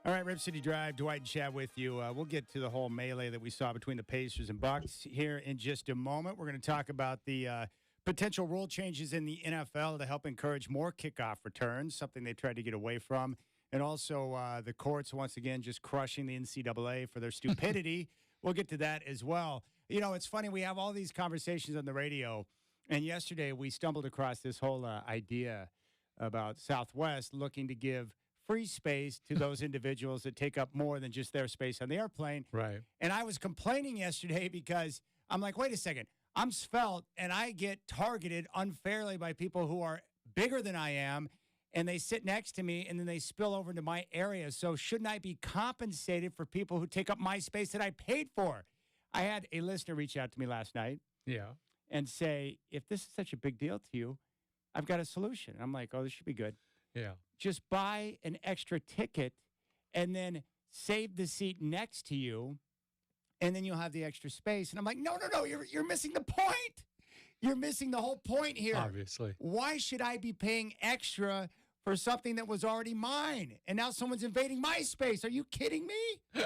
All right, Rip City Drive, Dwight and Chad with you. We'll get to the whole melee that we saw between the Pacers and Bucks here in just a moment. We're going to talk about the potential rule changes in the NFL to help encourage more kickoff returns, something they tried to get away from. And also the courts, once again, just crushing the NCAA for their stupidity. We'll get to that as well. You know, it's funny. We have all these conversations on the radio. And yesterday we stumbled across this whole idea about Southwest looking to give free space to those individuals that take up more than just their space on the airplane. Right. And I was complaining yesterday because I'm like, wait a second. I'm svelte, and I get targeted unfairly by people who are bigger than I am, and they sit next to me, and then they spill over into my area. So shouldn't I be compensated for people who take up my space that I paid for? I had a listener reach out to me last night and say, if this is such a big deal to you, I've got a solution. And I'm like, oh, this should be good. Yeah. Just buy an extra ticket and then save the seat next to you, and then you'll have the extra space. And I'm like, no, you're missing the point. You're missing the whole point here. Obviously. Why should I be paying extra for something that was already mine? And now someone's invading my space. Are you kidding me?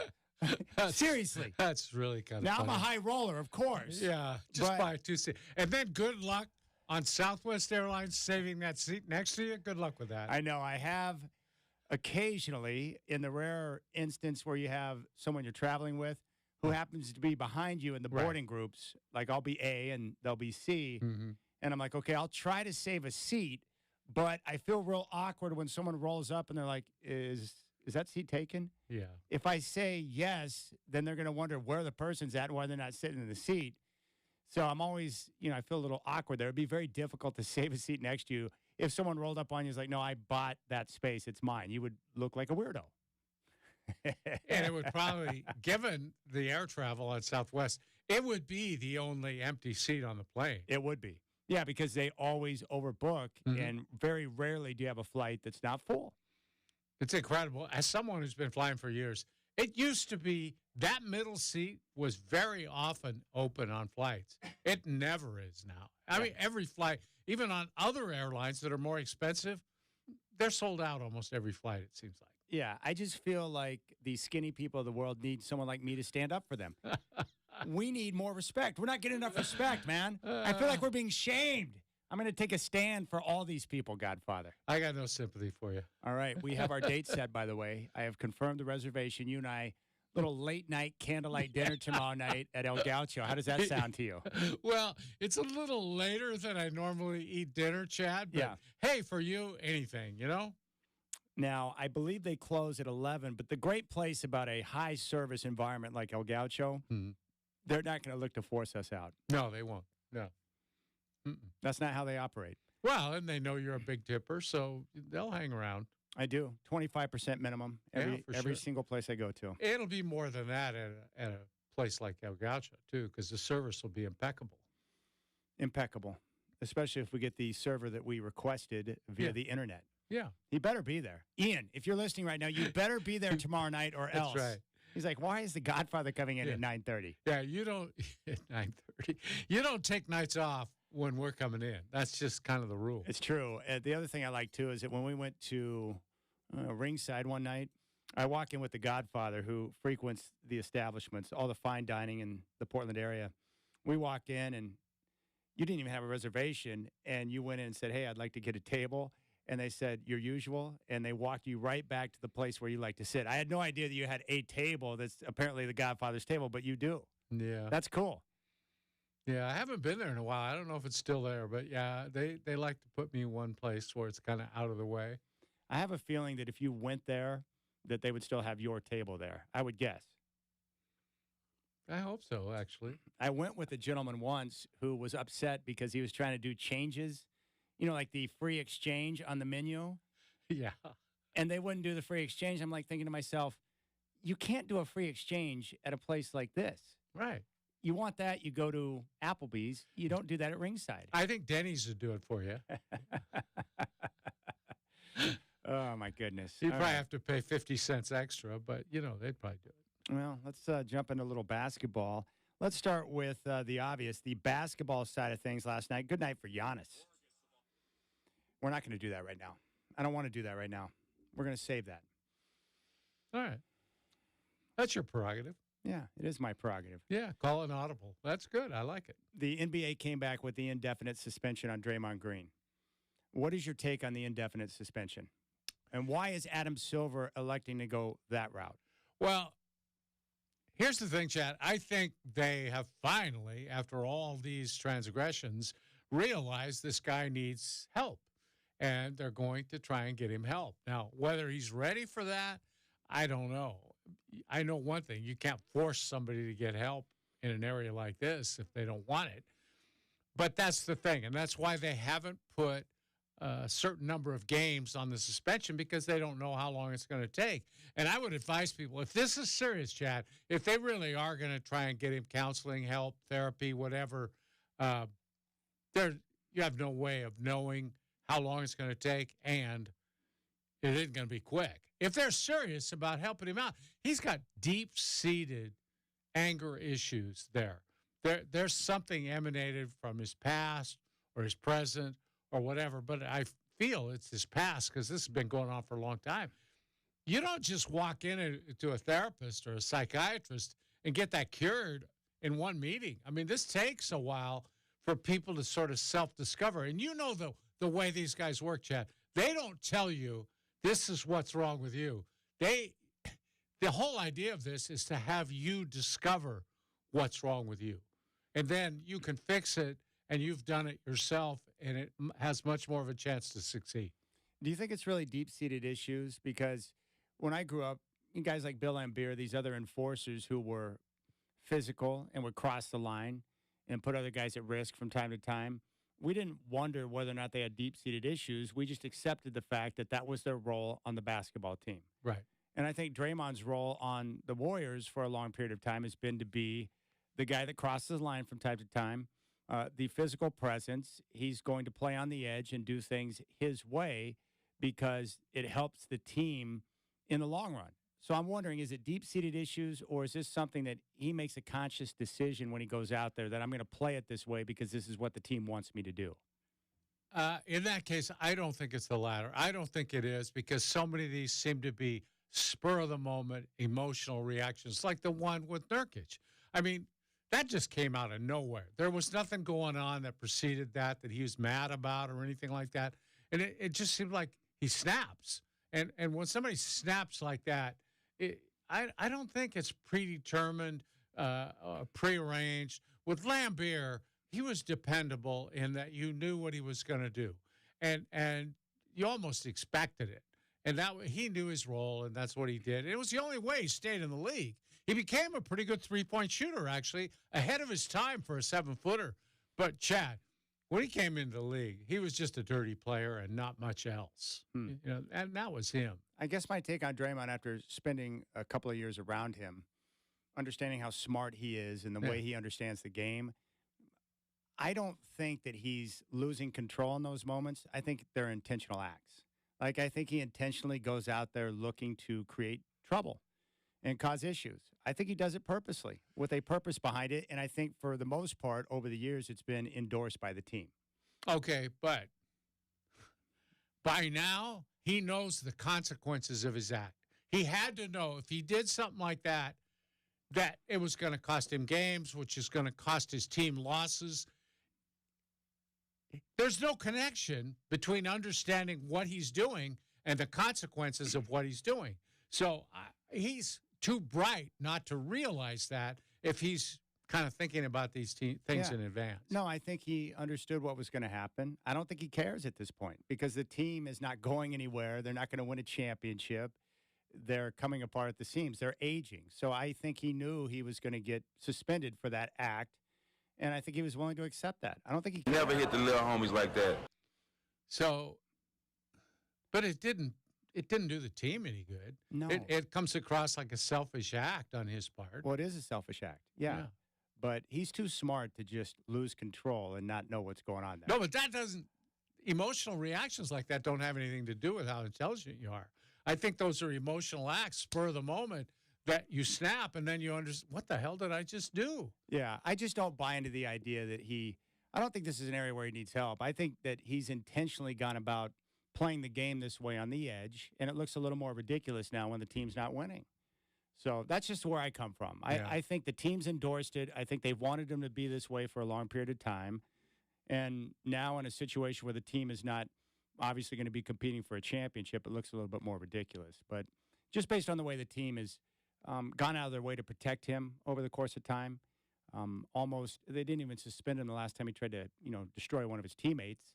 Seriously. That's really kind of Now, funny. I'm a high roller, of course. Yeah, just buy two seats. And then good luck on Southwest Airlines saving that seat next to you. Good luck with that. I know. I have occasionally, in the rare instance where you have someone you're traveling with who happens to be behind you in the boarding groups, like I'll be A and they'll be C, and I'm like, okay, I'll try to save a seat, but I feel real awkward when someone rolls up and they're like, is that seat taken? Yeah. If I say yes, then they're going to wonder where the person's at and why they're not sitting in the seat. So I'm always, I feel a little awkward there. It'd be very difficult to save a seat next to you. If someone rolled up on you and was like, no, I bought that space, it's mine, you would look like a weirdo. And it would probably, given the air travel on Southwest, it would be the only empty seat on the plane. It would be. Yeah, because they always overbook, and very rarely do you have a flight that's not full. It's incredible. As someone who's been flying for years, it used to be that middle seat was very often open on flights. It never is now. I mean, every flight, even on other airlines that are more expensive, they're sold out almost every flight, it seems like. Yeah, I just feel like the skinny people of the world need someone like me to stand up for them. We need more respect. We're not getting enough respect, man. I feel like we're being shamed. I'm going to take a stand for all these people, Godfather. I got no sympathy for you. All right, we have our date set, by the way. I have confirmed the reservation. You and I, little late-night candlelight dinner tomorrow night at El Gaucho. How does that sound to you? Well, it's a little later than I normally eat dinner, Chad. But hey, for you, anything, Now, I believe they close at 11, but the great place about a high-service environment like El Gaucho, they're not going to look to force us out. No, they won't. No. That's not how they operate. Well, and they know you're a big tipper, so they'll hang around. I do. 25% minimum every single place I go to. It'll be more than that at a place like El Gaucho, too, because the service will be impeccable. Impeccable, especially if we get the server that we requested via the internet. Yeah. He better be there. Ian, if you're listening right now, you better be there tomorrow night or else. That's right. He's like, why is the Godfather coming in at 9:30? Yeah, you don't at 9:30. You don't take nights off when we're coming in. That's just kind of the rule. It's true. The other thing I like, too, is that when we went to Ringside one night, I walk in with the Godfather who frequents the establishments, all the fine dining in the Portland area. We walk in, and you didn't even have a reservation, and you went in and said, hey, I'd like to get a table. And they said, your usual, and they walked you right back to the place where you like to sit. I had no idea that you had a table that's apparently the Godfather's table, but you do. Yeah. That's cool. Yeah, I haven't been there in a while. I don't know if it's still there, but yeah, they like to put me in one place where it's kind of out of the way. I have a feeling that if you went there, that they would still have your table there, I would guess. I hope so, actually. I went with a gentleman once who was upset because he was trying to do changes, like the free exchange on the menu. Yeah. And they wouldn't do the free exchange. I'm like thinking to myself, you can't do a free exchange at a place like this. Right. You want that, you go to Applebee's. You don't do that at Ringside. I think Denny's would do it for you. Oh, my goodness. You'd probably have to pay 50 cents extra, but, they'd probably do it. Well, let's jump into a little basketball. Let's start with the obvious, the basketball side of things last night. Good night for Giannis. We're not going to do that right now. I don't want to do that right now. We're going to save that. All right. That's your prerogative. Yeah, it is my prerogative. Yeah, call an audible. That's good. I like it. The NBA came back with the indefinite suspension on Draymond Green. What is your take on the indefinite suspension? And why is Adam Silver electing to go that route? Well, here's the thing, Chad. I think they have finally, after all these transgressions, realized this guy needs help. And they're going to try and get him help. Now, whether he's ready for that, I don't know. I know one thing. You can't force somebody to get help in an area like this if they don't want it. But that's the thing. And that's why they haven't put a certain number of games on the suspension, because they don't know how long it's going to take. And I would advise people, if this is serious, Chad, if they really are going to try and get him counseling, help, therapy, whatever, you have no way of knowing how long it's going to take, and it isn't going to be quick. If they're serious about helping him out, he's got deep-seated anger issues there. There's something emanated from his past or his present or whatever, but I feel it's his past because this has been going on for a long time. You don't just walk into a therapist or a psychiatrist and get that cured in one meeting. I mean, this takes a while for people to sort of self-discover. And you know the way these guys work, Chad. They don't tell you this is what's wrong with you. The whole idea of this is to have you discover what's wrong with you. And then you can fix it, and you've done it yourself, and it has much more of a chance to succeed. Do you think it's really deep-seated issues? Because when I grew up, guys like Bill Laimbeer, these other enforcers who were physical and would cross the line and put other guys at risk from time to time, we didn't wonder whether or not they had deep-seated issues. We just accepted the fact that that was their role on the basketball team. Right. And I think Draymond's role on the Warriors for a long period of time has been to be the guy that crosses the line from time to time, the physical presence. He's going to play on the edge and do things his way because it helps the team in the long run. So I'm wondering, is it deep-seated issues, or is this something that he makes a conscious decision when he goes out there that I'm going to play it this way because this is what the team wants me to do? In that case, I don't think it's the latter. I don't think it is, because so many of these seem to be spur-of-the-moment emotional reactions, like the one with Nurkic. I mean, that just came out of nowhere. There was nothing going on that preceded that he was mad about or anything like that. And it just seemed like he snaps. And when somebody snaps like that, I don't think it's predetermined, prearranged. With Laimbeer, he was dependable in that you knew what he was going to do. And you almost expected it. And he knew his role, and that's what he did. And it was the only way he stayed in the league. He became a pretty good three-point shooter, actually, ahead of his time for a 7-footer. But, Chad, when he came into the league, he was just a dirty player and not much else. You know, and that was him. I guess my take on Draymond, after spending a couple of years around him, understanding how smart he is and the way he understands the game, I don't think that he's losing control in those moments. I think they're intentional acts. Like, I think he intentionally goes out there looking to create trouble and cause issues. I think he does it purposely with a purpose behind it. And I think for the most part, over the years, it's been endorsed by the team. Okay, but by now, he knows the consequences of his act. He had to know if he did something like that, that it was going to cost him games, which is going to cost his team losses. There's no connection between understanding what he's doing and the consequences of what he's doing. So he's too bright not to realize that if he's kind of thinking about these things in advance. No, I think he understood what was going to happen. I don't think he cares at this point because the team is not going anywhere. They're not going to win a championship. They're coming apart at the seams. They're aging. So I think he knew he was going to get suspended for that act. And I think he was willing to accept that. I don't think he never hit the little homies like that. So, but it didn't do the team any good. No. It comes across like a selfish act on his part. Well, it is a selfish act. Yeah. But he's too smart to just lose control and not know what's going on there. No, but that doesn't – emotional reactions like that don't have anything to do with how intelligent you are. I think those are emotional acts, spur of the moment, that you snap and then you understand, what the hell did I just do? Yeah, I just don't buy into the idea that I don't think this is an area where he needs help. I think that he's intentionally gone about playing the game this way on the edge, and it looks a little more ridiculous now when the team's not winning. So that's just where I come from. I think the team's endorsed it. I think they've wanted him to be this way for a long period of time. And now in a situation where the team is not obviously going to be competing for a championship, it looks a little bit more ridiculous. But just based on the way the team has gone out of their way to protect him over the course of time, almost they didn't even suspend him the last time he tried to, destroy one of his teammates.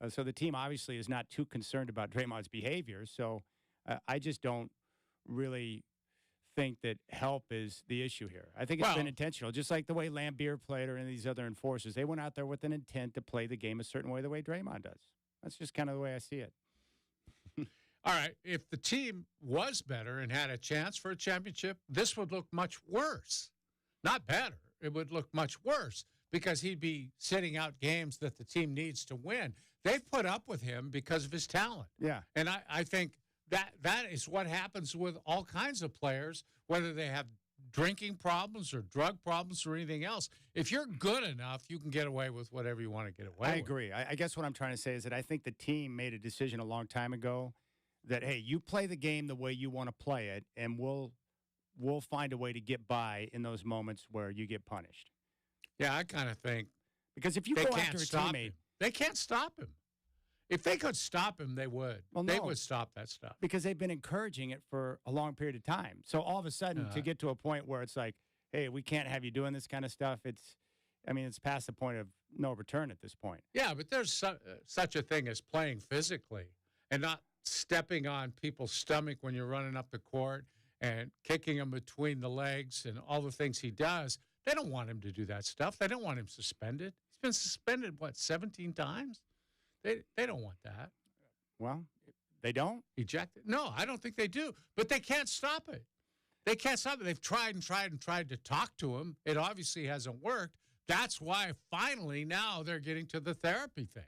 So the team obviously is not too concerned about Draymond's behavior. So I just don't really think that help is the issue here. I think it's been intentional, just like the way Lambeer played or any of these other enforcers. They went out there with an intent to play the game a certain way, the way Draymond does. That's just kind of the way I see it. All right, if the team was better and had a chance for a championship, this would look much worse. Not better. It would look much worse because he'd be sitting out games that the team needs to win. They've put up with him because of his talent. Yeah. And I think that is what happens with all kinds of players, whether they have drinking problems or drug problems or anything else. If you're good enough, you can get away with whatever you want to get away with. I agree. I guess what I'm trying to say is that I think the team made a decision a long time ago that, hey, you play the game the way you want to play it, and we'll find a way to get by in those moments where you get punished. Yeah, I kind of think because if you they go can't after a stop teammate, him. They can't stop him. If they could stop him, they would. Well, They no. would stop that stuff. Because they've been encouraging it for a long period of time. So all of a sudden, to get to a point where it's like, hey, we can't have you doing this kind of stuff, it's past the point of no return at this point. Yeah, but there's such a thing as playing physically and not stepping on people's stomach when you're running up the court and kicking them between the legs and all the things he does. They don't want him to do that stuff. They don't want him suspended. He's been suspended, 17 times? They don't want that. Well, they don't? Ejected? No, I don't think they do. But they can't stop it. They can't stop it. They've tried and tried and tried to talk to him. It obviously hasn't worked. That's why finally now they're getting to the therapy thing.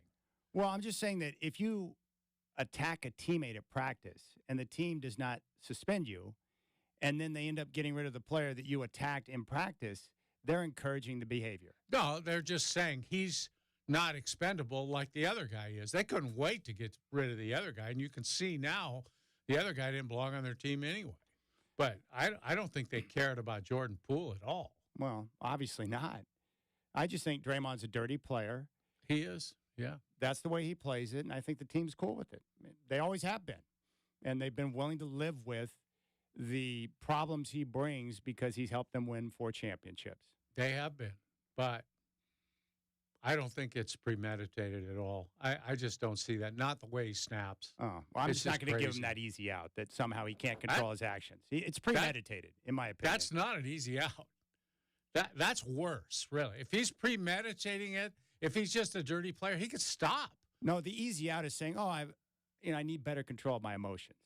Well, I'm just saying that if you attack a teammate at practice and the team does not suspend you, and then they end up getting rid of the player that you attacked in practice, they're encouraging the behavior. No, they're just saying he's not expendable like the other guy is. They couldn't wait to get rid of the other guy, and you can see now the other guy didn't belong on their team anyway. But I don't think they cared about Jordan Poole at all. Well, obviously not. I just think Draymond's a dirty player. He is, yeah. That's the way he plays it, and I think the team's cool with it. They always have been, and they've been willing to live with the problems he brings because he's helped them win 4 championships. They have been, but I don't think it's premeditated at all. I just don't see that. Not the way he snaps. Oh, well, I'm It's just not going to give crazy. him that easy out that somehow he can't control his actions. It's premeditated, in my opinion. That's not an easy out. That's worse, really. If he's premeditating it, if he's just a dirty player, he could stop. No, the easy out is saying, "Oh, I need better control of my emotions."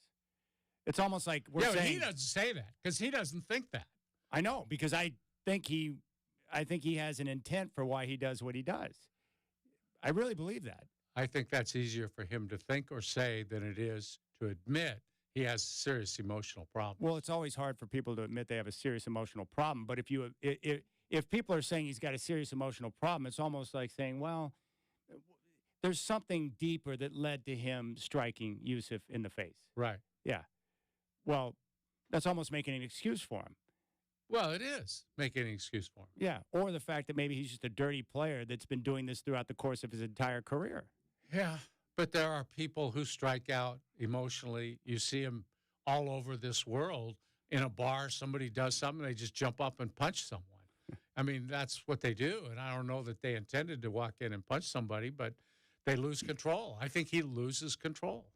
It's almost like we're But saying. he doesn't say that because he doesn't think that. I know, because I think he has an intent for why he does what he does. I really believe that. I think that's easier for him to think or say than it is to admit he has serious emotional problems. Well, it's always hard for people to admit they have a serious emotional problem. But if people are saying he's got a serious emotional problem, it's almost like saying, well, there's something deeper that led to him striking Yusuf in the face. Right. Yeah. Well, that's almost making an excuse for him. Well, it is making an excuse for him. Yeah. Or the fact that maybe he's just a dirty player that's been doing this throughout the course of his entire career. Yeah. But there are people who strike out emotionally. You see them all over this world. In a bar, somebody does something, they just jump up and punch someone. I mean, that's what they do. And I don't know that they intended to walk in and punch somebody, but they lose control. I think he loses control.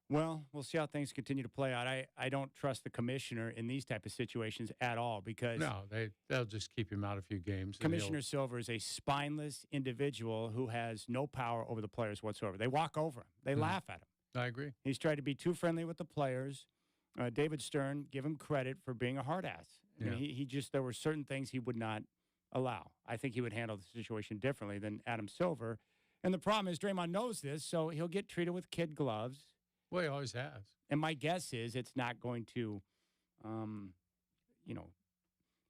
Well, we'll see how things continue to play out. I don't trust the commissioner in these type of situations at all because No, they'll just keep him out a few games. Commissioner Silver is a spineless individual who has no power over the players whatsoever. They walk over him. They laugh at him. I agree. He's tried to be too friendly with the players. David Stern, give him credit for being a hard ass. I mean, he just, there were certain things he would not allow. I think he would handle the situation differently than Adam Silver. And the problem is Draymond knows this, so he'll get treated with kid gloves. Well, he always has. And my guess is it's not going to,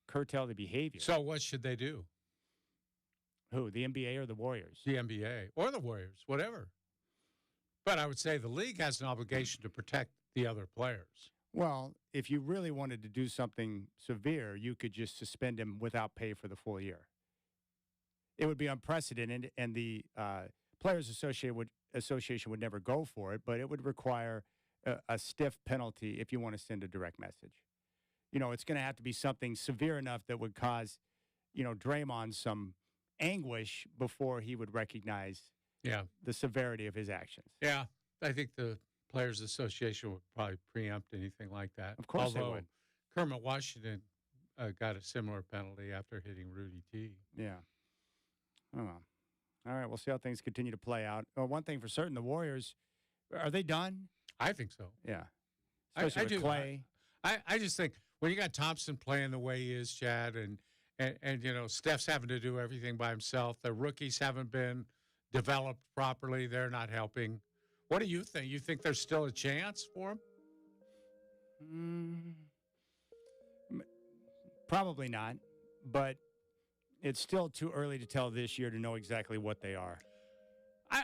curtail the behavior. So what should they do? Who, the NBA or the Warriors? The NBA or the Warriors, whatever. But I would say the league has an obligation to protect the other players. Well, if you really wanted to do something severe, you could just suspend him without pay for the full year. It would be unprecedented, and the Players Association would never go for it, but it would require a stiff penalty if you want to send a direct message. It's going to have to be something severe enough that would cause, Draymond some anguish before he would recognize the severity of his actions. Yeah, I think the Players Association would probably preempt anything like that. Of course they Although would. Kermit Washington got a similar penalty after hitting Rudy T. Yeah. Oh, well. All right, we'll see how things continue to play out. Well, one thing for certain, the Warriors, are they done? I think so. Yeah. I Especially do. with Clay. I just think when you got Thompson playing the way he is, Chad, and Steph's having to do everything by himself, the rookies haven't been developed properly, they're not helping. What do you think? You think there's still a chance for him? Probably not, but it's still too early to tell this year to know exactly what they are.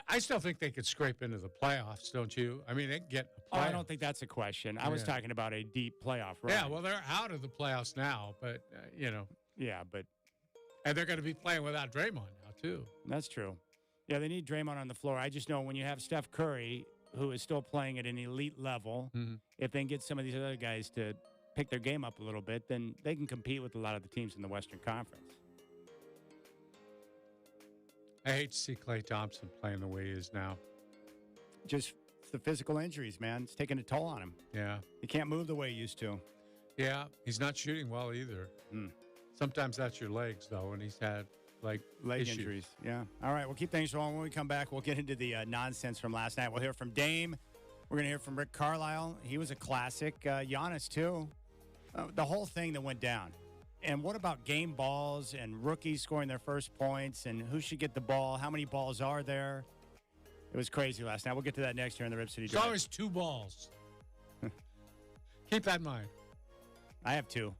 I still think they could scrape into the playoffs, don't you? I mean, they can get a playoff. I don't think that's a question. I was talking about a deep playoff run. Yeah, well, they're out of the playoffs now, but, Yeah, but. And they're going to be playing without Draymond now, too. That's true. Yeah, they need Draymond on the floor. I just know when you have Steph Curry, who is still playing at an elite level, if they can get some of these other guys to pick their game up a little bit, then they can compete with a lot of the teams in the Western Conference. I hate to see Klay Thompson playing the way he is now. Just the physical injuries, man. It's taking a toll on him. Yeah. He can't move the way he used to. Yeah, he's not shooting well either. Sometimes that's your legs, though, and he's had, leg issues. Injuries. Yeah. All right, we'll keep things rolling. When we come back, we'll get into the nonsense from last night. We'll hear from Dame. We're going to hear from Rick Carlisle. He was a classic. Giannis, too. The whole thing that went down. And what about game balls and rookies scoring their first points and who should get the ball? How many balls are there? It was crazy last night. We'll get to that next year in the Rip City Drive. There's always 2 balls. Keep that in mind. I have 2.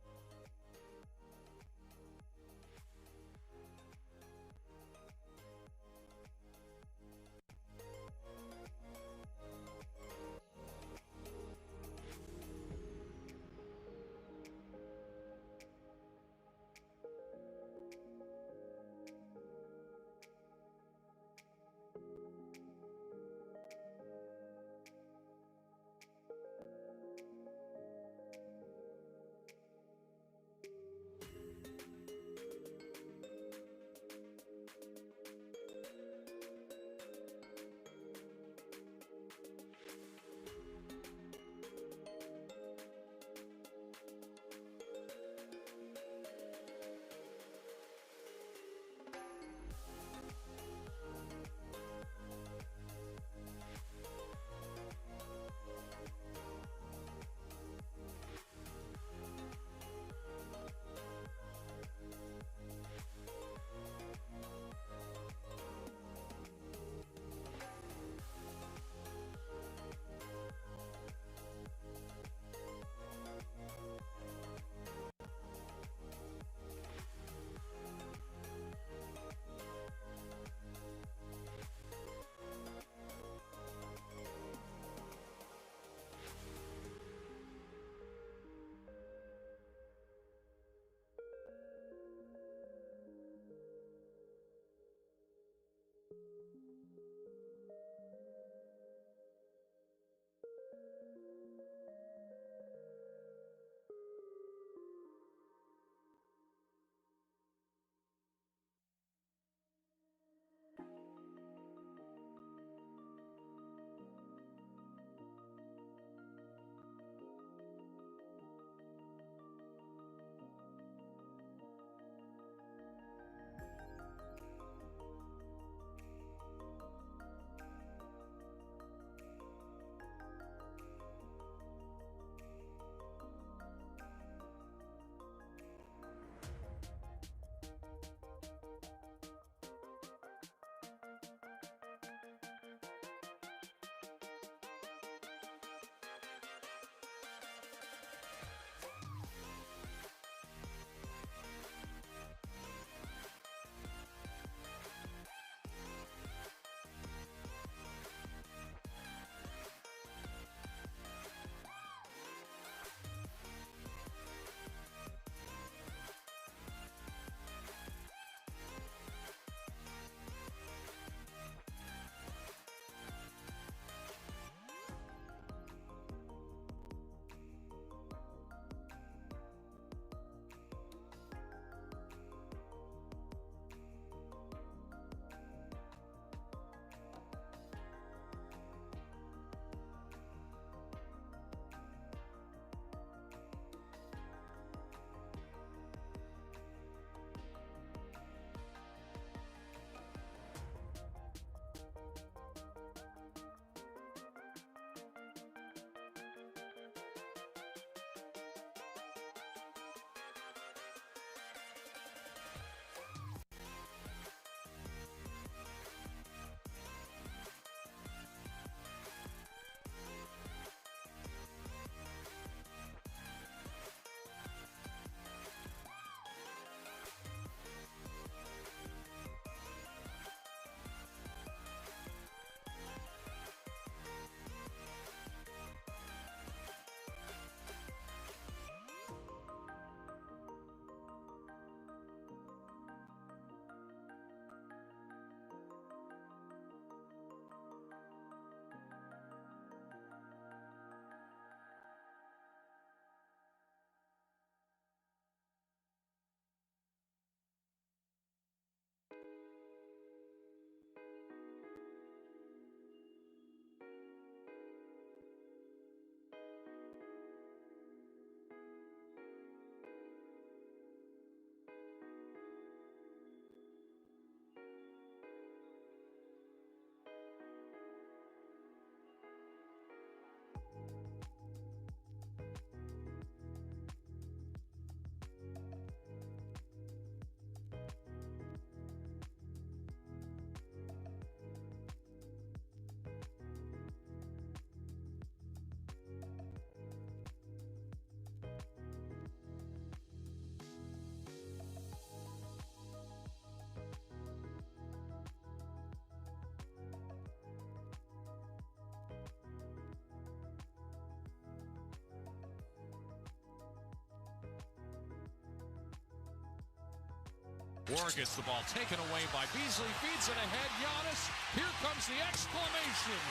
Ward gets the ball taken away by Beasley, feeds it ahead. Giannis, here comes the exclamation.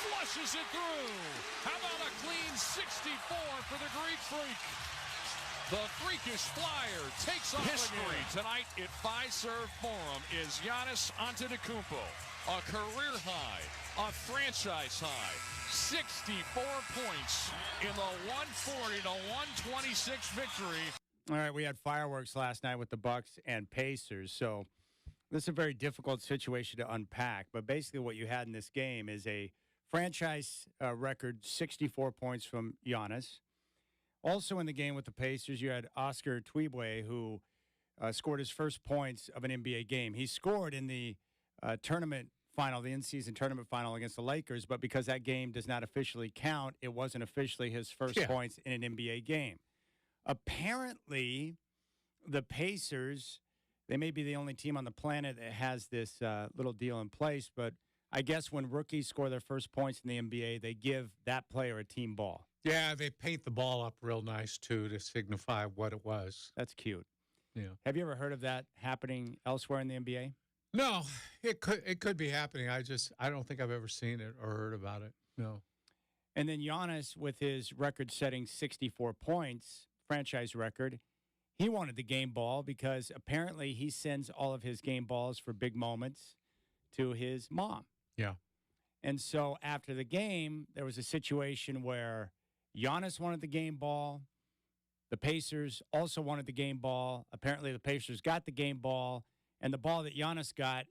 Flushes it through. How about a clean 64 for the Greek Freak? The freakish flyer takes off history tonight at Fiserv Forum is Giannis Antetokounmpo. A career high, a franchise high, 64 points in the 140 to 126 victory. All right, we had fireworks last night with the Bucks and Pacers, so this is a very difficult situation to unpack. But basically what you had in this game is a franchise record 64 points from Giannis. Also in the game with the Pacers, you had Oscar Twibwe, who scored his first points of an NBA game. He scored in the tournament final, the in-season tournament final against the Lakers, but because that game does not officially count, it wasn't officially his first points in an NBA game. Apparently, the Pacers, they may be the only team on the planet that has this little deal in place, but I guess when rookies score their first points in the NBA, they give that player a team ball. Yeah, they paint the ball up real nice, too, to signify what it was. That's cute. Yeah. Have you ever heard of that happening elsewhere in the NBA? No, it could be happening. I don't think I've ever seen it or heard about it. No. And then Giannis, with his record-setting 64 points, franchise record, he wanted the game ball because apparently he sends all of his game balls for big moments to his mom. Yeah. And so after the game, there was a situation where Giannis wanted the game ball. The Pacers also wanted the game ball. Apparently the Pacers got the game ball. And the ball that Giannis got,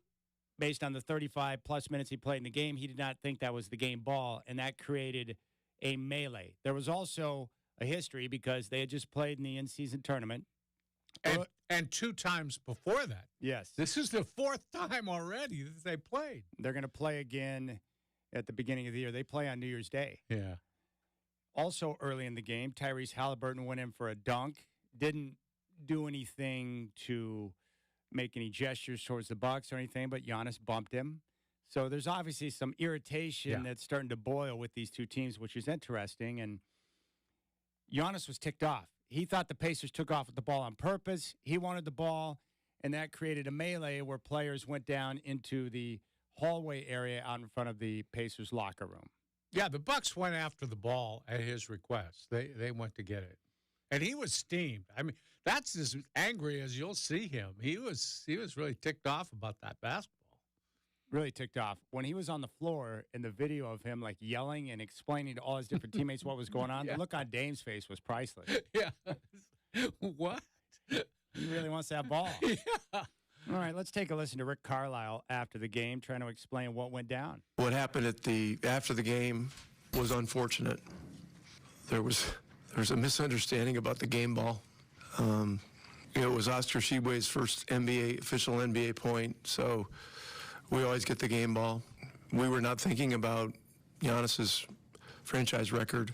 based on the 35-plus minutes he played in the game, he did not think that was the game ball, and that created a melee. There was also a history because they had just played in the in-season tournament. And 2 times before that. Yes. This is the 4th time already that they played. They're going to play again at the beginning of the year. They play on New Year's Day. Yeah. Also early in the game, Tyrese Halliburton went in for a dunk. Didn't do anything to make any gestures towards the Bucks or anything, but Giannis bumped him. So there's obviously some irritation that's starting to boil with these two teams, which is interesting. And Giannis was ticked off. He thought the Pacers took off with the ball on purpose. He wanted the ball, and that created a melee where players went down into the hallway area out in front of the Pacers locker room. Yeah, the Bucks went after the ball at his request. They went to get it. And he was steamed. I mean, that's as angry as you'll see him. He was really ticked off about that basketball. Really ticked off. When he was on the floor in the video of him, like, yelling and explaining to all his different teammates what was going on, the look on Dame's face was priceless. Yeah. What? He really wants that ball. Yeah. All right, let's take a listen to Rick Carlisle after the game, trying to explain what went down. What happened after the game was unfortunate. There was a misunderstanding about the game ball. It was Oscar Tshiebwe's first official NBA point, so we always get the game ball. We were not thinking about Giannis's franchise record,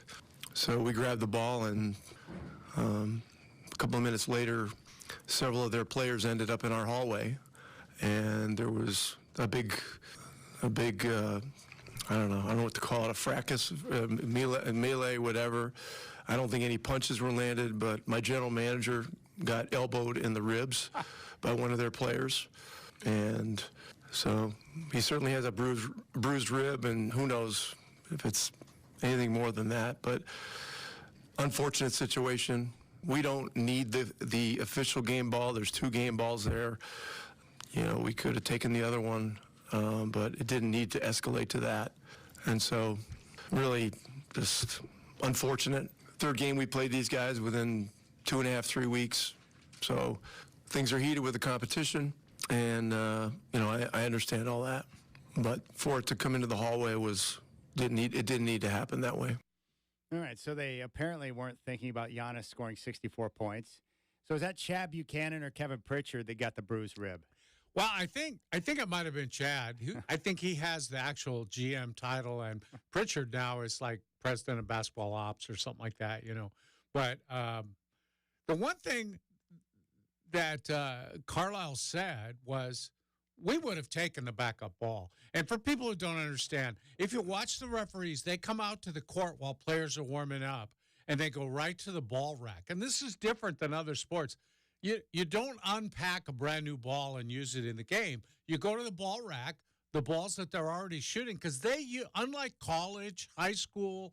so we grabbed the ball, and a couple of minutes later, several of their players ended up in our hallway, and there was a big I don't know what to call it, a fracas, melee, whatever. I don't think any punches were landed, but my general manager got elbowed in the ribs by one of their players. And so he certainly has a bruised rib, and who knows if it's anything more than that. But unfortunate situation. We don't need the official game ball. There's 2 game balls there. You know, we could have taken the other one, but it didn't need to escalate to that. And so really just unfortunate. 3rd game we played these guys within 2.5, 3 weeks. So things are heated with the competition, and I understand all that. But for it to come into the hallway didn't need to happen that way. All right, so they apparently weren't thinking about Giannis scoring 64 points. So is that Chad Buchanan or Kevin Pritchard that got the bruised rib? Well, I think it might have been Chad. I think he has the actual GM title, and Pritchard now is like president of basketball ops or something like that, you know. But the one thing that Carlisle said was, we would have taken the backup ball. And for people who don't understand, if you watch the referees, they come out to the court while players are warming up, and they go right to the ball rack. And this is different than other sports. You don't unpack a brand new ball and use it in the game. You go to the ball rack, the balls that they're already shooting, because unlike college, high school,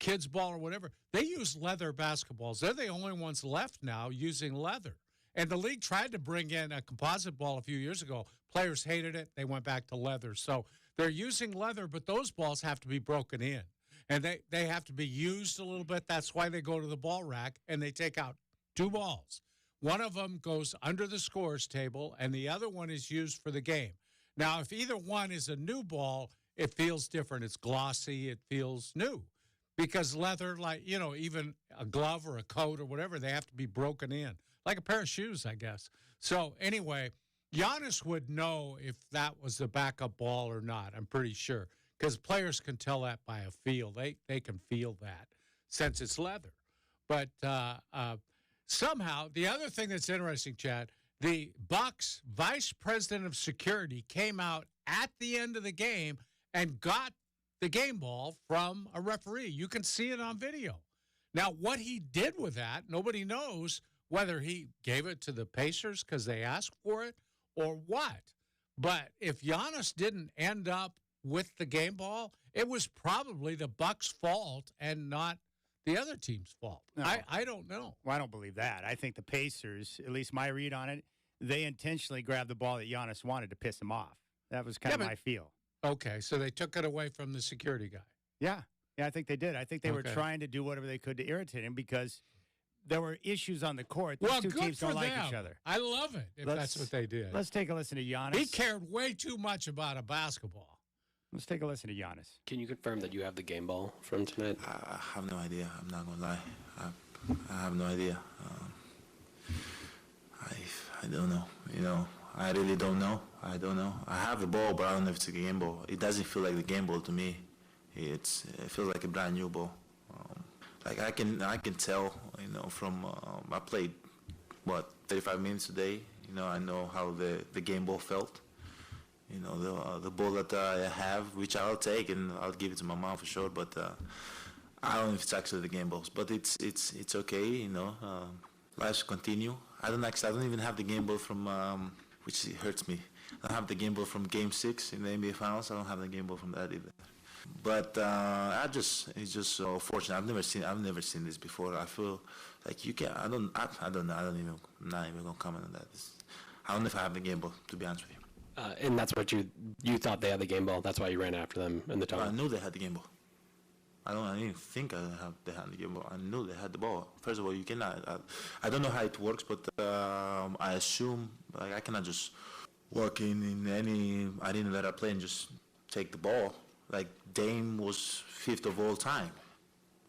kids ball or whatever, they use leather basketballs. They're the only ones left now using leather. And the league tried to bring in a composite ball a few years ago. Players hated it. They went back to leather. So they're using leather, but those balls have to be broken in. And they have to be used a little bit. That's why they go to the ball rack and they take out 2 balls. One of them goes under the scores table, and the other one is used for the game. Now, if either one is a new ball, it feels different. It's glossy. It feels new. Because leather, like, even a glove or a coat or whatever, they have to be broken in. Like a pair of shoes, I guess. So, anyway, Giannis would know if that was the backup ball or not, I'm pretty sure. Because players can tell that by a feel. They can feel that since it's leather. But somehow, the other thing that's interesting, Chad, the Bucks vice president of security came out at the end of the game and got the game ball from a referee. You can see it on video. Now, what he did with that, nobody knows whether he gave it to the Pacers because they asked for it or what. But if Giannis didn't end up with the game ball, it was probably the Bucks' fault and not the other team's fault. No. I don't know. Well, I don't believe that. I think the Pacers, at least my read on it, they intentionally grabbed the ball that Giannis wanted to piss him off. That was kind of my feel. Okay, so they took it away from the security guy. Yeah, I think they did. I think they were trying to do whatever they could to irritate him because there were issues on the court. These two teams don't like each other. I love it if that's what they did. Let's take a listen to Giannis. He cared way too much about a basketball. Let's take a listen to Giannis. Can you confirm that you have the game ball from tonight? I have no idea. I'm not going to lie. I have no idea. I don't know. I really don't know. I don't know. I have the ball, but I don't know if it's a game ball. It doesn't feel like the game ball to me. It feels like a brand new ball. Like I can tell, from I played 35 minutes a day. I know how the game ball felt. The ball that I have, which I'll take and I'll give it to my mom for sure. But I don't know if it's actually the game balls. But it's okay. Lives continue. I don't even have the game ball from, which hurts me. I don't have the game ball from Game 6 in the NBA Finals. I don't have the game ball from that either. But it's just so fortunate. I've never seen this before. I feel like you can. I don't know. I'm not even gonna comment on that. I don't know if I have the game ball, to be honest with you. And that's what you thought they had the game ball. That's why you ran after them in the tunnel. I knew they had the game ball. I didn't think they had the game ball. I knew they had the ball. First of all, you cannot. I don't know how it works, but I assume I cannot just walk in any arena that I play and just take the ball. Like Dame was 5th of all time.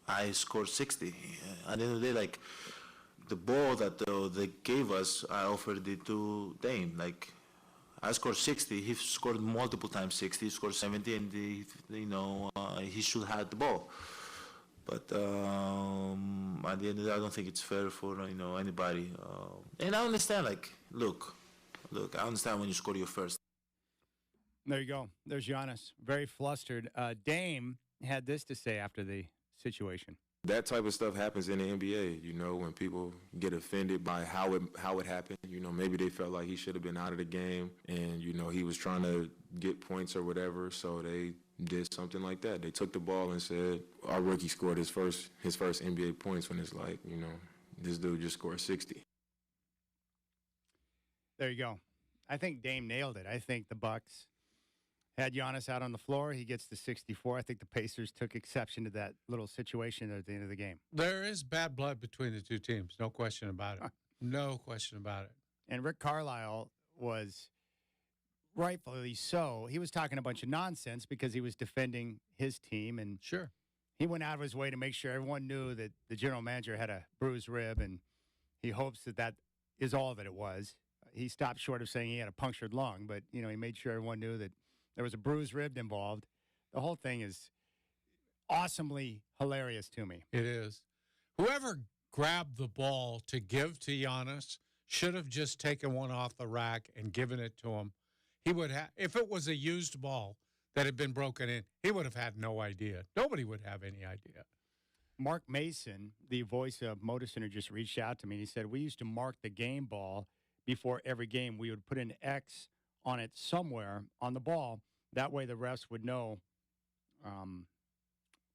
I scored 60. At the end of the day, the ball that they gave us, I offered it to Dame. I scored 60. He scored multiple times 60. He scored 70, and he should have the ball. But at the end of the day, I don't think it's fair for anybody. And I understand. Look, I understand when you score your first. There you go. There's Giannis, very flustered. Dame had this to say after the situation. That type of stuff happens in the NBA, when people get offended by how it happened. Maybe they felt like he should have been out of the game and, he was trying to get points or whatever, so they did something like that. They took the ball and said, our rookie scored his first NBA points when it's like, this dude just scored 60. There you go. I think Dame nailed it. I think the Bucks had Giannis out on the floor. He gets to 64. I think the Pacers took exception to that little situation at the end of the game. There is bad blood between the two teams. No question about it. No question about it. And Rick Carlisle was rightfully so. He was talking a bunch of nonsense because he was defending his team. And sure, he went out of his way to make sure everyone knew that the general manager had a bruised rib, and he hopes that is all that it was. He stopped short of saying he had a punctured lung, but, he made sure everyone knew that there was a bruised rib involved. The whole thing is awesomely hilarious to me. It is. Whoever grabbed the ball to give to Giannis should have just taken one off the rack and given it to him. He would have, if it was a used ball that had been broken in, he would have had no idea. Nobody would have any idea. Mark Mason, the voice of Motor Center, just reached out to me, and he said, we used to mark the game ball before every game. We would put an X on it somewhere on the ball. That way the refs would know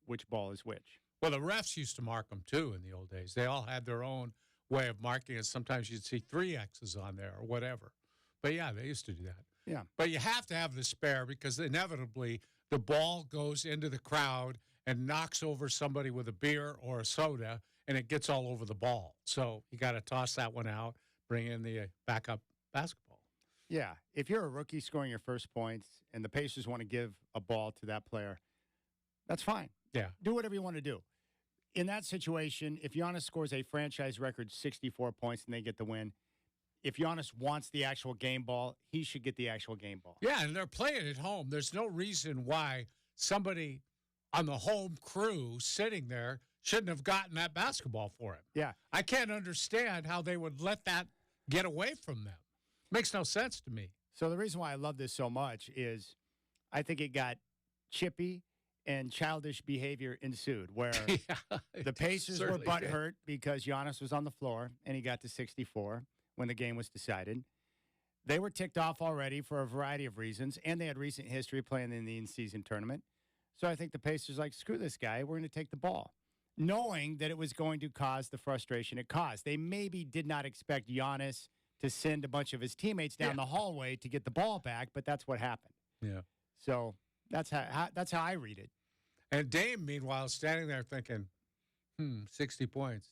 which ball is which. Well, the refs used to mark them, too, in the old days. They all had their own way of marking it. Sometimes you'd see 3 X's on there or whatever. But, yeah, they used to do that. Yeah. But you have to have the spare because inevitably the ball goes into the crowd and knocks over somebody with a beer or a soda, and it gets all over the ball. So you got to toss that one out, bring in the backup basketball. Yeah. If you're a rookie scoring your first points and the Pacers want to give a ball to that player, that's fine. Yeah. Do whatever you want to do. In that situation, if Giannis scores a franchise record 64 points and they get the win, if Giannis wants the actual game ball, he should get the actual game ball. Yeah, and they're playing at home. There's no reason why somebody on the home crew sitting there shouldn't have gotten that basketball for him. Yeah. I can't understand how they would let that get away from them. Makes no sense to me. So the reason why I love this so much is I think it got chippy and childish behavior ensued where the Pacers were butthurt because Giannis was on the floor and he got to 64 when the game was decided. They were ticked off already for a variety of reasons, and they had recent history playing in the in-season tournament. So I think the Pacers like, screw this guy, we're going to take the ball, knowing that it was going to cause the frustration it caused. They maybe did not expect Giannis to send a bunch of his teammates down the hallway to get the ball back, but that's what happened. Yeah. So that's how I read it. And Dame, meanwhile, standing there thinking, 60 points.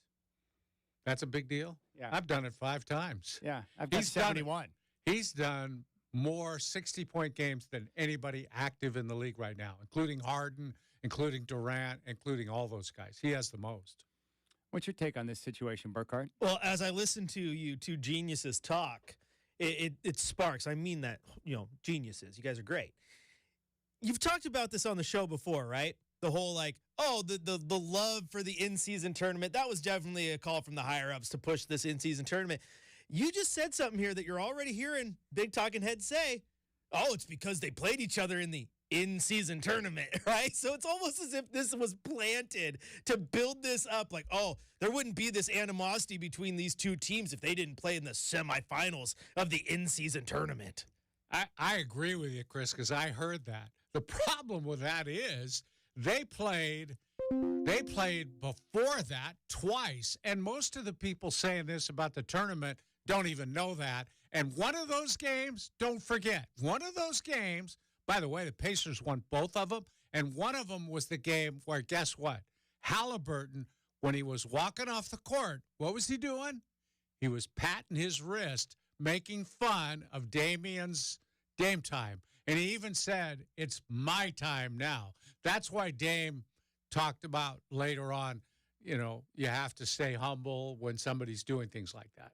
That's a big deal? Yeah. I've done it 5 times. Yeah, I've got 71. He's done more 60-point games than anybody active in the league right now, including Harden, including Durant, including all those guys. He has the most. What's your take on this situation, Burkhardt? Well, as I listen to you two geniuses talk, it sparks. I mean that, geniuses. You guys are great. You've talked about this on the show before, right? The whole the love for the in-season tournament. That was definitely a call from the higher-ups to push this in-season tournament. You just said something here that you're already hearing big talking heads say, it's because they played each other in the in-season tournament, right? So it's almost as if this was planted to build this up like, there wouldn't be this animosity between these two teams if they didn't play in the semifinals of the in-season tournament. I agree with you, Chris, because I heard that. The problem with that is they played before that twice, and most of the people saying this about the tournament don't even know that. And one of those games, don't forget, one of those games, by the way, the Pacers won both of them, and one of them was the game where, guess what? Halliburton, when he was walking off the court, what was he doing? He was patting his wrist, making fun of Damian's Dame time. And he even said, it's my time now. That's why Dame talked about later on, you have to stay humble when somebody's doing things like that.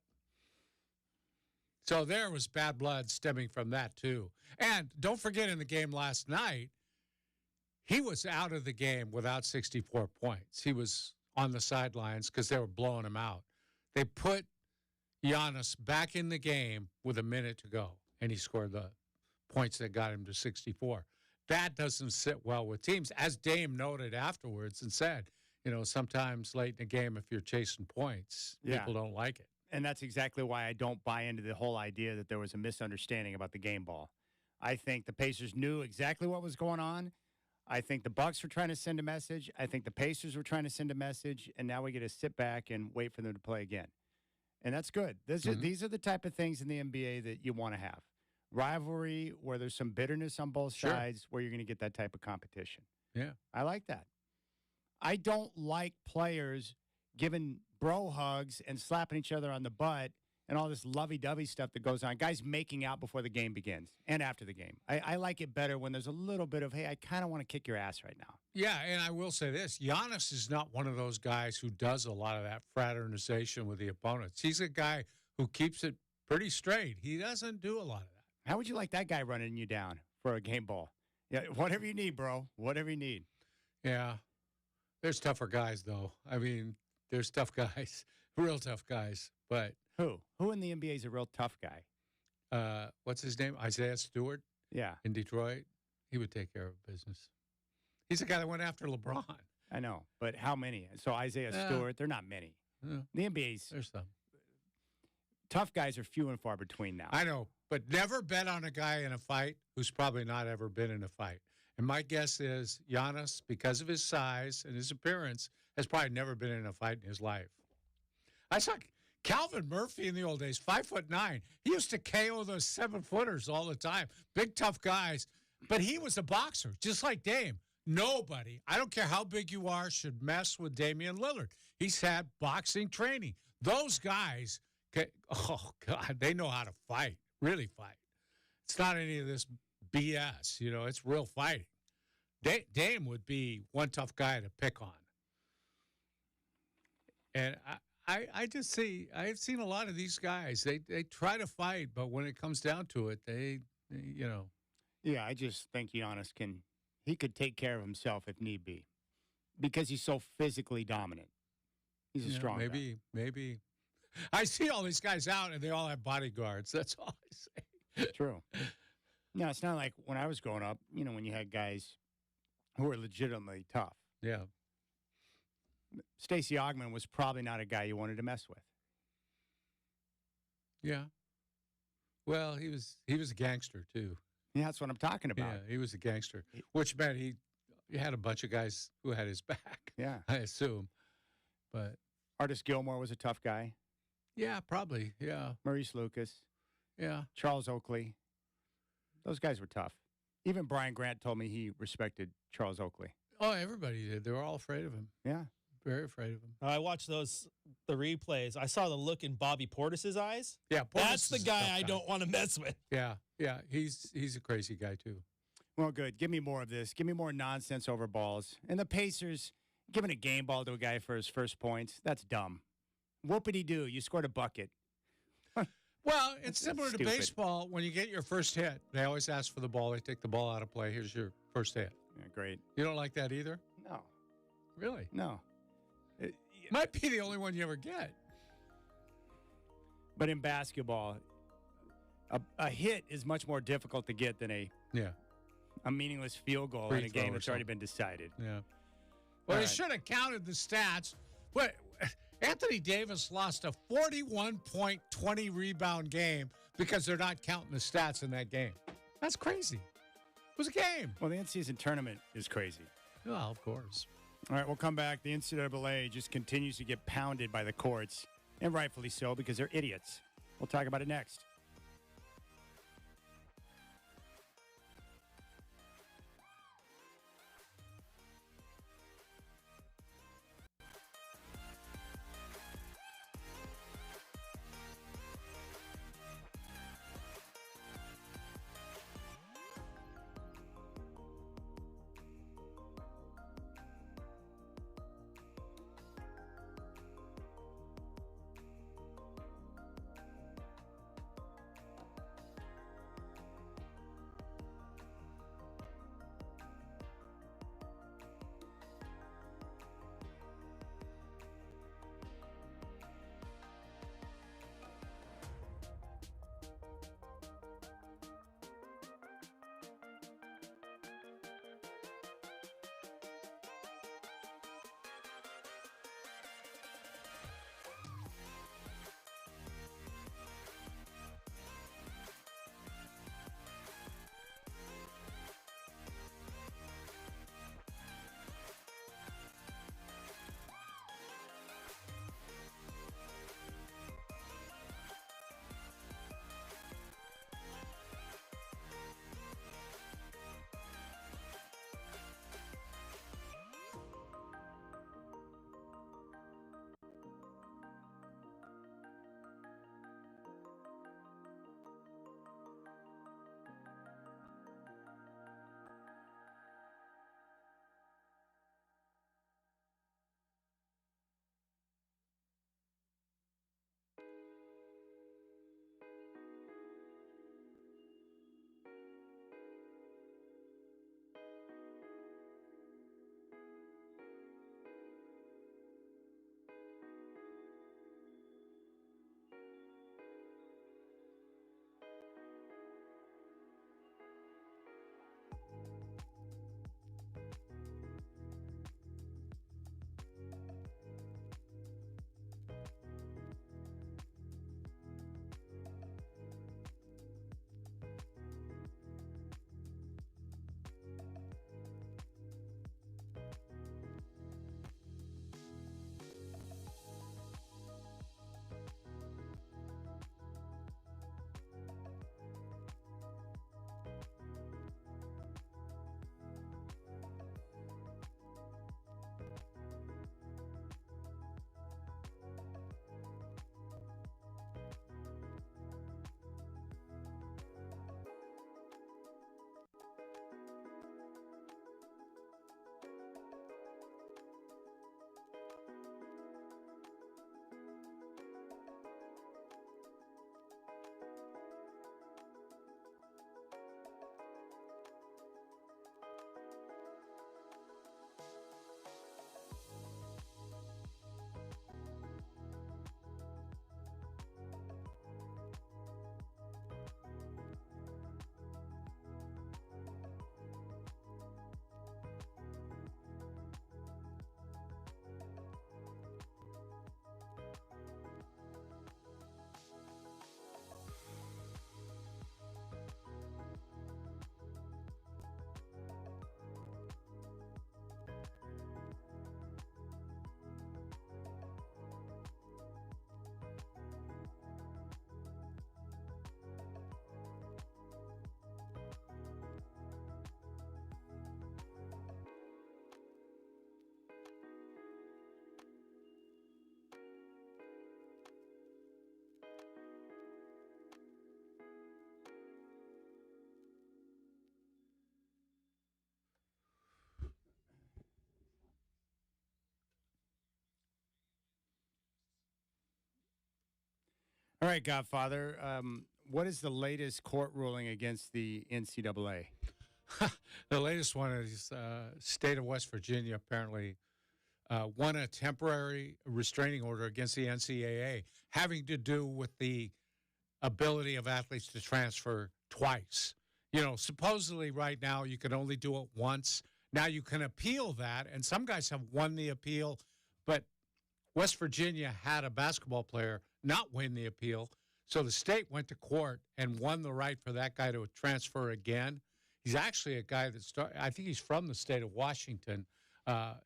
So there was bad blood stemming from that, too. And don't forget, in the game last night, he was out of the game without 64 points. He was on the sidelines because they were blowing him out. They put Giannis back in the game with a minute to go, and he scored the points that got him to 64. That doesn't sit well with teams. As Dame noted afterwards and said, sometimes late in the game, if you're chasing points, people don't like it. And that's exactly why I don't buy into the whole idea that there was a misunderstanding about the game ball. I think the Pacers knew exactly what was going on. I think the Bucks were trying to send a message. I think the Pacers were trying to send a message. And now we get to sit back and wait for them to play again. And that's good. These are the type of things in the NBA that you want to have. Rivalry where there's some bitterness on both sides where you're going to get that type of competition. Yeah. I like that. I don't like players giving bro hugs and slapping each other on the butt and all this lovey-dovey stuff that goes on. Guys making out before the game begins and after the game. I like it better when there's a little bit of, hey, I kind of want to kick your ass right now. Yeah, and I will say this. Giannis is not one of those guys who does a lot of that fraternization with the opponents. He's a guy who keeps it pretty straight. He doesn't do a lot of that. How would you like that guy running you down for a game ball? Yeah, whatever you need, bro. Whatever you need. Yeah. There's tougher guys, though. I mean, there's tough guys, real tough guys. But who in the NBA is a real tough guy? What's his name? Isaiah Stewart? Yeah. In Detroit. He would take care of business. He's the guy that went after LeBron. I know, but how many? So Isaiah Stewart, they're not many. Yeah. The NBA's There's some. tough guys are few and far between now. I know, but never bet on a guy in a fight who's probably not ever been in a fight. And my guess is Giannis, because of his size and his appearance, has probably never been in a fight in his life. I saw Calvin Murphy in the old days, 5'9". He used to KO those 7-footers all the time. Big, tough guys. But he was a boxer, just like Dame. Nobody, I don't care how big you are, should mess with Damian Lillard. He's had boxing training. Those guys, oh, God, they know how to fight, really fight. It's not any of this BS, it's real fighting. Dame would be one tough guy to pick on. And I've seen a lot of these guys. They try to fight, but when it comes down to it, they. Yeah, I just think Giannis he could take care of himself if need be, because he's so physically dominant. He's a strong guy. Maybe. I see all these guys out, and they all have bodyguards. That's all I say. True. No, it's not like when I was growing up, when you had guys who were legitimately tough. Yeah. Stacey Augmon was probably not a guy you wanted to mess with. Yeah. Well, he was a gangster too. Yeah, that's what I'm talking about. Yeah, he was a gangster, which meant he had a bunch of guys who had his back. Yeah. I assume. But Artis Gilmore was a tough guy. Yeah, probably. Yeah. Maurice Lucas. Yeah. Charles Oakley. Those guys were tough. Even Brian Grant told me he respected Charles Oakley. Oh, everybody did. They were all afraid of him. Yeah. Very afraid of him. I watched the replays. I saw the look in Bobby Portis's eyes. Yeah, that's the guy I don't want to mess with. Yeah, he's a crazy guy too. Well, good. Give me more of this. Give me more nonsense over balls. And the Pacers giving a game ball to a guy for his first points, that's dumb. Whoopity-doo, you scored a bucket. Well, it's similar to stupid. baseball. When you get your first hit, they always ask for the ball. They take the ball out of play. Here's your first hit. Yeah, great. You don't like that either? No. Really? No. Might be the only one you ever get. But in basketball, a hit is much more difficult to get than a meaningless field goal in a game that's already been decided. Yeah. Well, he should have counted the stats. But Anthony Davis lost a 41-point, 20-rebound game because they're not counting the stats in that game. That's crazy. It was a game. Well, the in-season tournament is crazy. Well, of course. All right, we'll come back. The NCAA just continues to get pounded by the courts, and rightfully so, because they're idiots. We'll talk about it next. All right, Godfather. What is the latest court ruling against the NCAA? The latest one is state of West Virginia apparently won a temporary restraining order against the NCAA having to do with the ability of athletes to transfer twice. You know, supposedly right now you can only do it once. Now you can appeal that, and some guys have won the appeal, but West Virginia had a basketball player not win the appeal, so the state went to court and won the right for that guy to transfer again. He's actually a guy that I think he's from the state of Washington.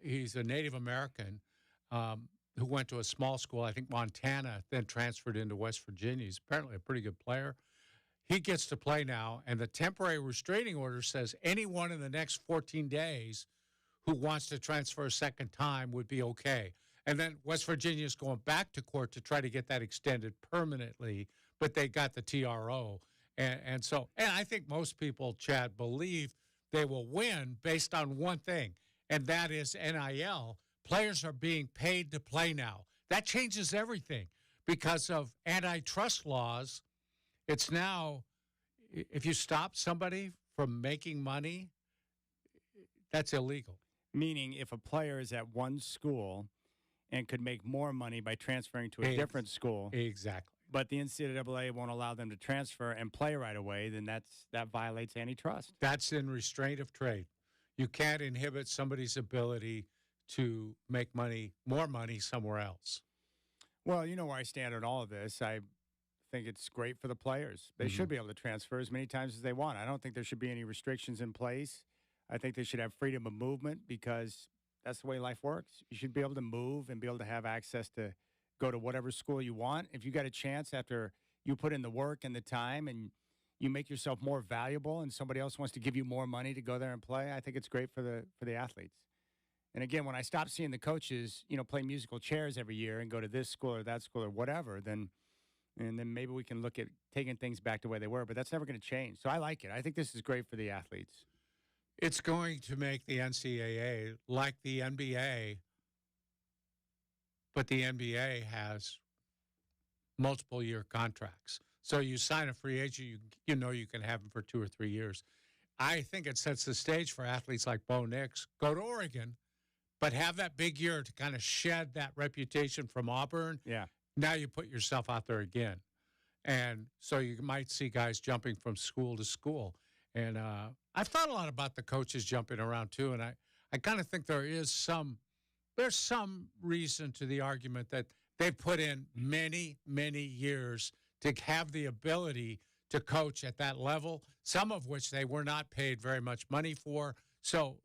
He's a Native American who went to a small school, I think Montana, then transferred into West Virginia. He's apparently a pretty good player. He gets to play now, and the temporary restraining order says anyone in the next 14 days who wants to transfer a second time would be okay. And then West Virginia is going back to court to try to get that extended permanently, but they got the TRO. And I think most people, Chad, believe they will win based on one thing, and that is NIL. Players are being paid to play now. That changes everything because of antitrust laws. It's now, if you stop somebody from making money, that's illegal. Meaning if a player is at one school and could make more money by transferring to a different school. Exactly. But the NCAA won't allow them to transfer and play right away, then that violates antitrust. That's in restraint of trade. You can't inhibit somebody's ability to make more money somewhere else. Well, you know where I stand on all of this. I think it's great for the players. They should be able to transfer as many times as they want. I don't think there should be any restrictions in place. I think they should have freedom of movement because that's the way life works. You should be able to move and be able to have access to go to whatever school you want. If you got a chance after you put in the work and the time and you make yourself more valuable and somebody else wants to give you more money to go there and play, I think it's great for the athletes. And again, when I stop seeing the coaches, play musical chairs every year and go to this school or that school or whatever, then maybe we can look at taking things back to where they were. But that's never going to change. So I like it. I think this is great for the athletes. It's going to make the NCAA like the NBA, but the NBA has multiple year contracts. So you sign a free agent, you know you can have him for 2 or 3 years. I think it sets the stage for athletes like Bo Nix. Go to Oregon, but have that big year to kind of shed that reputation from Auburn. Yeah. Now you put yourself out there again. And so you might see guys jumping from school to school. And I've thought a lot about the coaches jumping around too. And I kind of think there's some reason to the argument that they put in many, many years to have the ability to coach at that level, some of which they were not paid very much money for. So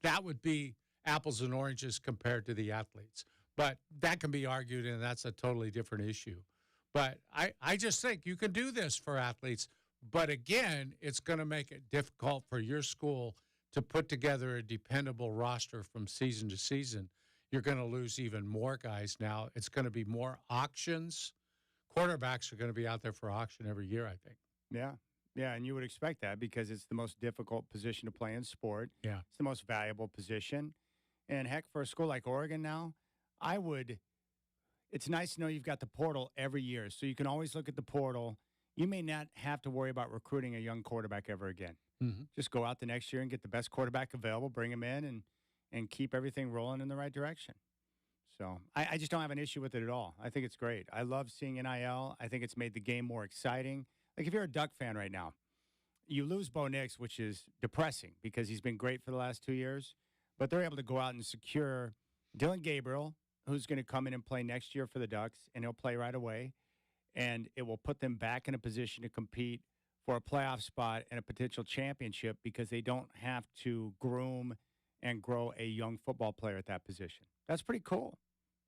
that would be apples and oranges compared to the athletes. But that can be argued, and that's a totally different issue. But I just think you can do this for athletes. But again, it's going to make it difficult for your school to put together a dependable roster from season to season. You're going to lose even more guys now. It's going to be more auctions. Quarterbacks are going to be out there for auction every year, I think. Yeah. Yeah, and you would expect that because it's the most difficult position to play in sport. Yeah. It's the most valuable position. And heck, for a school like Oregon now, it's nice to know you've got the portal every year. So you can always look at the portal. You may not have to worry about recruiting a young quarterback ever again. Mm-hmm. Just go out the next year and get the best quarterback available, bring him in, and keep everything rolling in the right direction. So I just don't have an issue with it at all. I think it's great. I love seeing NIL. I think it's made the game more exciting. Like if you're a Duck fan right now, you lose Bo Nix, which is depressing because he's been great for the last 2 years. But they're able to go out and secure Dylan Gabriel, who's going to come in and play next year for the Ducks, and he'll play right away. And it will put them back in a position to compete for a playoff spot and a potential championship because they don't have to groom and grow a young football player at that position. That's pretty cool.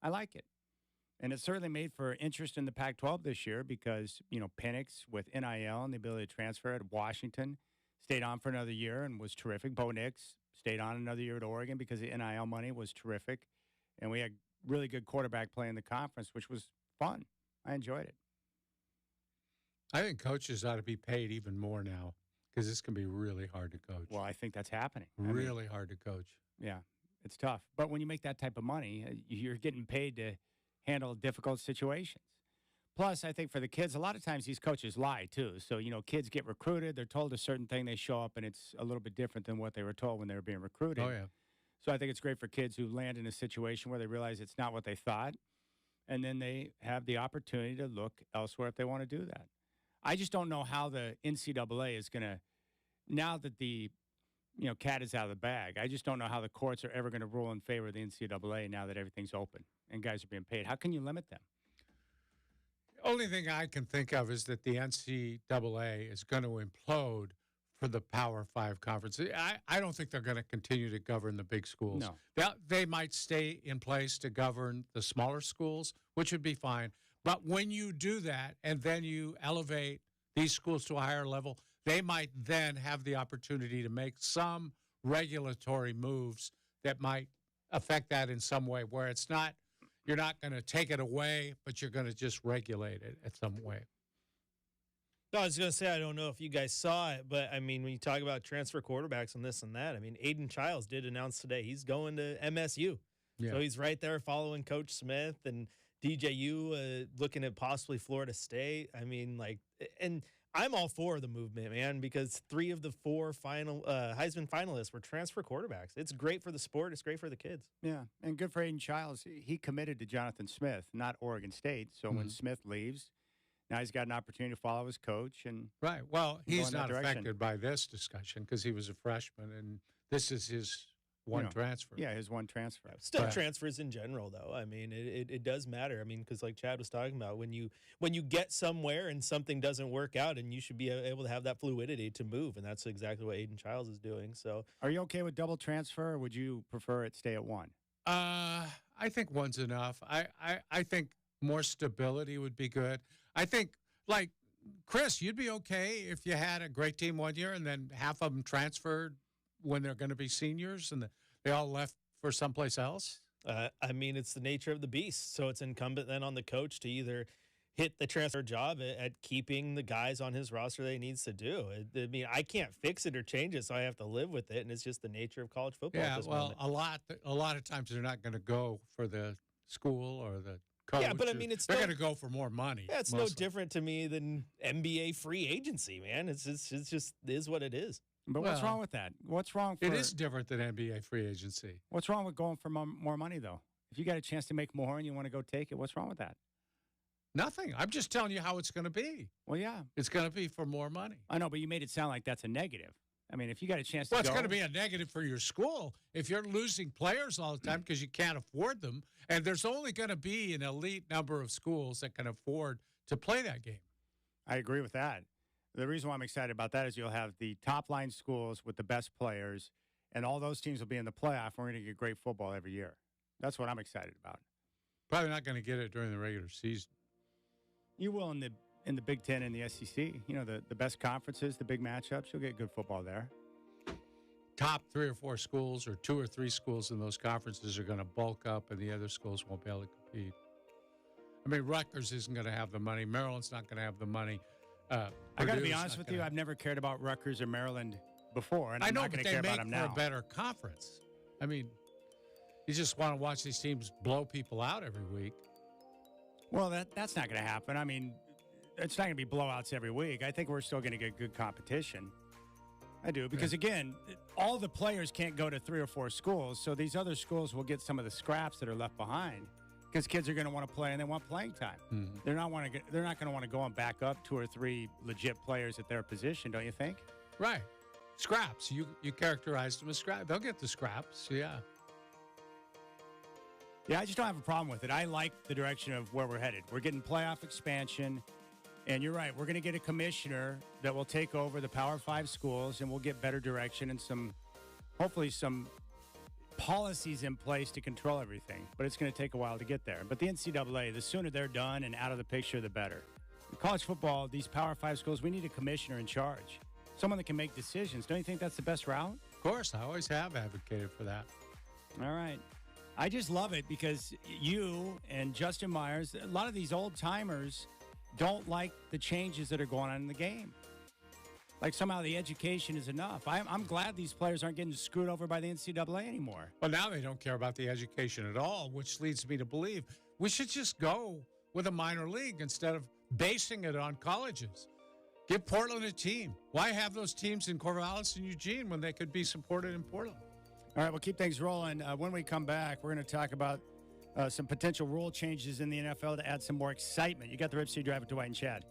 I like it. And it certainly made for interest in the Pac-12 this year because, Penix with NIL and the ability to transfer at Washington stayed on for another year and was terrific. Bo Nix stayed on another year at Oregon because the NIL money was terrific. And we had really good quarterback play in the conference, which was fun. I enjoyed it. I think coaches ought to be paid even more now because this can be really hard to coach. Well, I think that's happening. Really hard to coach. Yeah, it's tough. But when you make that type of money, you're getting paid to handle difficult situations. Plus, I think for the kids, a lot of times these coaches lie too. So, kids get recruited. They're told a certain thing. They show up, and it's a little bit different than what they were told when they were being recruited. Oh, yeah. So I think it's great for kids who land in a situation where they realize it's not what they thought, and then they have the opportunity to look elsewhere if they want to do that. I just don't know how the NCAA is going to, now that the cat is out of the bag, I just don't know how the courts are ever going to rule in favor of the NCAA now that everything's open and guys are being paid. How can you limit them? Only thing I can think of is that the NCAA is going to implode for the Power 5 conference. I don't think they're going to continue to govern the big schools. No. They might stay in place to govern the smaller schools, which would be fine. But when you do that and then you elevate these schools to a higher level, they might then have the opportunity to make some regulatory moves that might affect that in some way, where it's not, you're not going to take it away, but you're going to just regulate it in some way. No, I was going to say, I don't know if you guys saw it, but, I mean, when you talk about transfer quarterbacks and this and that, I mean, Aiden Childs did announce today he's going to MSU. Yeah. So he's right there following Coach Smith, and DJU looking at possibly Florida State. I mean, and I'm all for the movement, man, because 3 of the 4 final Heisman finalists were transfer quarterbacks. It's great for the sport. It's great for the kids. Yeah, and good for Aiden Childs. He committed to Jonathan Smith, not Oregon State. So when Smith leaves, now he's got an opportunity to follow his coach. And right. Well, he's not direction. affected by this discussion because he was a freshman, and this is his one transfer. Yeah, his one transfer. Still transfers in general, though. I mean, it does matter. I mean, because like Chad was talking about, when you get somewhere and something doesn't work out, and you should be able to have that fluidity to move, and that's exactly what Aiden Childs is doing. So, are you okay with double transfer, or would you prefer it stay at 1? I think 1's enough. I think more stability would be good. I think, like, Chris, you'd be okay if you had a great team one year and then half of them transferred when they're going to be seniors and they all left for someplace else? I mean, it's the nature of the beast. So it's incumbent then on the coach to either hit the transfer job at keeping the guys on his roster that he needs to do. I mean, I can't fix it or change it, so I have to live with it, and it's just the nature of college football at this moment. a lot of times they're not going to go for the school or the coach. Yeah, but I mean, they're going to go for more money. Yeah, it's no different to me than NBA free agency, man. It's just is what it is. But what's wrong with that? What's wrong? It is different than NBA free agency. What's wrong with going for more money, though? If you got a chance to make more and you want to go take it, what's wrong with that? Nothing. I'm just telling you how it's going to be. Well, yeah. It's going to be for more money. I know, but you made it sound like that's a negative. I mean, if you got a chance to Well, it's going to be a negative for your school if you're losing players all the time because you can't afford them. And there's only going to be an elite number of schools that can afford to play that game. I agree with that. The reason why I'm excited about that is you'll have the top-line schools with the best players, and all those teams will be in the playoff. We're going to get great football every year. That's what I'm excited about. Probably not going to get it during the regular season. You will in the Big Ten and the SEC. You know, the best conferences, the big matchups. You'll get good football there. Top 3 or 4 schools or 2 or 3 schools in those conferences are going to bulk up, and the other schools won't be able to compete. I mean, Rutgers isn't going to have the money. Maryland's not going to have the money. I got to be honest with you. I've never cared about Rutgers or Maryland before, and I'm not going to care about them now. I know, but they make for a better conference. I mean, you just want to watch these teams blow people out every week. Well, that's not going to happen. I mean, it's not going to be blowouts every week. I think we're still going to get good competition. I do, because, again, all the players can't go to 3 or 4 schools, so these other schools will get some of the scraps that are left behind because kids are going to want to play and they want playing time. Mm-hmm. They're not going to want to go and back up 2 or 3 legit players at their position, don't you think? Right. Scraps. You characterized them as scraps. They'll get the scraps, yeah. Yeah, I just don't have a problem with it. I like the direction of where we're headed. We're getting playoff expansion. And you're right. We're going to get a commissioner that will take over the Power 5 schools, and we'll get better direction and hopefully some policies in place to control everything. But it's going to take a while to get there. But the NCAA, the sooner they're done and out of the picture, the better. In college football, these Power 5 schools, we need a commissioner in charge, someone that can make decisions. Don't you think that's the best route? Of course. I always have advocated for that. All right. I just love it because you and Justin Myers, a lot of these old timers don't like the changes that are going on in the game. Like somehow the education is enough. I'm glad these players aren't getting screwed over by the NCAA anymore. Well, now they don't care about the education at all, which leads me to believe we should just go with a minor league instead of basing it on colleges. Give Portland a team. Why have those teams in Corvallis and Eugene when they could be supported in Portland? All right, we'll keep things rolling. When we come back, we're going to talk about some potential rule changes in the NFL to add some more excitement. You got the Rip City Drive with Dwight and Chad.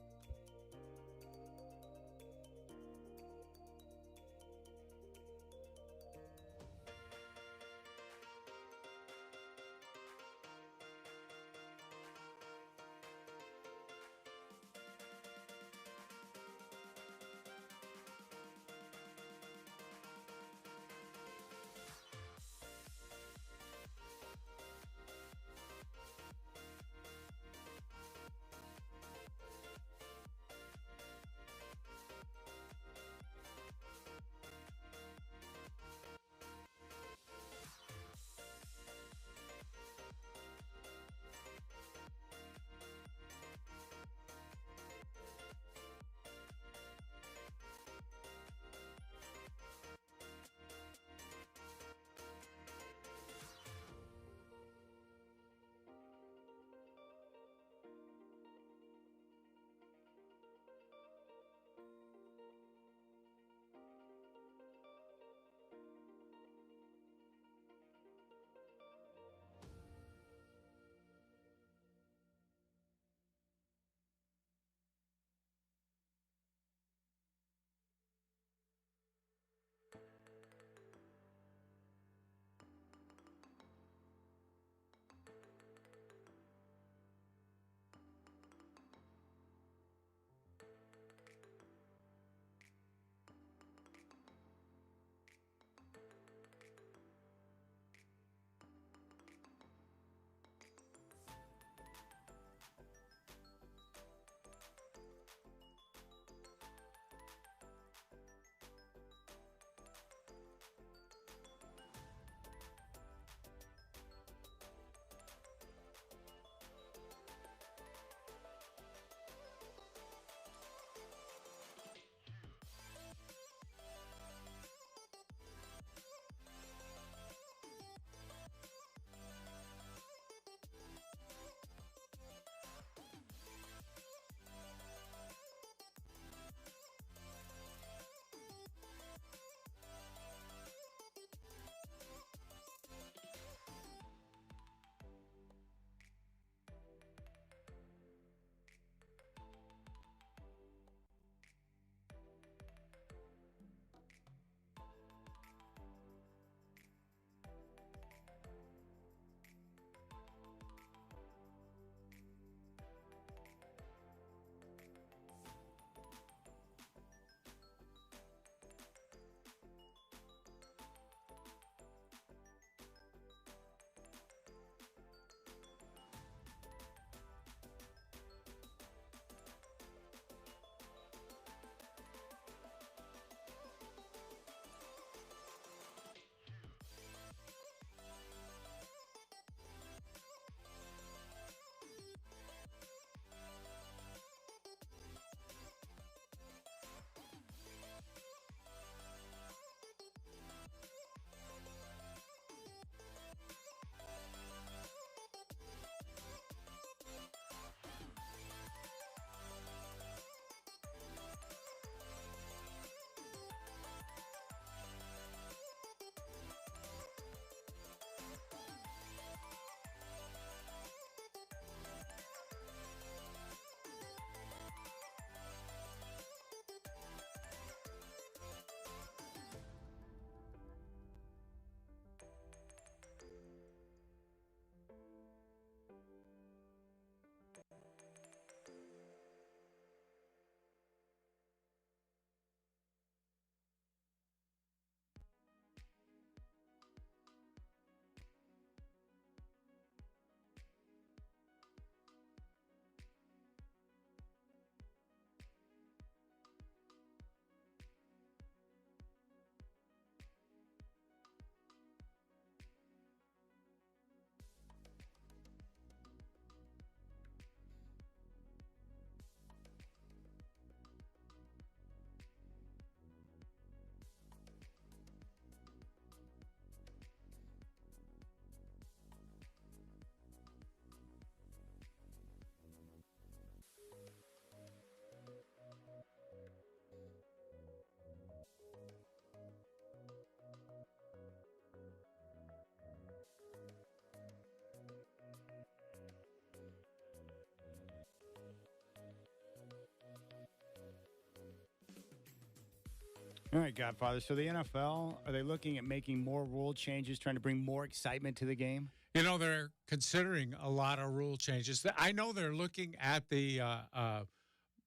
All right, Godfather. So the NFL, are they looking at making more rule changes, trying to bring more excitement to the game? You know, they're considering a lot of rule changes. I know they're looking at the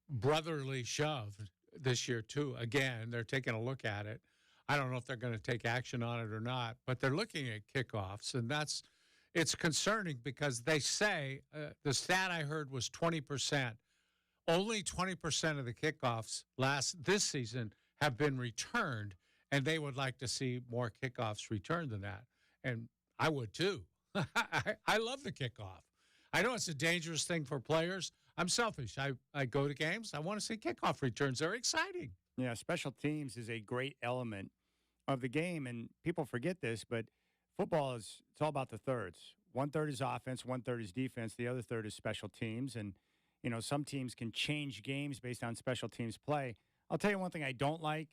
brotherly shove this year, too. Again, they're taking a look at it. I don't know if they're going to take action on it or not, but they're looking at kickoffs, and it's concerning because they say the stat I heard was 20%. Only 20% of the kickoffs this season have been returned, and they would like to see more kickoffs returned than that. And I would, too. I love the kickoff. I know it's a dangerous thing for players. I'm selfish. I go to games. I want to see kickoff returns. They're exciting. Yeah, special teams is a great element of the game, and people forget this, but football it's all about the thirds. 1/3 is offense, 1/3 is defense, the other third is special teams. And, you know, some teams can change games based on special teams play. I'll tell you one thing I don't like,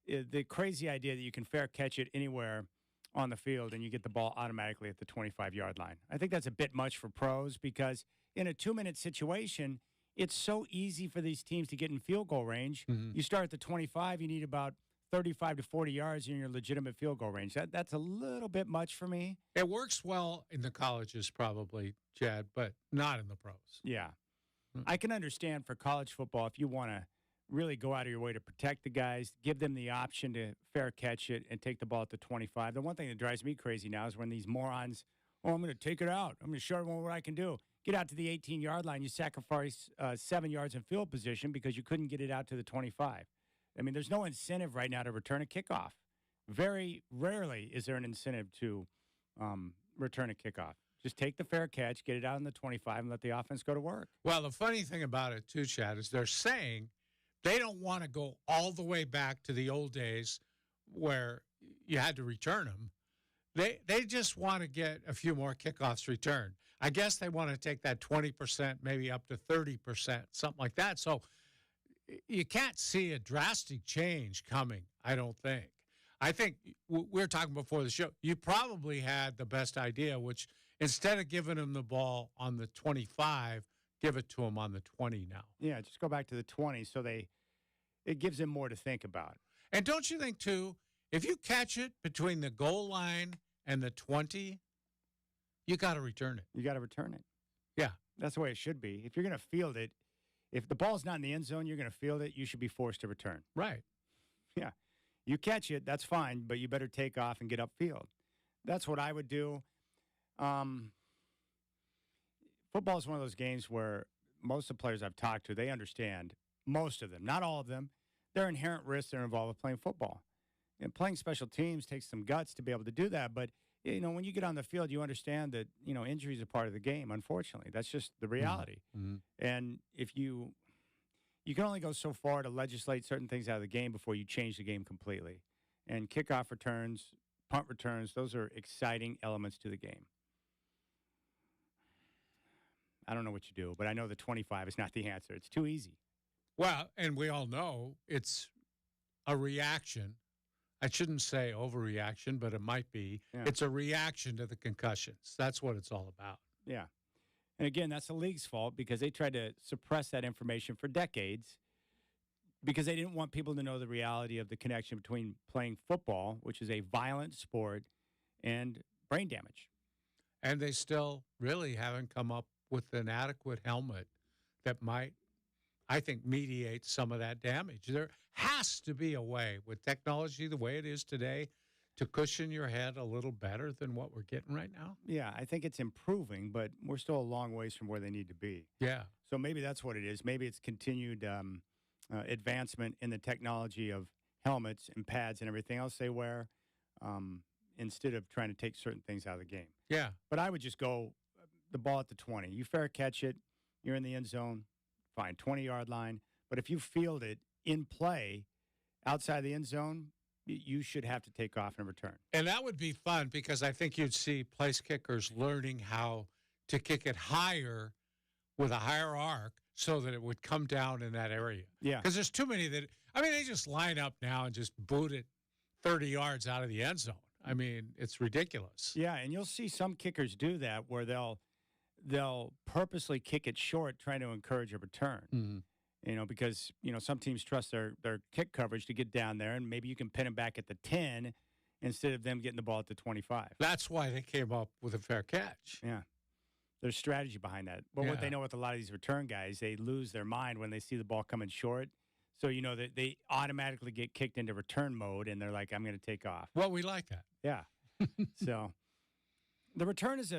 the crazy idea that you can fair catch it anywhere on the field and you get the ball automatically at the 25-yard line. I think that's a bit much for pros because in a 2-minute situation, it's so easy for these teams to get in field goal range. Mm-hmm. You start at the 25, you need about 35 to 40 yards in your legitimate field goal range. That's a little bit much for me. It works well in the colleges probably, Chad, but not in the pros. Yeah. I can understand for college football if you want to really go out of your way to protect the guys, give them the option to fair catch it and take the ball at the 25. The one thing that drives me crazy now is when these morons, I'm going to take it out. I'm going to show everyone what I can do. Get out to the 18-yard line. You sacrifice 7 yards in field position because you couldn't get it out to the 25. I mean, there's no incentive right now to return a kickoff. Very rarely is there an incentive to return a kickoff. Just take the fair catch, get it out in the 25, and let the offense go to work. Well, the funny thing about it, too, Chad, is they're saying they don't want to go all the way back to the old days where you had to return them. They just want to get a few more kickoffs returned. I guess they want to take that 20%, maybe up to 30%, something like that. So you can't see a drastic change coming, I don't think. I think we were talking before the show. You probably had the best idea, which instead of giving them the ball on the 25, give it to them on the 20 now. Yeah, just go back to the 20 so it gives them more to think about. And don't you think, too, if you catch it between the goal line and the 20, you got to return it. You got to return it. Yeah. That's the way it should be. If you're going to field it, if the ball's not in the end zone, you're going to field it, you should be forced to return. Right. Yeah. You catch it, that's fine, but you better take off and get upfield. That's what I would do. Football is one of those games where most of the players I've talked to, they understand, most of them, not all of them, there are inherent risks that are involved with playing football. And playing special teams takes some guts to be able to do that. But, you know, when you get on the field, you understand that, you know, injuries are part of the game, unfortunately. That's just the reality. Mm-hmm. And if you can only go so far to legislate certain things out of the game before you change the game completely. And kickoff returns, punt returns, those are exciting elements to the game. I don't know what you do, but I know the 25 is not the answer. It's too easy. Well, and we all know it's a reaction. I shouldn't say overreaction, but it might be. Yeah. It's a reaction to the concussions. That's what it's all about. Yeah. And again, that's the league's fault because they tried to suppress that information for decades because they didn't want people to know the reality of the connection between playing football, which is a violent sport, and brain damage. And they still really haven't come up with an adequate helmet that might, I think, mediate some of that damage. There has to be a way with technology the way it is today to cushion your head a little better than what we're getting right now. Yeah, I think it's improving, but we're still a long ways from where they need to be. Yeah. So maybe that's what it is. Maybe it's continued advancement in the technology of helmets and pads and everything else they wear instead of trying to take certain things out of the game. Yeah. But I would just go the ball at the 20. You fair catch it. You're in the end zone. Fine, 20-yard line. But if you field it in play outside the end zone, you should have to take off and return. And that would be fun because I think you'd see place kickers learning how to kick it higher with a higher arc so that it would come down in that area. Yeah. Because there's too many that, they just line up now and just boot it 30 yards out of the end zone. I mean, it's ridiculous. Yeah, and you'll see some kickers do that where they'll purposely kick it short trying to encourage a return. Mm-hmm. because some teams trust their kick coverage to get down there, and maybe you can pin them back at the 10 instead of them getting the ball at the 25. That's why they came up with a fair catch. Yeah. There's strategy behind that. But what they know with a lot of these return guys, they lose their mind when they see the ball coming short. So, that they automatically get kicked into return mode, and they're like, I'm going to take off. Well, we like that. Yeah. So the return it's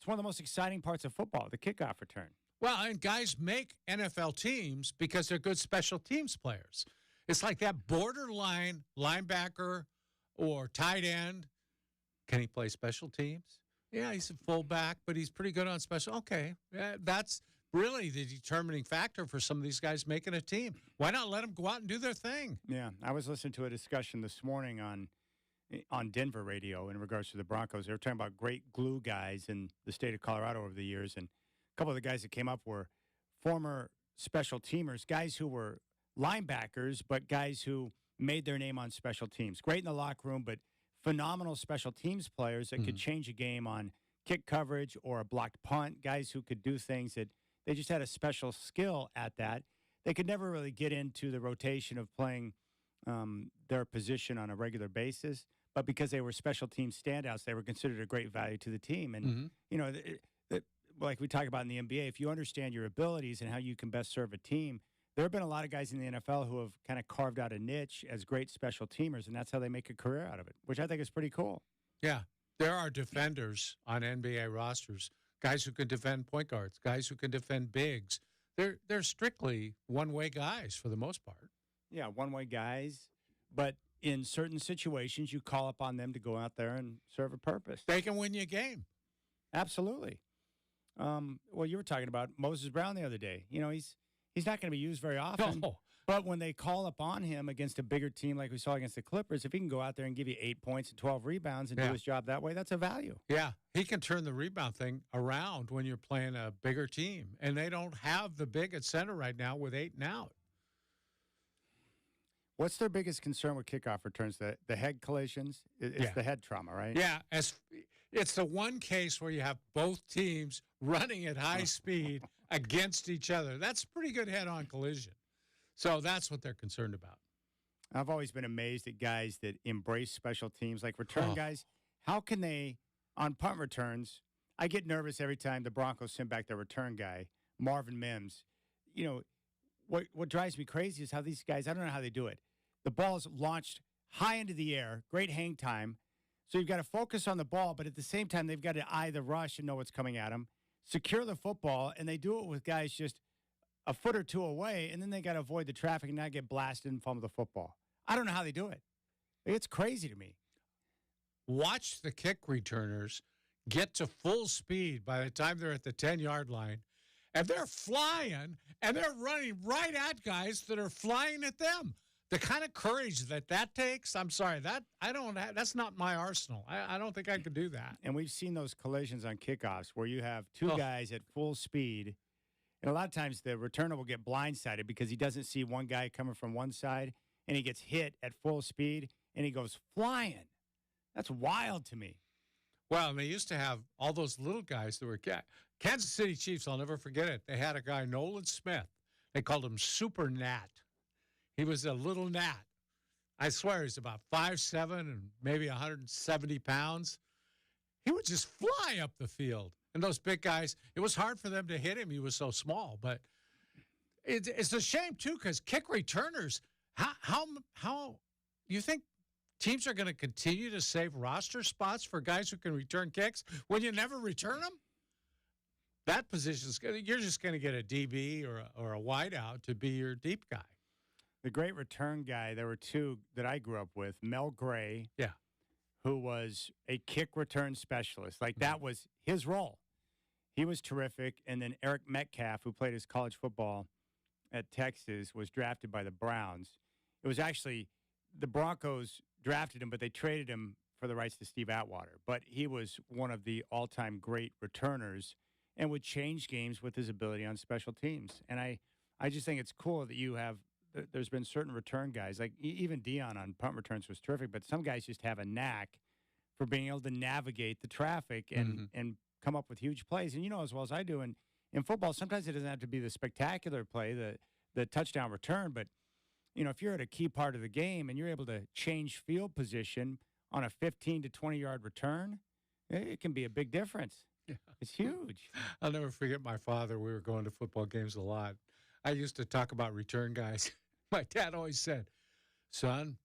one of the most exciting parts of football, the kickoff return. Well, and guys make NFL teams because they're good special teams players. It's like that borderline linebacker or tight end. Can he play special teams? Yeah, he's a fullback, but he's pretty good on special. Okay, that's really the determining factor for some of these guys making a team. Why not let them go out and do their thing? Yeah, I was listening to a discussion this morning on Denver radio in regards to the Broncos. They were talking about great glue guys in the state of Colorado over the years, and a couple of the guys that came up were former special teamers, guys who were linebackers, but guys who made their name on special teams. Great in the locker room, but phenomenal special teams players that could change a game on kick coverage or a blocked punt, guys who could do things that they just had a special skill at that. They could never really get into the rotation of playing their position on a regular basis, but because they were special team standouts, they were considered a great value to the team. And, like we talk about in the NBA, if you understand your abilities and how you can best serve a team, there have been a lot of guys in the NFL who have kind of carved out a niche as great special teamers, and that's how they make a career out of it, which I think is pretty cool. Yeah. There are defenders on NBA rosters, guys who can defend point guards, guys who can defend bigs. They're strictly one-way guys for the most part. Yeah, one-way guys, but in certain situations, you call upon them to go out there and serve a purpose. They can win you a game. Absolutely. Well, you were talking about Moses Brown the other day. He's not going to be used very often. No. But when they call upon him against a bigger team like we saw against the Clippers, if he can go out there and give you 8 points and 12 rebounds and do his job that way, that's a value. Yeah, he can turn the rebound thing around when you're playing a bigger team. And they don't have the big at center right now with 8 and out. What's their biggest concern with kickoff returns? The head collisions? It's the head trauma, right? Yeah, it's the one case where you have both teams running at high speed against each other. That's a pretty good head-on collision. So that's what they're concerned about. I've always been amazed at guys that embrace special teams, like return guys. How can they, on punt returns, I get nervous every time the Broncos send back their return guy, Marvin Mims. What drives me crazy is how these guys, I don't know how they do it. The ball's launched high into the air, great hang time. So you've got to focus on the ball, but at the same time, they've got to eye the rush and know what's coming at them, secure the football, and they do it with guys just a foot or two away, and then they got to avoid the traffic and not get blasted and fumble the football. I don't know how they do it. It's crazy to me. Watch the kick returners get to full speed by the time they're at the 10-yard line, and they're flying, and they're running right at guys that are flying at them. The kind of courage that takes, I'm sorry, that's not my arsenal. I don't think I could do that. And we've seen those collisions on kickoffs where you have two guys at full speed, and a lot of times the returner will get blindsided because he doesn't see one guy coming from one side, and he gets hit at full speed, and he goes flying. That's wild to me. Well, and they used to have all those little guys that were Kansas City Chiefs. I'll never forget it. They had a guy, Nolan Smith. They called him Super Nat. He was a little gnat. I swear he's about 5'7" and maybe 170 pounds. He would just fly up the field. And those big guys, it was hard for them to hit him. He was so small. But it's a shame, too, because kick returners, how you think teams are going to continue to save roster spots for guys who can return kicks when you never return them? That position's you're just going to get a DB or a wideout to be your deep guy. The great return guy, there were two that I grew up with. Mel Gray, who was a kick return specialist. Like, that was his role. He was terrific. And then Eric Metcalf, who played his college football at Texas, was drafted by the Browns. It was actually the Broncos drafted him, but they traded him for the rights to Steve Atwater. But he was one of the all-time great returners and would change games with his ability on special teams. And I just think it's cool that you have – there's been certain return guys, like even Dion on punt returns was terrific, but some guys just have a knack for being able to navigate the traffic and come up with huge plays. And you know as well as I do, in in football, sometimes it doesn't have to be the spectacular play, the touchdown return, but if you're at a key part of the game and you're able to change field position on a 15 to 20-yard return, it can be a big difference. Yeah. It's huge. I'll never forget my father. We were going to football games a lot. I used to talk about return guys. My dad always said, son,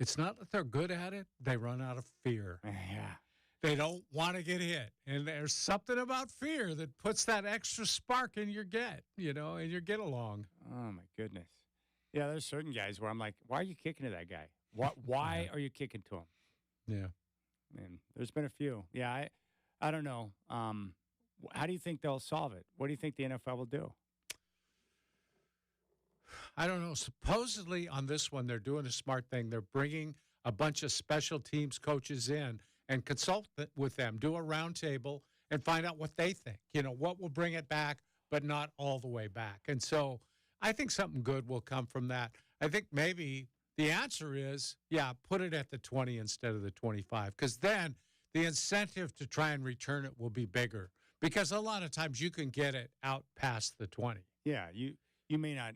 it's not that they're good at it. They run out of fear. Yeah. They don't want to get hit. And there's something about fear that puts that extra spark in your get, and your get along. Oh, my goodness. Yeah, there's certain guys where I'm like, why are you kicking to that guy? Why are you kicking to him? Yeah. And there's been a few. Yeah, I don't know. How do you think they'll solve it? What do you think the NFL will do? I don't know. Supposedly on this one, they're doing a smart thing. They're bringing a bunch of special teams coaches in and consult with them, do a roundtable, and find out what they think. What will bring it back, but not all the way back. And so I think something good will come from that. I think maybe the answer is, put it at the 20 instead of the 25, because then the incentive to try and return it will be bigger, because a lot of times you can get it out past the 20. Yeah, you may not,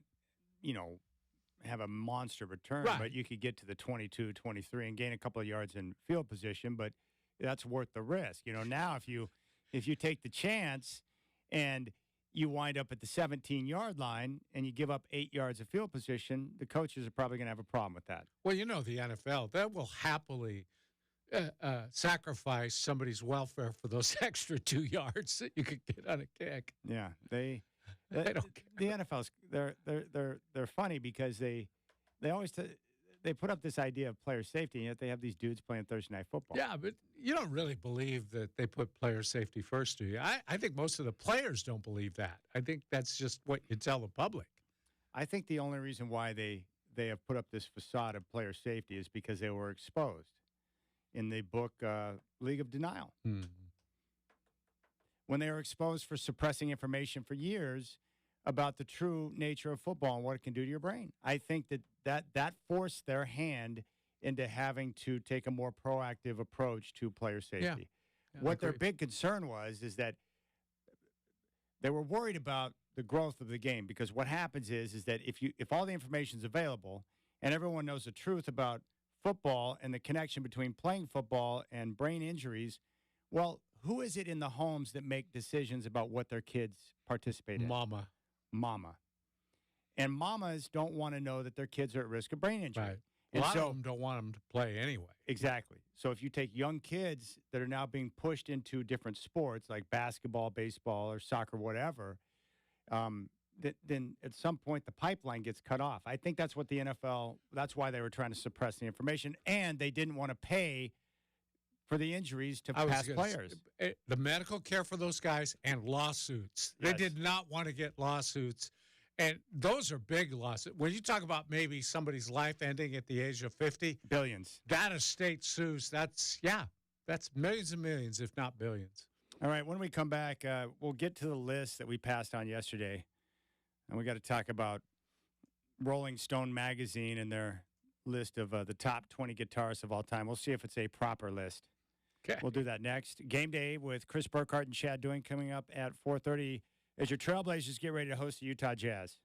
have a monster return, Right. but you could get to the 22, 23 and gain a couple of yards in field position, but that's worth the risk. Now if you take the chance and you wind up at the 17-yard line and you give up 8 yards of field position, the coaches are probably going to have a problem with that. Well, the NFL, that will happily sacrifice somebody's welfare for those extra 2 yards that you could get on a kick. Yeah, they don't care. The NFL's they're funny because they always they put up this idea of player safety, and yet they have these dudes playing Thursday Night Football. Yeah, but you don't really believe that they put player safety first, do you? I think most of the players don't believe that. I think that's just what you tell the public. I think the only reason why they have put up this facade of player safety is because they were exposed in the book League of Denial. When they were exposed for suppressing information for years about the true nature of football and what it can do to your brain. I think that forced their hand into having to take a more proactive approach to player safety. Yeah, What their big concern was is that they were worried about the growth of the game, because what happens is that if all the information is available and everyone knows the truth about football and the connection between playing football and brain injuries, well, who is it in the homes that make decisions about what their kids participate in? Mama. And mamas don't want to know that their kids are at risk of brain injury. Right. And a lot of them don't want them to play anyway. Exactly. So if you take young kids that are now being pushed into different sports like basketball, baseball, or soccer, whatever, then at some point the pipeline gets cut off. I think that's what the NFL, that's why they were trying to suppress the information, and they didn't want to pay for the injuries to past players. The medical care for those guys and lawsuits. Yes. They did not want to get lawsuits. And those are big losses. When you talk about maybe somebody's life ending at the age of 50, Billions. that estate sues, that's millions and millions, if not billions. All right, when we come back, we'll get to the list that we passed on yesterday. And we got to talk about Rolling Stone magazine and their list of the top 20 guitarists of all time. We'll see if it's a proper list. Okay. We'll do that next. Game Day with Chris Burkhardt and Chad Doing coming up at 4:30 as your Trailblazers get ready to host the Utah Jazz.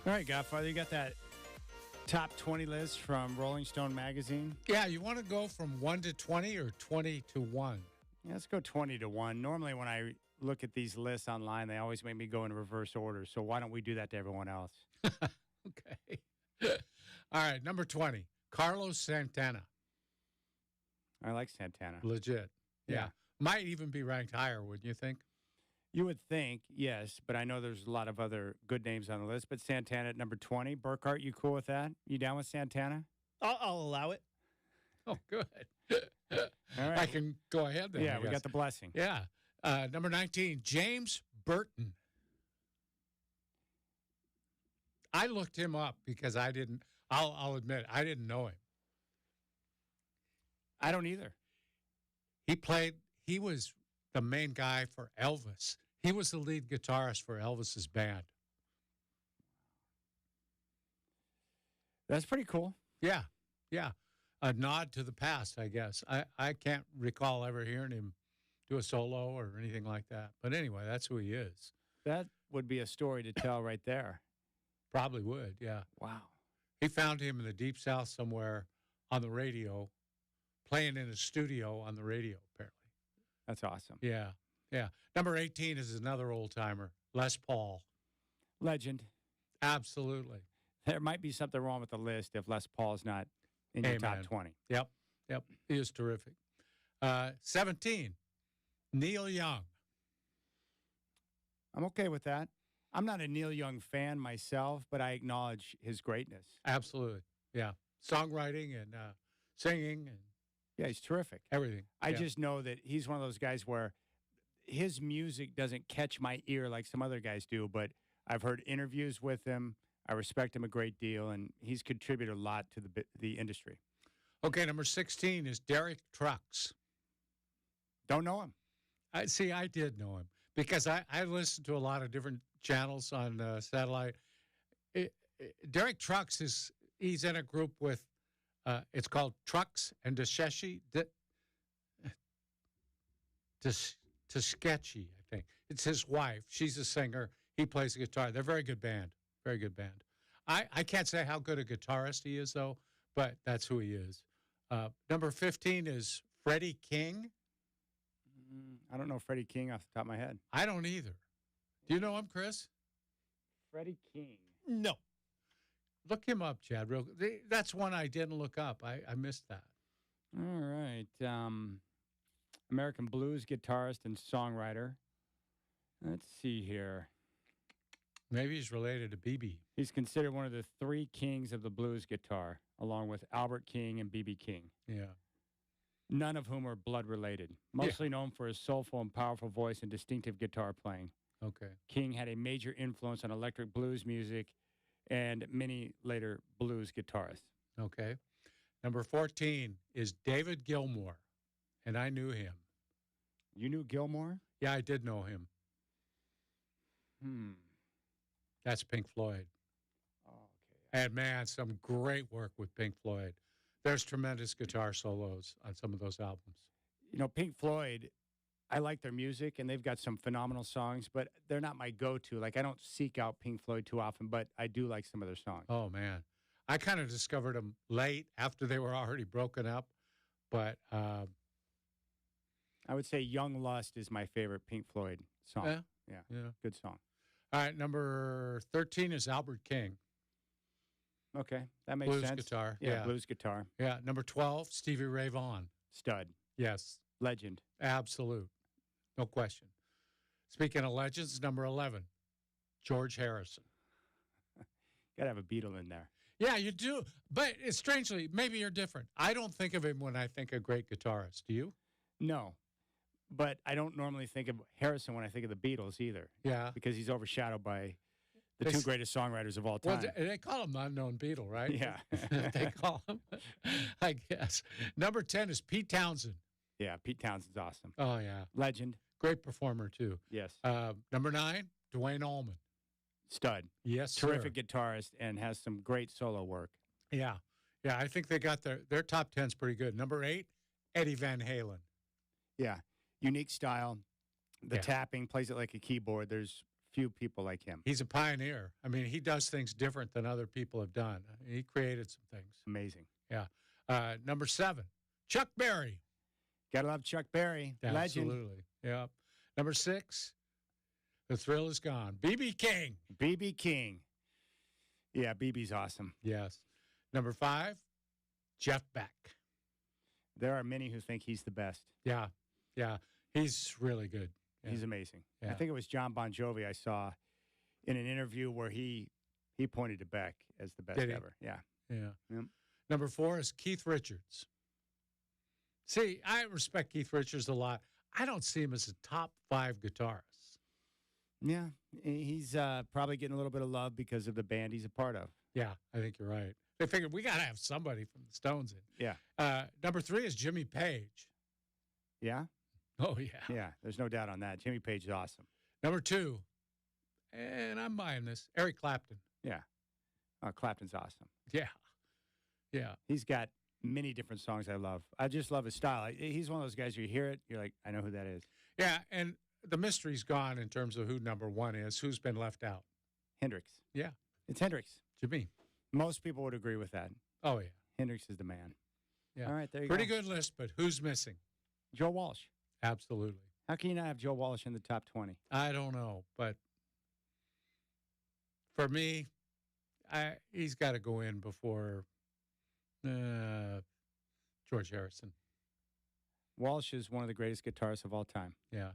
All right, Godfather, you got that top 20 list from Rolling Stone magazine? Yeah, you want to go from 1 to 20 or 20 to 1? Yeah, let's go 20 to 1. Normally, when I look at these lists online, they always make me go in reverse order. So why don't we do that to everyone else? Okay. All right, number 20, Carlos Santana. I like Santana. Legit. Yeah. Yeah. Might even be ranked higher, wouldn't you think? You would think, yes, but I know there's a lot of other good names on the list. But Santana at number 20. Burkhart, you cool with that? You down with Santana? I'll allow it. Oh, good. All right. I can go ahead then. Yeah, I we guess. got the blessing. Yeah. Number 19, James Burton. I looked him up because I'll admit, I didn't know him. I don't either. He was the main guy for Elvis. He was the lead guitarist for Elvis's band. That's pretty cool. Yeah, yeah. A nod to the past, I guess. I can't recall ever hearing him do a solo or anything like that. But anyway, that's who he is. That would be a story to tell right there. Probably would, yeah. Wow. He found him in the Deep South somewhere on the radio, playing in a studio on the radio, apparently. That's awesome. Yeah, yeah. Number 18 is another old-timer, Les Paul. Legend. Absolutely. There might be something wrong with the list if Les Paul's not in your top Amen. 20. Yep. He is terrific. 17, Neil Young. I'm okay with that. I'm not a Neil Young fan myself, but I acknowledge his greatness. Absolutely. Yeah. Songwriting and singing and Yeah, he's terrific. everything. I Yeah. just know that he's one of those guys where his music doesn't catch my ear like some other guys do, but I've heard interviews with him. I respect him a great deal, and he's contributed a lot to the industry. Okay, number 16 is Derek Trucks. Don't know him. I did know him because I listened to a lot of different channels on satellite. Derek Trucks he's in a group with, it's called Trucks and Desheshi. Sketchy, I think. It's his wife. She's a singer. He plays the guitar. They're a very good band. Very good band. I can't say how good a guitarist he is, though, but that's who he is. Number 15 is Freddie King. I don't know Freddie King off the top of my head. I don't either. Do you know him, Chris? Freddie King. No. Look him up, Chad. That's one I didn't look up. I missed that. All right. American blues guitarist and songwriter. Let's see here. Maybe he's related to BB. He's considered one of the three kings of the blues guitar, along with Albert King and B.B. King, Yeah. none of whom are blood related. Mostly known for his soulful and powerful voice and distinctive guitar playing. Okay. King had a major influence on electric blues music and many later blues guitarists. Okay. Number 14 is David Gilmour, and I knew him. You knew Gilmore? Yeah, I did know him. That's Pink Floyd. Oh, okay. And man, some great work with Pink Floyd. There's tremendous guitar solos on some of those albums. You know, Pink Floyd, I like their music, and they've got some phenomenal songs, but they're not my go-to. Like, I don't seek out Pink Floyd too often, but I do like some of their songs. Oh, man. I kind of discovered them late after they were already broken up, but I would say Young Lust is my favorite Pink Floyd song. Yeah, good song. All right, number 13 is Albert King. Okay, that makes Blues sense. guitar. Yeah, blues guitar. Yeah, number 12, Stevie Ray Vaughan. Stud. Yes, Legend. absolute. No question. Speaking of legends, number 11, George Harrison. Got to have a Beatle in there. Yeah, you do. But it's strangely, maybe you're different. I don't think of him when I think of great guitarist. Do you? No, but I don't normally think of Harrison when I think of the Beatles either. Yeah. Because he's overshadowed by the They two s- greatest songwriters of all Well, time. they call him the unknown Beatle, right? Yeah. They call him, I guess. Number 10 is Pete Townsend. Yeah, Pete Townsend's awesome. Oh, yeah. Legend. Great performer, too. Yes. Number 9, Dwayne Allman. Stud. Yes, Terrific sir. guitarist and has some great solo work. Yeah. Yeah, I think they got their top 10's pretty good. Number 8, Eddie Van Halen. Yeah. Unique style. The Yeah. tapping, plays it like a keyboard. There's few people like him. He's a pioneer. I mean, he does things different than other people have done. He created some things. Amazing. Yeah. Number 7, Chuck Berry. Gotta love Chuck Berry. Legend. Absolutely. Yeah. Number 6, The Thrill Is Gone. B.B. King. B.B. King. Yeah, BB's awesome. Yes. Number 5, Jeff Beck. There are many who think he's the best. Yeah. Yeah. He's really good. Yeah. He's amazing. Yeah. I think it was John Bon Jovi I saw in an interview where he pointed to Beck as the best Did he? ever. Yeah. Yeah. Yep. Number 4 is Keith Richards. See, I respect Keith Richards a lot. I don't see him as a top 5 guitarist. Yeah. He's probably getting a little bit of love because of the band he's a part of. Yeah, I think you're right. They figured we got to have somebody from the Stones in. Yeah. Number 3 is Jimmy Page. Yeah? Oh, yeah. Yeah. There's no doubt on that. Jimmy Page is awesome. Number 2, and I'm buying this, Eric Clapton. Yeah. Clapton's awesome. Yeah. Yeah. He's got many different songs I love. I just love his style. He's one of those guys, you hear it, you're like, I know who that is. Yeah, and the mystery's gone in terms of who number 1 is, who's been left out. Hendrix. Yeah. It's Hendrix. Jimmy. Most people would agree with that. Oh, yeah. Hendrix is the man. Yeah. All right, there you Pretty go. good list, but who's missing? Joe Walsh. Absolutely. How can you not have Joe Walsh in the top 20? I don't know, but for me, he's got to go in before George Harrison. Walsh is one of the greatest guitarists of all time. Yeah.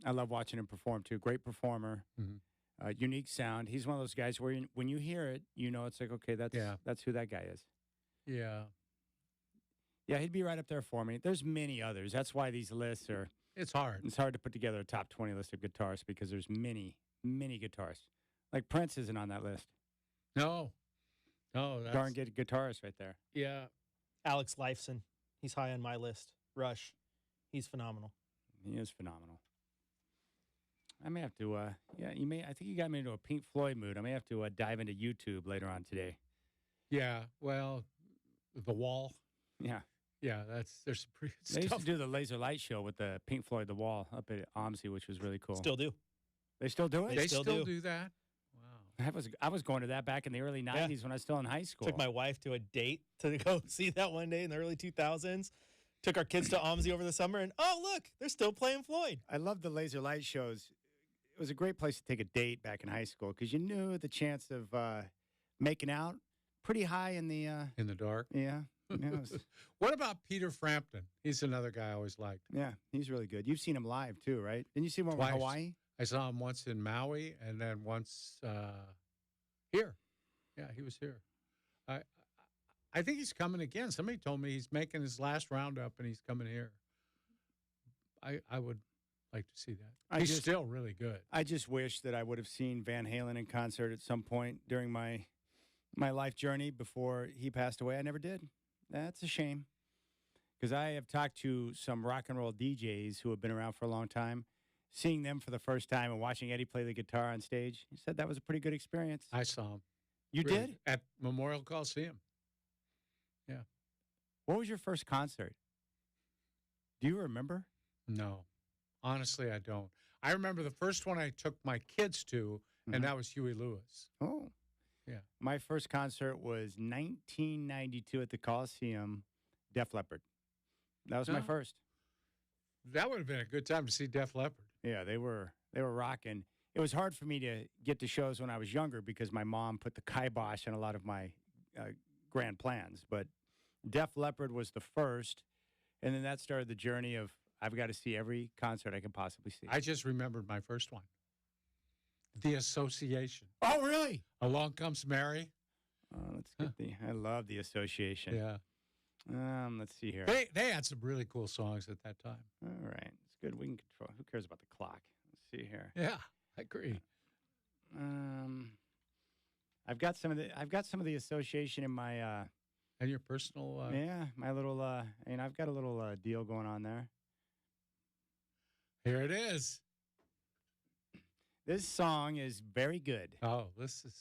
I love watching him perform, too. Great performer. Mm-hmm. Unique sound. He's one of those guys where when you hear it, you know it's like, okay, that's who that guy is. Yeah. Yeah, he'd be right up there for me. There's many others. That's why these lists are... It's hard. It's hard to put together a top 20 list of guitarists because there's many, many guitarists. Like Prince isn't on that list. No. That's... Darn good guitarist right there. Yeah. Alex Lifeson. He's high on my list. Rush. He's phenomenal. He is phenomenal. I may have to, I think you got me into a Pink Floyd mood. I may have to dive into YouTube later on today. Yeah. Well, The Wall. Yeah. Yeah, there's some pretty good They used stuff. to do the Laser Light show with the Pink Floyd The Wall up at OMSI, which was really cool. Still do. They still do it? They still do that? Wow. I was going to that back in the early 90s when I was still in high school. Took my wife to a date to go see that one day in the early 2000s. Took our kids to OMSI over the summer, and oh, look, they're still playing Floyd. I loved the Laser Light shows. It was a great place to take a date back in high school because you knew the chance of making out pretty high in the... In the dark? Yeah. What about Peter Frampton? He's another guy I always liked. Yeah, he's really good. You've seen him live, too, right? Didn't you see him over in Twice. Hawaii? I saw him once in Maui and then once here. Yeah, he was here. I think he's coming again. Somebody told me he's making his last roundup and he's coming here. I would like to see that. He's still really good. I just wish that I would have seen Van Halen in concert at some point during my life journey before he passed away. I never did. That's a shame. Because I have talked to some rock and roll DJs who have been around for a long time. Seeing them for the first time and watching Eddie play the guitar on stage, he said that was a pretty good experience. I saw him. You did? At Memorial Coliseum. Yeah. What was your first concert? Do you remember? No. Honestly, I don't. I remember the first one I took my kids to, and that was Huey Lewis. Oh. Yeah. My first concert was 1992 at the Coliseum, Def Leppard. That was my first. That would have been a good time to see Def Leppard. Yeah, they were rocking. It was hard for me to get to shows when I was younger because my mom put the kibosh on a lot of my grand plans. But Def Leppard was the first, and then that started the journey of I've got to see every concert I can possibly see. I just remembered my first one. The Association. Oh, really? Along Comes Mary. Oh, let's get I love the Association. Yeah. Let's see here. They had some really cool songs at that time. All right, it's good. We can control. Who cares about the clock? Let's see here. Yeah, I agree. I've got some of the Association in my. And your personal. My little. I've got a little deal going on there. Here it is. This song is very good. Oh, this is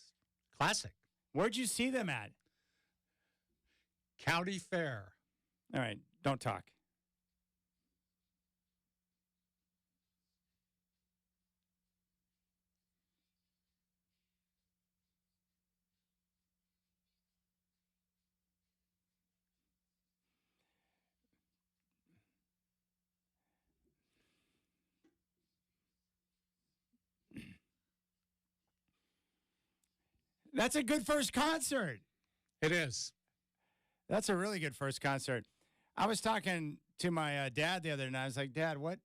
classic. Where'd you see them at? County Fair. All right, don't talk. That's a good first concert. It is. That's a really good first concert. I was talking to my dad the other night. I was like, Dad, what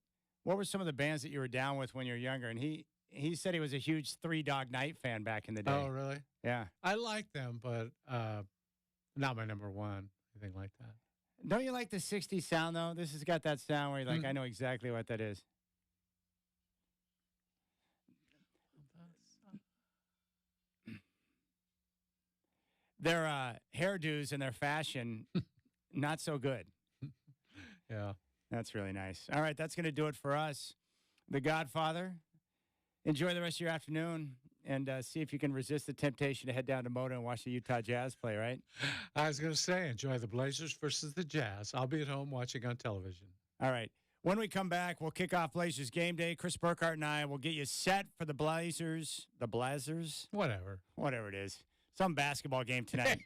were some of the bands that you were down with when you were younger? And he said he was a huge Three Dog Night fan back in the day. Oh, really? Yeah. I like them, but not my number one, anything like that. Don't you like the 60s sound, though? This has got that sound where you're like, I know exactly what that is. Their hairdos and their fashion, not so good. Yeah. That's really nice. All right, that's going to do it for us. The Godfather. Enjoy the rest of your afternoon and see if you can resist the temptation to head down to Moda and watch the Utah Jazz play, right? I was going to say, enjoy the Blazers versus the Jazz. I'll be at home watching on television. All right. When we come back, we'll kick off Blazers game day. Chris Burkhardt and I will get you set for the Blazers. The Blazers? Whatever. Whatever it is. Some basketball game tonight.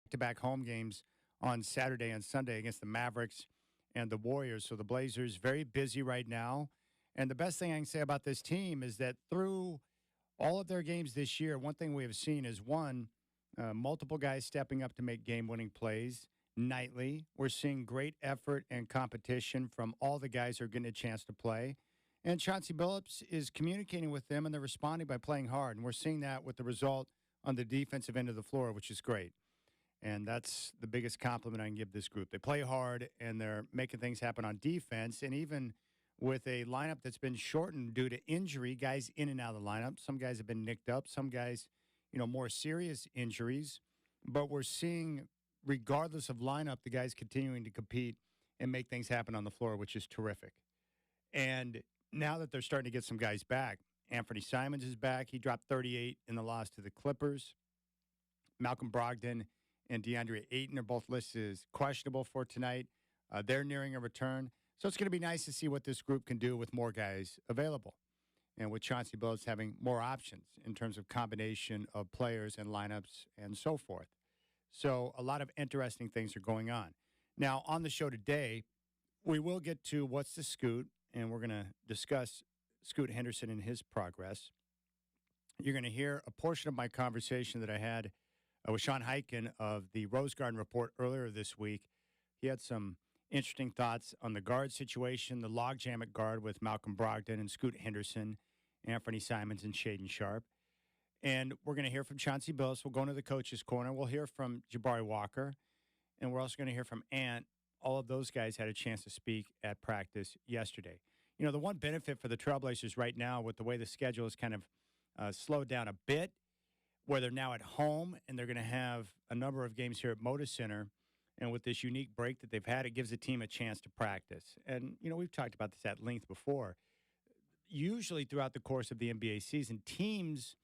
back-to-back home games on Saturday and Sunday against the Mavericks and the Warriors. So the Blazers very busy right now. And the best thing I can say about this team is that through all of their games this year, one thing we have seen is, one, multiple guys stepping up to make game-winning plays nightly. We're seeing great effort and competition from all the guys who are getting a chance to play. And Chauncey Billups is communicating with them, and they're responding by playing hard. And we're seeing that with the result on the defensive end of the floor, which is great. And that's the biggest compliment I can give this group. They play hard, and they're making things happen on defense. And even with a lineup that's been shortened due to injury, guys in and out of the lineup. Some guys have been nicked up. Some guys, more serious injuries. But we're seeing, regardless of lineup, the guys continuing to compete and make things happen on the floor, which is terrific. And now that they're starting to get some guys back, Anthony Simons is back. He dropped 38 in the loss to the Clippers. Malcolm Brogdon and DeAndre Ayton are both listed as questionable for tonight. They're nearing a return. So it's going to be nice to see what this group can do with more guys available and with Chauncey Billups having more options in terms of combination of players and lineups and so forth. So a lot of interesting things are going on. Now, on the show today, we will get to What's the Scoot, and we're going to discuss Scoot Henderson and his progress. You're going to hear a portion of my conversation that I had with Sean Hyken of the Rose Garden Report earlier this week. He had some interesting thoughts on the guard situation, the logjam at guard with Malcolm Brogdon and Scoot Henderson, Anthony Simons, and Shaden Sharp. And we're going to hear from Chauncey Billups. We'll go into the coach's corner. We'll hear from Jabari Walker. And we're also going to hear from Ant. All of those guys had a chance to speak at practice yesterday. The one benefit for the Trailblazers right now with the way the schedule is kind of slowed down a bit, where they're now at home and they're going to have a number of games here at Moda Center. And with this unique break that they've had, it gives the team a chance to practice. And, we've talked about this at length before. Usually throughout the course of the NBA season, teams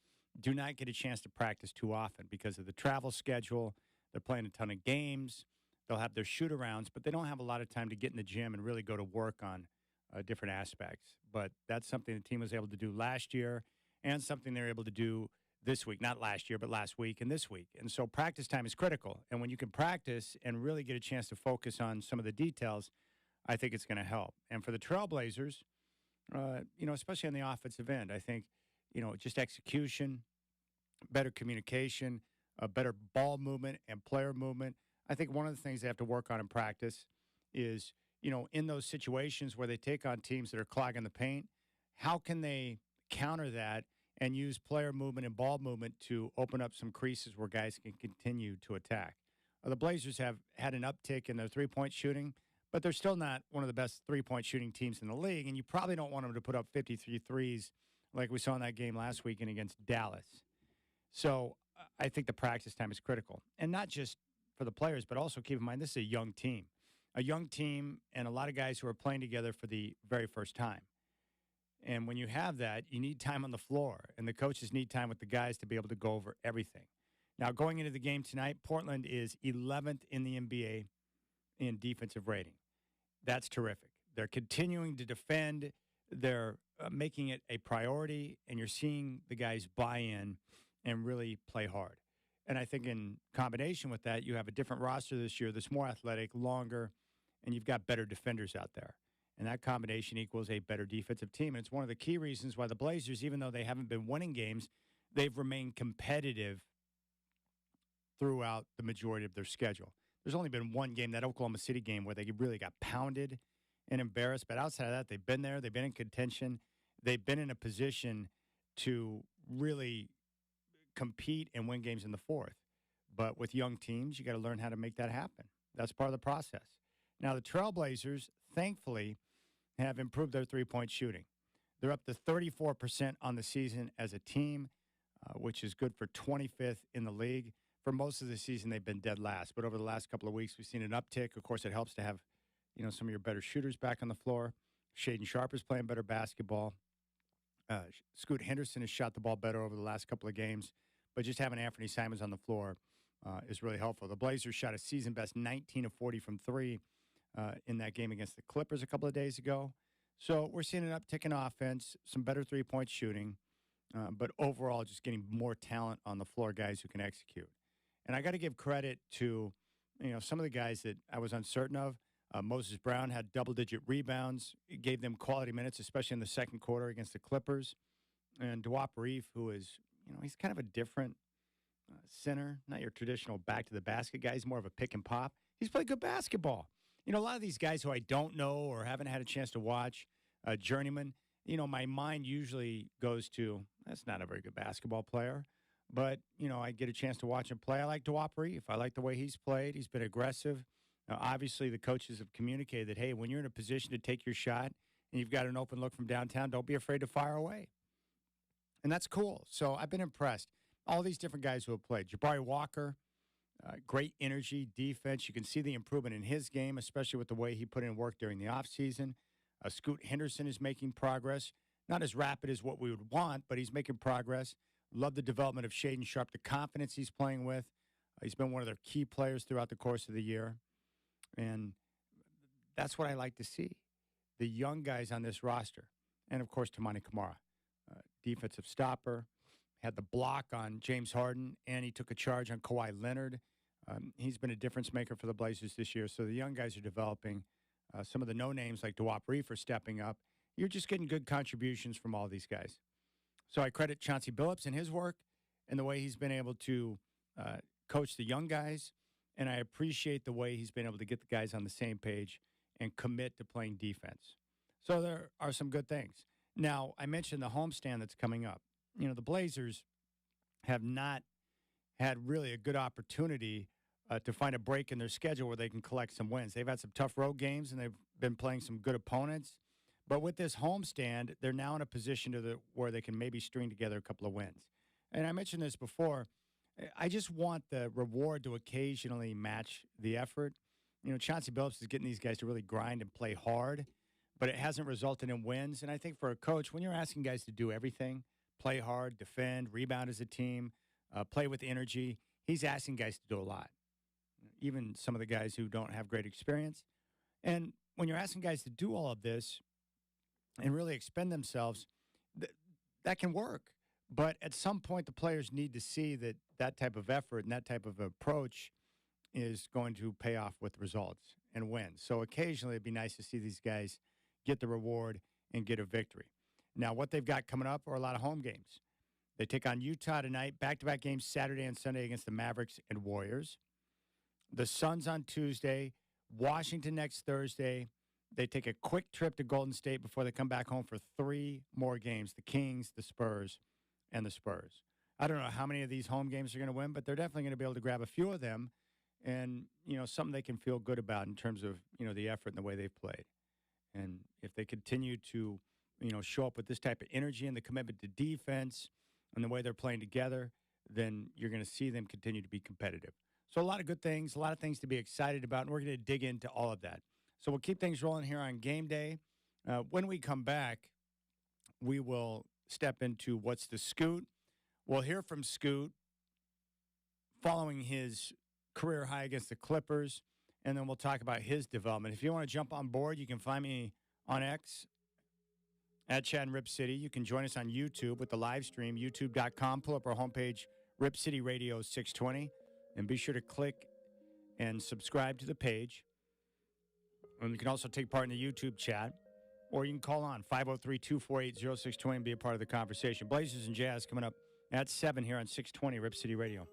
do not get a chance to practice too often because of the travel schedule. They're playing a ton of games. They'll have their shoot-arounds, but they don't have a lot of time to get in the gym and really go to work on different aspects. But that's something the team was able to do last year and something they're able to do this week. Not last year, but last week and this week. And so practice time is critical. And when you can practice and really get a chance to focus on some of the details, I think it's going to help. And for the Trailblazers, especially on the offensive end, I think, just execution, better communication, a better ball movement and player movement. I think one of the things they have to work on in practice is, in those situations where they take on teams that are clogging the paint, how can they counter that and use player movement and ball movement to open up some creases where guys can continue to attack? The Blazers have had an uptick in their three-point shooting, but they're still not one of the best three-point shooting teams in the league, and you probably don't want them to put up 53 threes like we saw in that game last weekend against Dallas. So I think the practice time is critical, and not just for the players, but also keep in mind this is a young team and a lot of guys who are playing together for the very first time. And when you have that, you need time on the floor, and the coaches need time with the guys to be able to go over everything. Now, going into the game tonight, Portland is 11th in the NBA in defensive rating. That's terrific. They're continuing to defend. They're making it a priority, and you're seeing the guys buy in and really play hard. And I think in combination with that, you have a different roster this year that's more athletic, longer, and you've got better defenders out there. And that combination equals a better defensive team. And it's one of the key reasons why the Blazers, even though they haven't been winning games, they've remained competitive throughout the majority of their schedule. There's only been one game, that Oklahoma City game, where they really got pounded and embarrassed. But outside of that, they've been there. They've been in contention. They've been in a position to really compete and win games in the fourth. But with young teams, you got to learn how to make that happen. That's part of the process. Now, the Trailblazers, thankfully, have improved their three-point shooting. They're up to 34% on the season as a team, which is good for 25th in the league. For most of the season, they've been dead last. But over the last couple of weeks, we've seen an uptick. Of course, it helps to have, some of your better shooters back on the floor. Shaden Sharp is playing better basketball. Scoot Henderson has shot the ball better over the last couple of games. But just having Anthony Simons on the floor is really helpful. The Blazers shot a season-best 19 of 40 from three in that game against the Clippers a couple of days ago. So we're seeing an uptick in offense, some better three-point shooting, but overall just getting more talent on the floor, guys who can execute. And I got to give credit to, some of the guys that I was uncertain of. Moses Brown had double-digit rebounds. It gave them quality minutes, especially in the second quarter against the Clippers. And Dwight, who is, he's kind of a different center, not your traditional back-to-the-basket guy. He's more of a pick and pop. He's played good basketball. A lot of these guys who I don't know or haven't had a chance to watch, journeyman, my mind usually goes to, that's not a very good basketball player. But, I get a chance to watch him play. I like Dwight. I like the way he's played. He's been aggressive. Now, obviously, the coaches have communicated that, hey, when you're in a position to take your shot and you've got an open look from downtown, don't be afraid to fire away. And that's cool. So I've been impressed. All these different guys who have played. Jabari Walker, great energy, defense. You can see the improvement in his game, especially with the way he put in work during the offseason. Scoot Henderson is making progress. Not as rapid as what we would want, but he's making progress. Love the development of Shaedon Sharpe, the confidence he's playing with. He's been one of their key players throughout the course of the year. And that's what I like to see. The young guys on this roster. And, of course, Tamani Kamara, defensive stopper, had the block on James Harden, and he took a charge on Kawhi Leonard. He's been a difference maker for the Blazers this year. So the young guys are developing. Some of the no-names like Dwight are stepping up. You're just getting good contributions from all these guys. So I credit Chauncey Billups and his work and the way he's been able to coach the young guys. And I appreciate the way he's been able to get the guys on the same page and commit to playing defense. So there are some good things. Now, I mentioned the homestand that's coming up. The Blazers have not had really a good opportunity to find a break in their schedule where they can collect some wins. They've had some tough road games, and they've been playing some good opponents. But with this homestand, they're now in a position where they can maybe string together a couple of wins. And I mentioned this before. I just want the reward to occasionally match the effort. Chauncey Billups is getting these guys to really grind and play hard, but it hasn't resulted in wins. And I think for a coach, when you're asking guys to do everything, play hard, defend, rebound as a team, play with energy, he's asking guys to do a lot, even some of the guys who don't have great experience. And when you're asking guys to do all of this and really expend themselves, that can work. But at some point, the players need to see that type of effort and that type of approach is going to pay off with results and wins. So occasionally, it'd be nice to see these guys get the reward and get a victory. Now, what they've got coming up are a lot of home games. They take on Utah tonight, back-to-back games Saturday and Sunday against the Mavericks and Warriors. The Suns on Tuesday, Washington next Thursday. They take a quick trip to Golden State before they come back home for 3 more games, the Kings, the Spurs, and the Spurs. I don't know how many of these home games are going to win, but they're definitely going to be able to grab a few of them and, something they can feel good about in terms of, the effort and the way they've played. And if they continue to, show up with this type of energy and the commitment to defense and the way they're playing together, then you're going to see them continue to be competitive. So a lot of good things, a lot of things to be excited about, and we're going to dig into all of that. So we'll keep things rolling here on Game Day. When we come back, we will step into What's the Scoot. We'll hear from Scoot following his career high against the Clippers, and then we'll talk about his development. If you want to jump on board, you can find me on X at Chad and Rip City. You can join us on YouTube with the live stream, youtube.com. Pull up our homepage, Rip City Radio 620, and be sure to click and subscribe to the page. And you can also take part in the YouTube chat, or you can call on 503-248-0620 and be a part of the conversation. Blazers and Jazz coming up at 7 here on 620 Rip City Radio.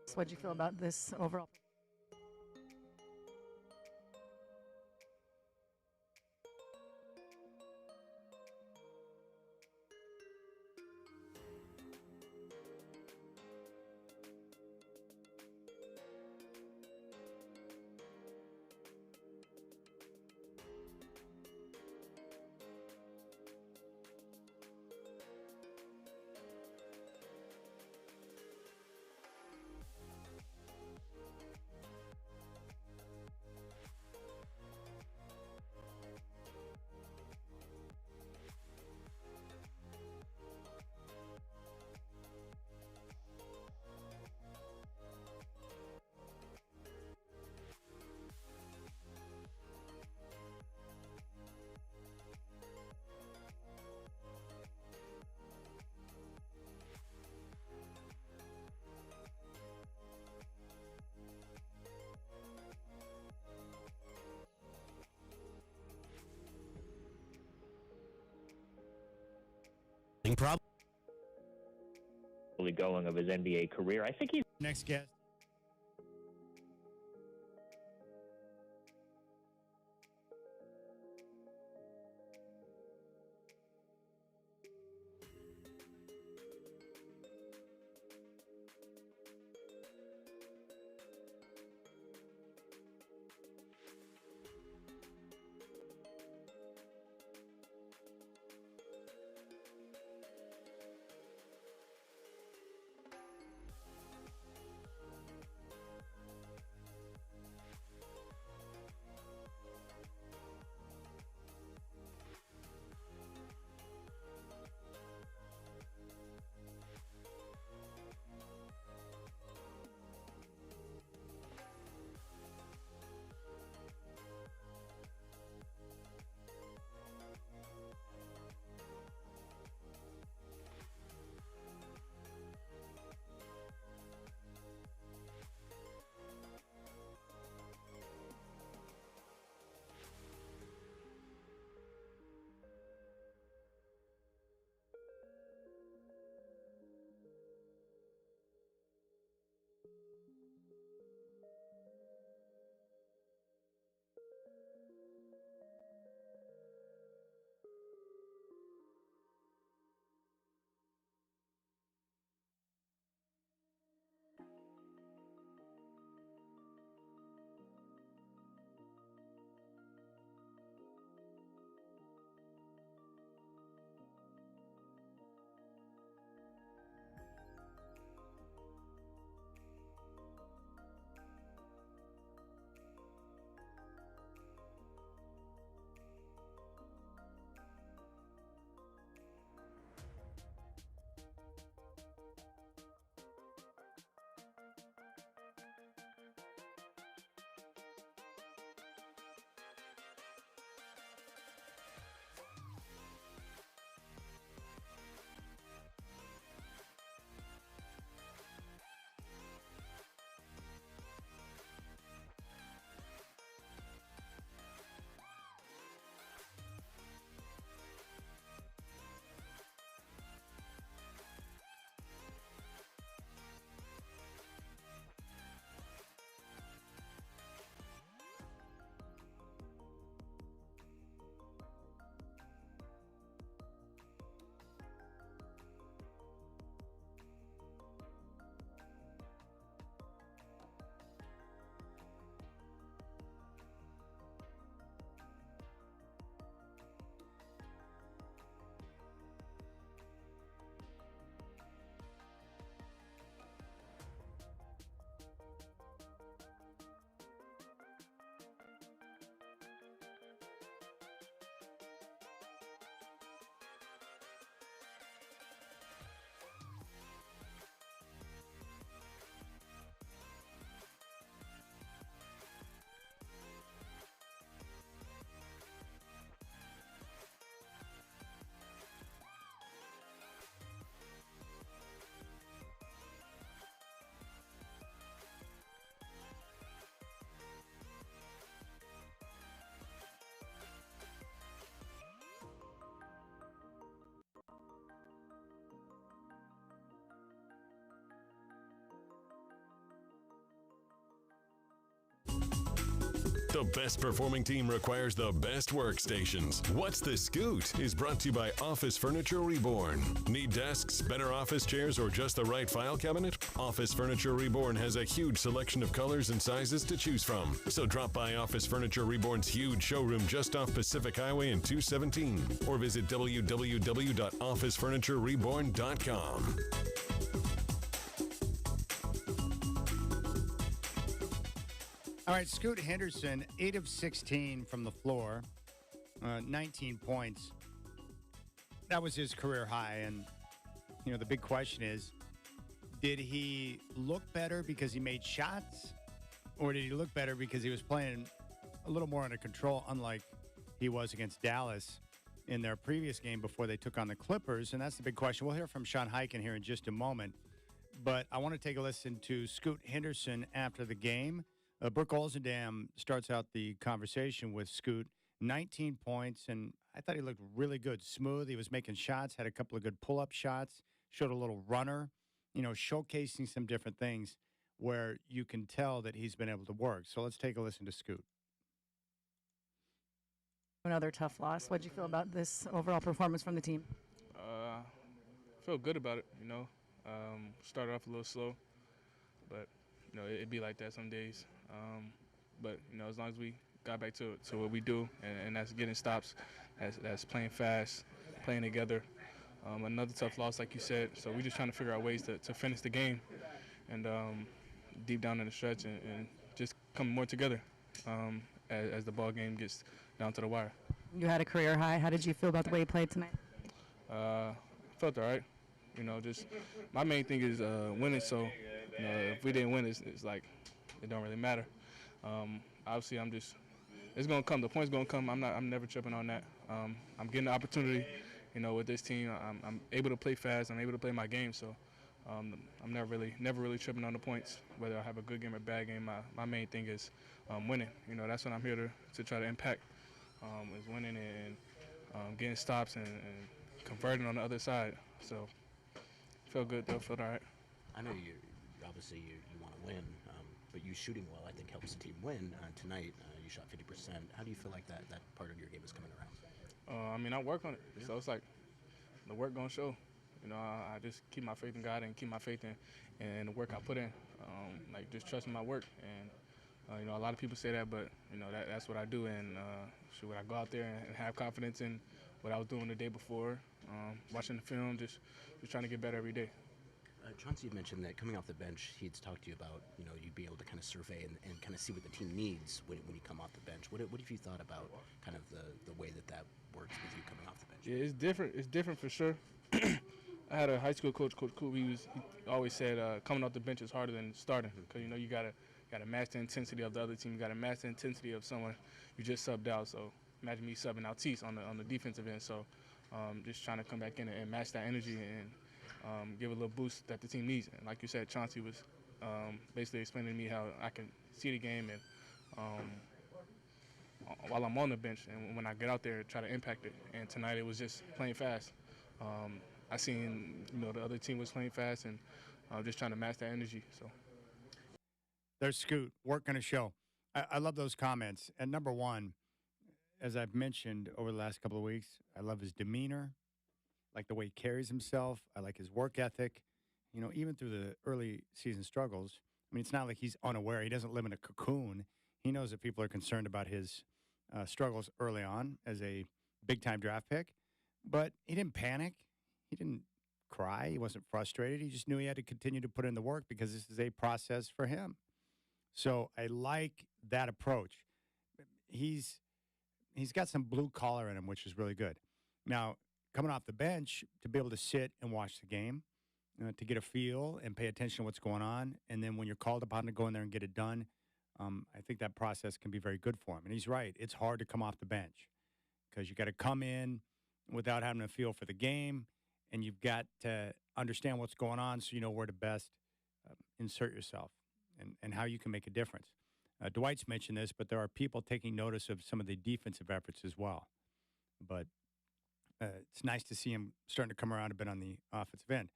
So what do you feel about this overall? Probably going of his NBA career. I think he's Next guest. The best performing team requires the best workstations. What's the Scoot is brought to you by Office Furniture Reborn. Need desks, better office chairs, or just the right file cabinet? Office Furniture Reborn has a huge selection of colors and sizes to choose from. So drop by Office Furniture Reborn's huge showroom just off Pacific Highway in 217 or visit www.officefurniturereborn.com. All right, Scoot Henderson, 8 of 16 from the floor, 19 points. That was his career high. And, you know, the big question is, did he look better because he made shots? Or did he look better because he was playing a little more under control, unlike he was against Dallas in their previous game before they took on the Clippers? And that's the big question. We'll hear from Sean Highkin here in just a moment. But I want to take a listen to Scoot Henderson after the game. Brooke Olzendam starts out the conversation with Scoot 19 points, and I thought he looked really good, smooth. He was making shots, had a couple of good pull-up shots, showed a little runner, showcasing some different things where you can tell that he's been able to work. So let's take a listen to Scoot. Another tough loss. What did you feel about this overall performance from the team? Feel good about it, started off a little slow, but, it'd be like that some days. But, as long as we got back to what we do, and that's getting stops, that's playing fast, playing together. Another tough loss, like you said, so we're just trying to figure out ways to finish the game and deep down in the stretch and just come more together as the ball game gets down to the wire. You had a career high. How did you feel about the way you played tonight? Felt all right. Just my main thing is winning. So, if we didn't win, it's like it don't really matter. Obviously, it's gonna come. The point's gonna come. I'm never tripping on that. I'm getting the opportunity. With this team, I'm able to play fast. I'm able to play my game. So, I'm never really tripping on the points. Whether I have a good game or bad game, my main thing is winning. That's what I'm here to try to impact. Is winning and getting stops and converting on the other side. So, feel good though. Feel all right. I know you obviously you want to win, but you shooting well I think helps the team win. Tonight you shot 50%. How do you feel like that part of your game is coming around? I work on it, so it's like the work gonna show. I just keep my faith in God and keep my faith in the work I put in. Like just trusting my work, and a lot of people say that, but that's what I do. And when I go out there and have confidence in what I was doing the day before, watching the film, just trying to get better every day. Chauncey mentioned that coming off the bench, he'd talked to you about, you'd be able to kind of survey and kind of see what the team needs when you come off the bench. What have you thought about kind of the way that works with you coming off the bench? Yeah, it's different. It's different for sure. I had a high school coach, Coach Cool. He always said coming off the bench is harder than starting because, you got to match the intensity of the other team. You got to match the intensity of someone you just subbed out. So imagine me subbing out Tease on the defensive end. So just trying to come back in and match that energy and give a little boost that the team needs. And like you said, Chauncey was basically explaining to me how I can see the game and while I'm on the bench and when I get out there, try to impact it. And tonight it was just playing fast. I seen, the other team was playing fast and just trying to match that energy. So There's Scoot, work on a show. I love those comments. And number one, as I've mentioned over the last couple of weeks, I love his demeanor, like the way he carries himself. I like his work ethic. Even through the early season struggles, it's not like he's unaware. He doesn't live in a cocoon. He knows that people are concerned about his struggles early on as a big-time draft pick. But he didn't panic. He didn't cry. He wasn't frustrated. He just knew he had to continue to put in the work because this is a process for him. So I like that approach. He's got some blue collar in him, which is really good. Now, coming off the bench, to be able to sit and watch the game, to get a feel and pay attention to what's going on, and then when you're called upon to go in there and get it done, I think that process can be very good for him. And he's right. It's hard to come off the bench because you got to come in without having a feel for the game, and you've got to understand what's going on so you know where to best insert yourself and how you can make a difference. Dwight's mentioned this, but there are people taking notice of some of the defensive efforts as well. But it's nice to see him starting to come around a bit on the offensive end.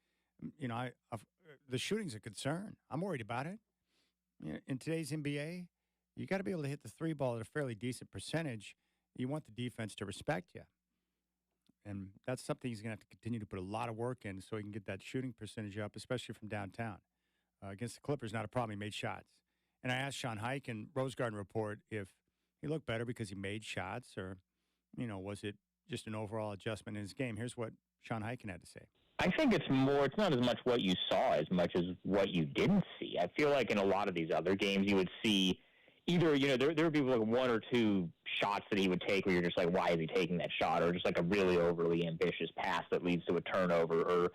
The shooting's a concern. I'm worried about it. In today's NBA, you got to be able to hit the three ball at a fairly decent percentage. You want the defense to respect you. And that's something he's going to have to continue to put a lot of work in so he can get that shooting percentage up, especially from downtown. Against the Clippers, not a problem. He made shots. And I asked Sean Hike in Rose Garden Report if he looked better because he made shots or, was it just an overall adjustment in his game. Here's what Sean Hiken had to say. I think it's not as much what you saw as much as what you didn't see. I feel like in a lot of these other games you would see either, there would be like one or two shots that he would take where you're just like, why is he taking that shot? Or just like a really overly ambitious pass that leads to a turnover or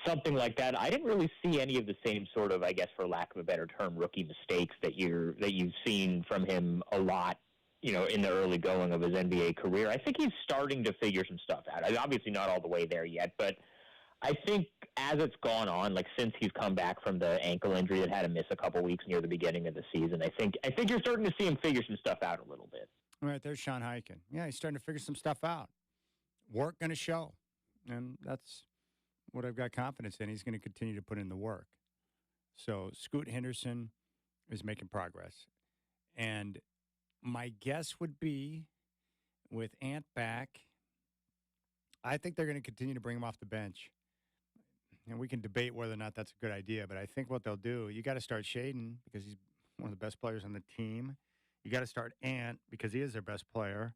something like that. I didn't really see any of the same sort of, I guess for lack of a better term, rookie mistakes that you've seen from him a lot, in the early going of his NBA career. I think he's starting to figure some stuff out. Obviously not all the way there yet, but I think as it's gone on, like since he's come back from the ankle injury that had him miss a couple weeks near the beginning of the season, I think you're starting to see him figure some stuff out a little bit. All right, there's Sean Highkin. Yeah, he's starting to figure some stuff out. Work going to show. And that's what I've got confidence in. He's going to continue to put in the work. So Scoot Henderson is making progress. And my guess would be with Ant back, I think they're going to continue to bring him off the bench. And we can debate whether or not that's a good idea, but I think what they'll do, you got to start Shaden because he's one of the best players on the team. You got to start Ant because he is their best player.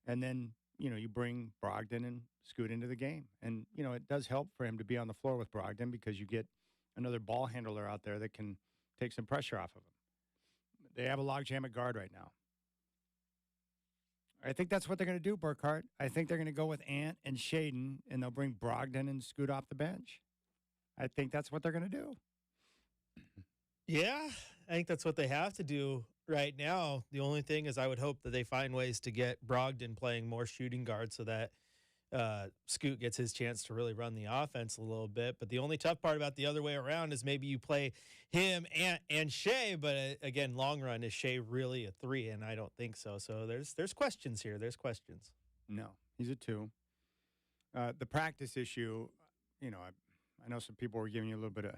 And then, you bring Brogdon and Scoot into the game. And, it does help for him to be on the floor with Brogdon because you get another ball handler out there that can take some pressure off of him. They have a logjam at guard right now. I think that's what they're going to do, Burkhart. I think they're going to go with Ant and Shaden, and they'll bring Brogdon and Scoot off the bench. I think that's what they're going to do. Yeah, I think that's what they have to do right now. The only thing is I would hope that they find ways to get Brogdon playing more shooting guard so that Scoot gets his chance to really run the offense a little bit. But the only tough part about the other way around is maybe you play him and Shea, but again, long run, is Shea really a 3? And I don't think so. So there's questions here. There's questions. No, he's a 2. The practice issue, I know some people were giving you a little bit of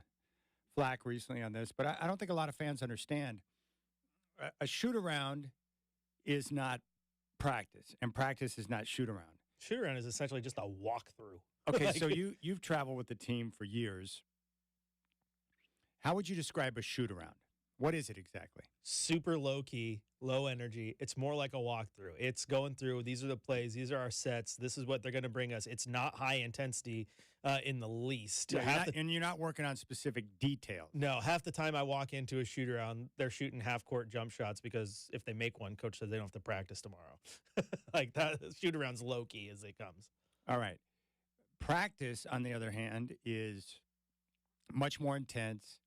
flack recently on this, but I don't think a lot of fans understand. A shoot-around is not practice, and practice is not shoot-around. Shoot-around is essentially just a walkthrough. Okay, so you've traveled with the team for years. How would you describe a shoot-around? What is it exactly? Super low-key, low energy. It's more like a walkthrough. It's going through, these are the plays, these are our sets, this is what they're going to bring us. It's not high intensity in the least. Yeah, and you're not working on specific details. No, half the time I walk into a shoot-around, they're shooting half-court jump shots because if they make one, coach says they don't have to practice tomorrow. Like that, shoot-around's low-key as it comes. All right. Practice, on the other hand, is much more intense,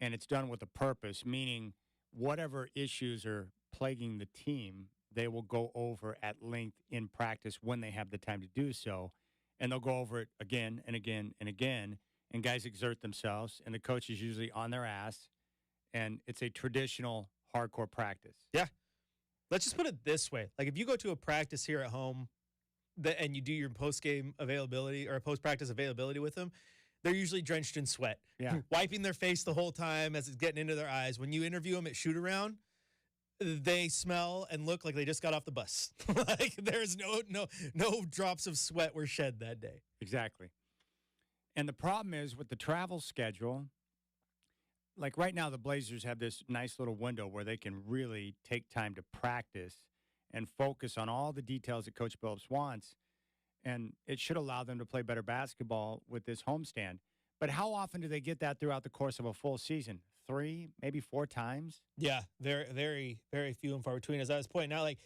and it's done with a purpose, meaning whatever issues are plaguing the team, they will go over at length in practice when they have the time to do so, and they'll go over it again and again and again, and guys exert themselves, and the coach is usually on their ass, and it's a traditional hardcore practice. Yeah. Let's just put it this way. Like if you go to a practice here at home and you do your post-game availability or post-practice availability with them, they're usually drenched in sweat, wiping their face the whole time as it's getting into their eyes. When you interview them at shoot-around, they smell and look like they just got off the bus. Like there's no drops of sweat were shed that day. Exactly. And the problem is with the travel schedule, like right now the Blazers have this nice little window where they can really take time to practice and focus on all the details that Coach Billups wants. And it should allow them to play better basketball with this homestand. But how often do they get that throughout the course of a full season? 3, maybe 4 times? Yeah, very, very, very few and far between. As I was pointing out, like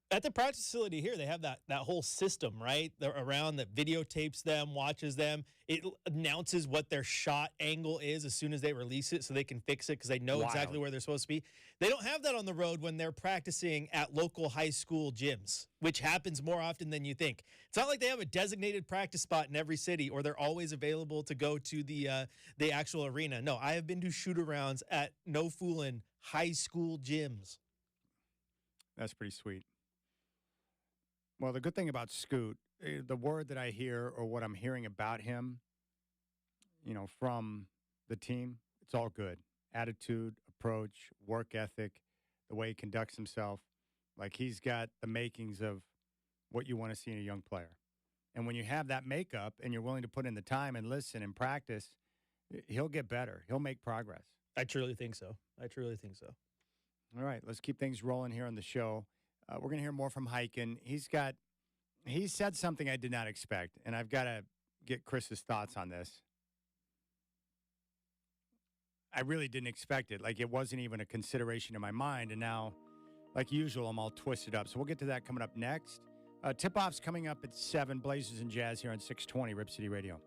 at the practice facility here, they have that whole system, right? They're around that videotapes them, watches them. It announces what their shot angle is as soon as they release it so they can fix it because they know exactly where they're supposed to be. They don't have that on the road when they're practicing at local high school gyms, which happens more often than you think. It's not like they have a designated practice spot in every city or they're always available to go to the actual arena. No, I have been to shoot-arounds at no foolin' high school gyms. That's pretty sweet. Well, the good thing about Scoot, the word that I hear or what I'm hearing about him, from the team, it's all good. Attitude, approach, work ethic, the way he conducts himself. Like he's got the makings of what you want to see in a young player. And when you have that makeup and you're willing to put in the time and listen and practice, he'll get better. He'll make progress. I truly think so. All right, let's keep things rolling here on the show. We're going to hear more from Highkin. He said something I did not expect, and I've got to get Chris's thoughts on this. I really didn't expect it. Like, it wasn't even a consideration in my mind, and now, like usual, I'm all twisted up. So we'll get to that coming up next. Tip-off's coming up at 7, Blazers and Jazz here on 620 Rip City Radio.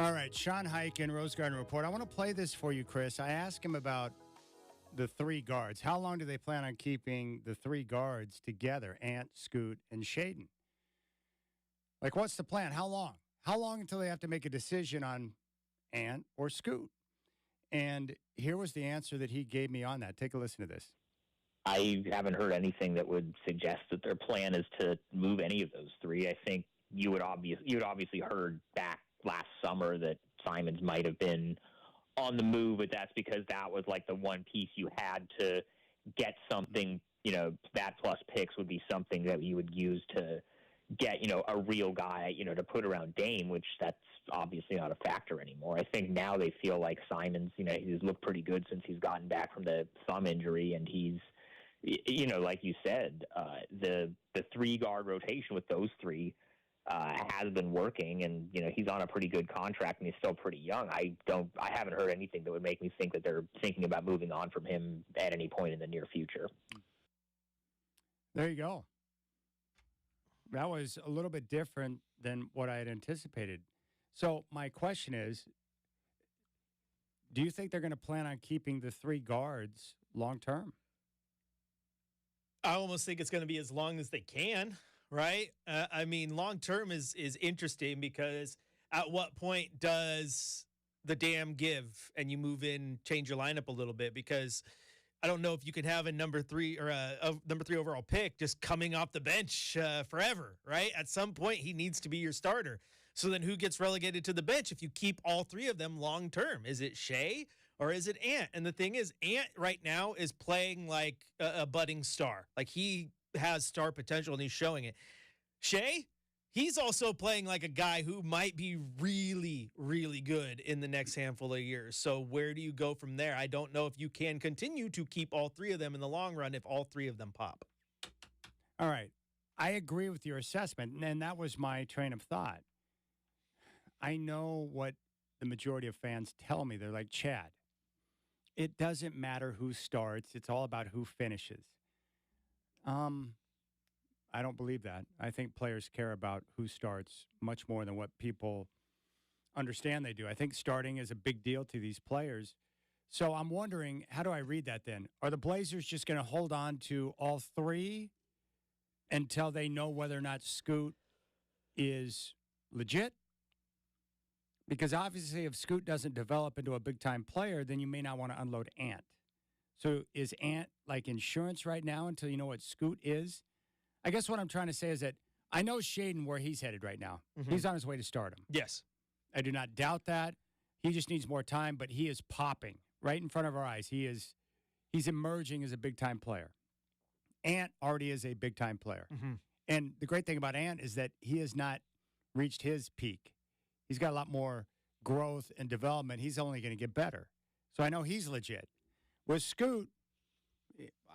All right, Sean Hike in Rose Garden Report. I want to play this for you, Chris. I asked him about the three guards. How long do they plan on keeping the three guards together, Ant, Scoot, and Shaden? Like, what's the plan? How long? How long until they have to make a decision on Ant or Scoot? And here was the answer that he gave me on that. Take a listen to this. I haven't heard anything that would suggest that their plan is to move any of those three. I think you would obviously heard back last summer that Simons might have been on the move, but that's because that was like the one piece you had to get something, that plus picks would be something that you would use to get, a real guy, to put around Dame, which that's obviously not a factor anymore. I think now they feel like Simons, he's looked pretty good since he's gotten back from the thumb injury, and he's, like you said, the three-guard rotation with those three has been working, and he's on a pretty good contract, and he's still pretty young. I haven't heard anything that would make me think that they're thinking about moving on from him at any point in the near future. There you go. That was a little bit different than what I had anticipated. So my question is, do you think they're going to plan on keeping the three guards long term? I almost think it's going to be as long as they can, right? I mean, long term is interesting because at what point does the dam give and you move in, change your lineup a little bit? Because I don't know if you can have a number three or a number 3 overall pick just coming off the bench forever, right? At some point, he needs to be your starter. So then who gets relegated to the bench if you keep all three of them long term? Is it Shea or is it Ant? And the thing is, Ant right now is playing like a budding star. Like he has star potential and he's showing it. Shea, he's also playing like a guy who might be really, really good in the next handful of years. So where do you go from there? I don't know if you can continue to keep all three of them in the long run if all three of them pop. All right. I agree with your assessment, and that was my train of thought. I know what the majority of fans tell me. They're like, Chad, it doesn't matter who starts. It's all about who finishes. I don't believe that. I think players care about who starts much more than what people understand they do. I think starting is a big deal to these players. So I'm wondering, how do I read that then? Are the Blazers just going to hold on to all three until they know whether or not Scoot is legit? Because obviously if Scoot doesn't develop into a big-time player, then you may not want to unload Ant. So is Ant like insurance right now until you know what Scoot is? I guess what I'm trying to say is that I know Shaden where he's headed right now. Mm-hmm. He's on his way to stardom. Yes. I do not doubt that. He just needs more time, but he is popping right in front of our eyes. He's emerging as a big-time player. Ant already is a big-time player. Mm-hmm. And the great thing about Ant is that he has not reached his peak. He's got a lot more growth and development. He's only going to get better. So I know he's legit. With Scoot,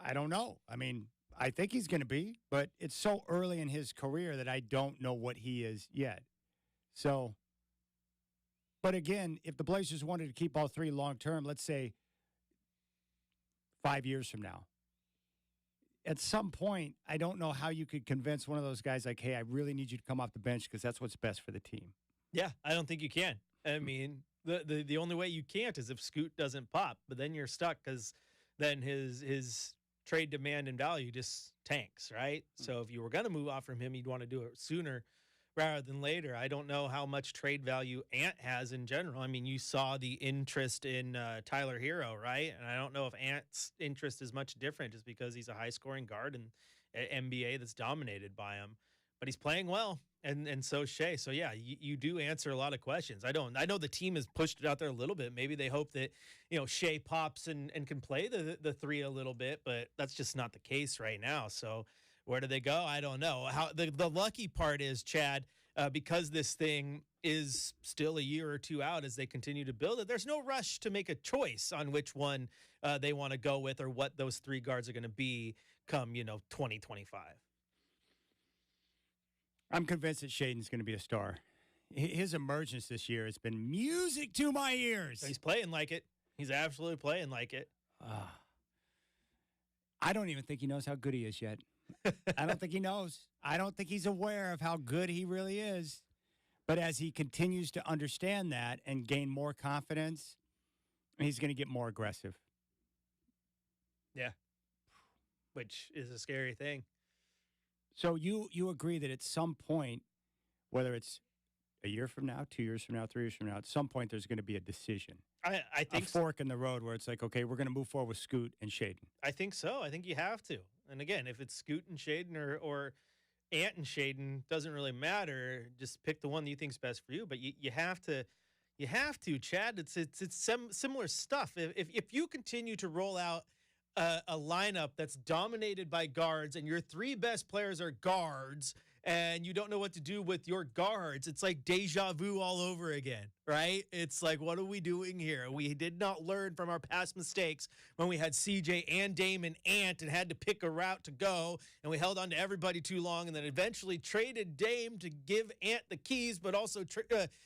I don't know. I mean, I think he's going to be, but it's so early in his career that I don't know what he is yet. So, but again, if the Blazers wanted to keep all three long-term, let's say 5 years from now, at some point, I don't know how you could convince one of those guys like, hey, I really need you to come off the bench because that's what's best for the team. Yeah, I don't think you can. I mean, the only way you can't is if Scoot doesn't pop, but then you're stuck because then his trade demand and value just tanks, right? So if you were going to move off from him, you'd want to do it sooner rather than later. I don't know how much trade value Ant has in general. I mean, you saw the interest in Tyler Hero, right? And I don't know if Ant's interest is much different just because he's a high-scoring guard in NBA that's dominated by him. But he's playing well, and so Shea. So, yeah, you do answer a lot of questions. I know the team has pushed it out there a little bit. Maybe they hope that, Shea pops and can play the three a little bit, but that's just not the case right now. So where do they go? I don't know. How the lucky part is, Chad, because this thing is still a year or two out as they continue to build it, there's no rush to make a choice on which one they want to go with or what those three guards are going to be come, 2025. I'm convinced that Shaden's going to be a star. His emergence this year has been music to my ears. He's playing like it. He's absolutely playing like it. I don't even think he knows how good he is yet. I don't think he knows. I don't think he's aware of how good he really is. But as he continues to understand that and gain more confidence, he's going to get more aggressive. Yeah. Which is a scary thing. So you agree that at some point, whether it's a year from now, 2 years from now, 3 years from now, at some point there's going to be a decision. I think a fork in the road where it's like, okay, we're going to move forward with Scoot and Shaden. I think so. I think you have to. And again, if it's Scoot and Shaden or Ant and Shaden, doesn't really matter. Just pick the one that you think's best for you. But you have to. You have to, Chad. It's similar stuff. If you continue to roll out a lineup that's dominated by guards and your three best players are guards and you don't know what to do with your guards, it's like deja vu all over again, right? It's like, what are we doing here? We did not learn from our past mistakes when we had CJ and Dame and Ant and had to pick a route to go, and we held on to everybody too long and then eventually traded Dame to give Ant the keys, but also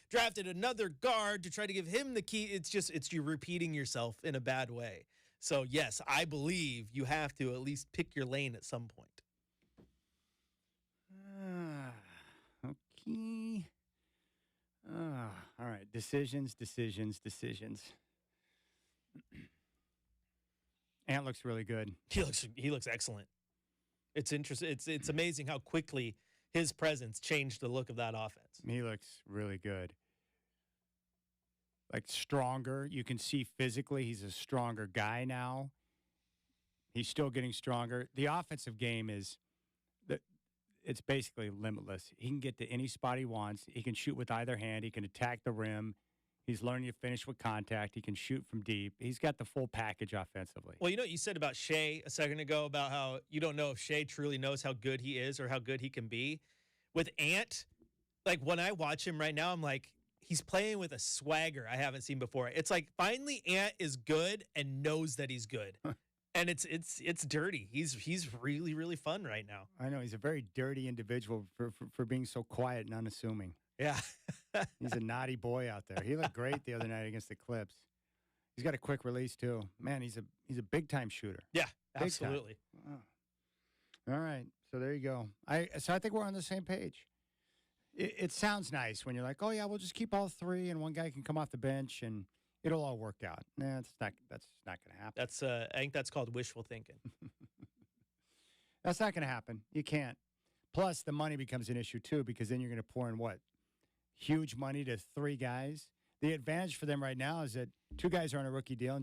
drafted another guard to try to give him the key. It's you repeating yourself in a bad way. So, yes, I believe you have to at least pick your lane at some point. Okay. All right. Decisions. Ant looks really good. He looks excellent. It's interesting. It's amazing how quickly his presence changed the look of that offense. He looks really good. Like stronger. You can see physically he's a stronger guy now. He's still getting stronger. The offensive game it's basically limitless. He can get to any spot he wants. He can shoot with either hand. He can attack the rim. He's learning to finish with contact. He can shoot from deep. He's got the full package offensively. Well, you know what you said about Shea a second ago about how you don't know if Shea truly knows how good he is or how good he can be. With Ant, like when I watch him right now, I'm like, he's playing with a swagger I haven't seen before. It's like finally Ant is good and knows that he's good. And it's dirty. He's really, really fun right now. I know. He's a very dirty individual for being so quiet and unassuming. Yeah. He's a naughty boy out there. He looked great the other night against the Clips. He's got a quick release, too. Man, he's a big-time shooter. Yeah, Big absolutely. Wow. All right. So there you go. So I think we're on the same page. It sounds nice when you're like, oh, yeah, we'll just keep all three, and one guy can come off the bench, and it'll all work out. Nah, that's not going to happen. I think that's called wishful thinking. That's not going to happen. You can't. Plus, the money becomes an issue, too, because then you're going to pour in what? Huge money to three guys. The advantage for them right now is that two guys are on a rookie deal,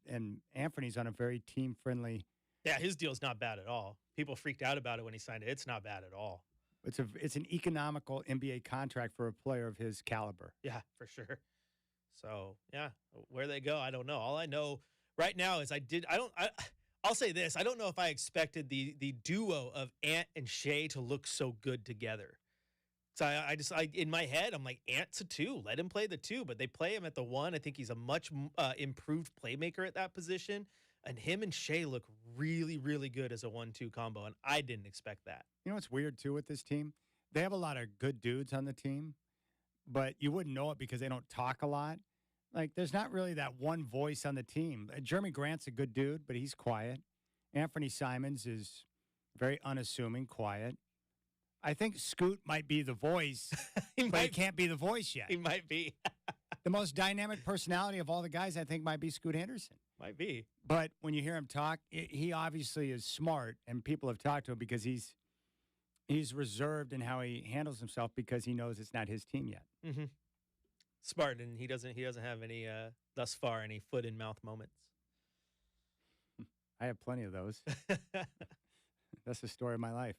and Anthony's on a very team-friendly. Yeah, his deal's not bad at all. People freaked out about it when he signed it. It's not bad at all. It's an economical NBA contract for a player of his caliber. Yeah, for sure. So, yeah, where they go, I don't know. All I know right now is I'll say this. I don't know if I expected the duo of Ant and Shea to look so good together. So I in my head, I'm like, Ant's a 2. Let him play the 2, but they play him at the 1. I think he's a much improved playmaker at that position. And him and Shea look really, really good as a 1-2 combo, and I didn't expect that. You know what's weird, too, with this team? They have a lot of good dudes on the team, but you wouldn't know it because they don't talk a lot. Like, there's not really that one voice on the team. Jeremy Grant's a good dude, but he's quiet. Anthony Simons is very unassuming, quiet. I think Scoot might be the voice, but he can't be the voice yet. He might be. The most dynamic personality of all the guys, I think, might be Scoot Henderson. Might be. But when you hear him talk, he obviously is smart, and people have talked to him because he's reserved in how he handles himself because he knows it's not his team yet. Mm-hmm. Smart, and he doesn't have any thus far any foot in mouth moments. I have plenty of those. That's the story of my life.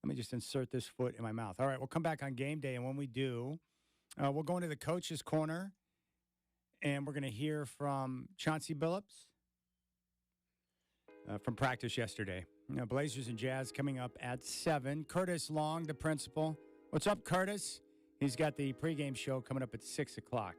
Let me just insert this foot in my mouth. All right, we'll come back on game day, and when we do, we'll go into the coach's corner, and we're going to hear from Chauncey Billups from practice yesterday. Blazers and Jazz coming up at 7. Curtis Long, the principal. What's up, Curtis? He's got the pregame show coming up at 6 o'clock.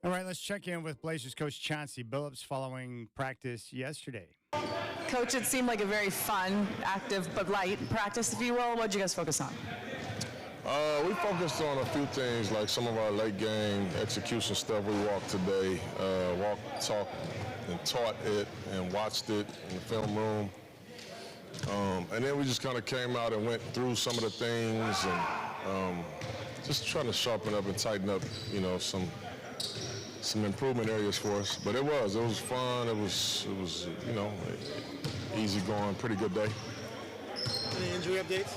All right, let's check in with Blazers coach Chauncey Billups following practice yesterday. Coach, it seemed like a very fun, active, but light practice, if you will. What did you guys focus on? We focused on a few things, like some of our late game execution stuff. We walked today, talked, and taught it and watched it in the film room. And then we just kind of came out and went through some of the things and just trying to sharpen up and tighten up, some improvement areas for us. But it was fun. It was easy going, pretty good day. Any injury updates?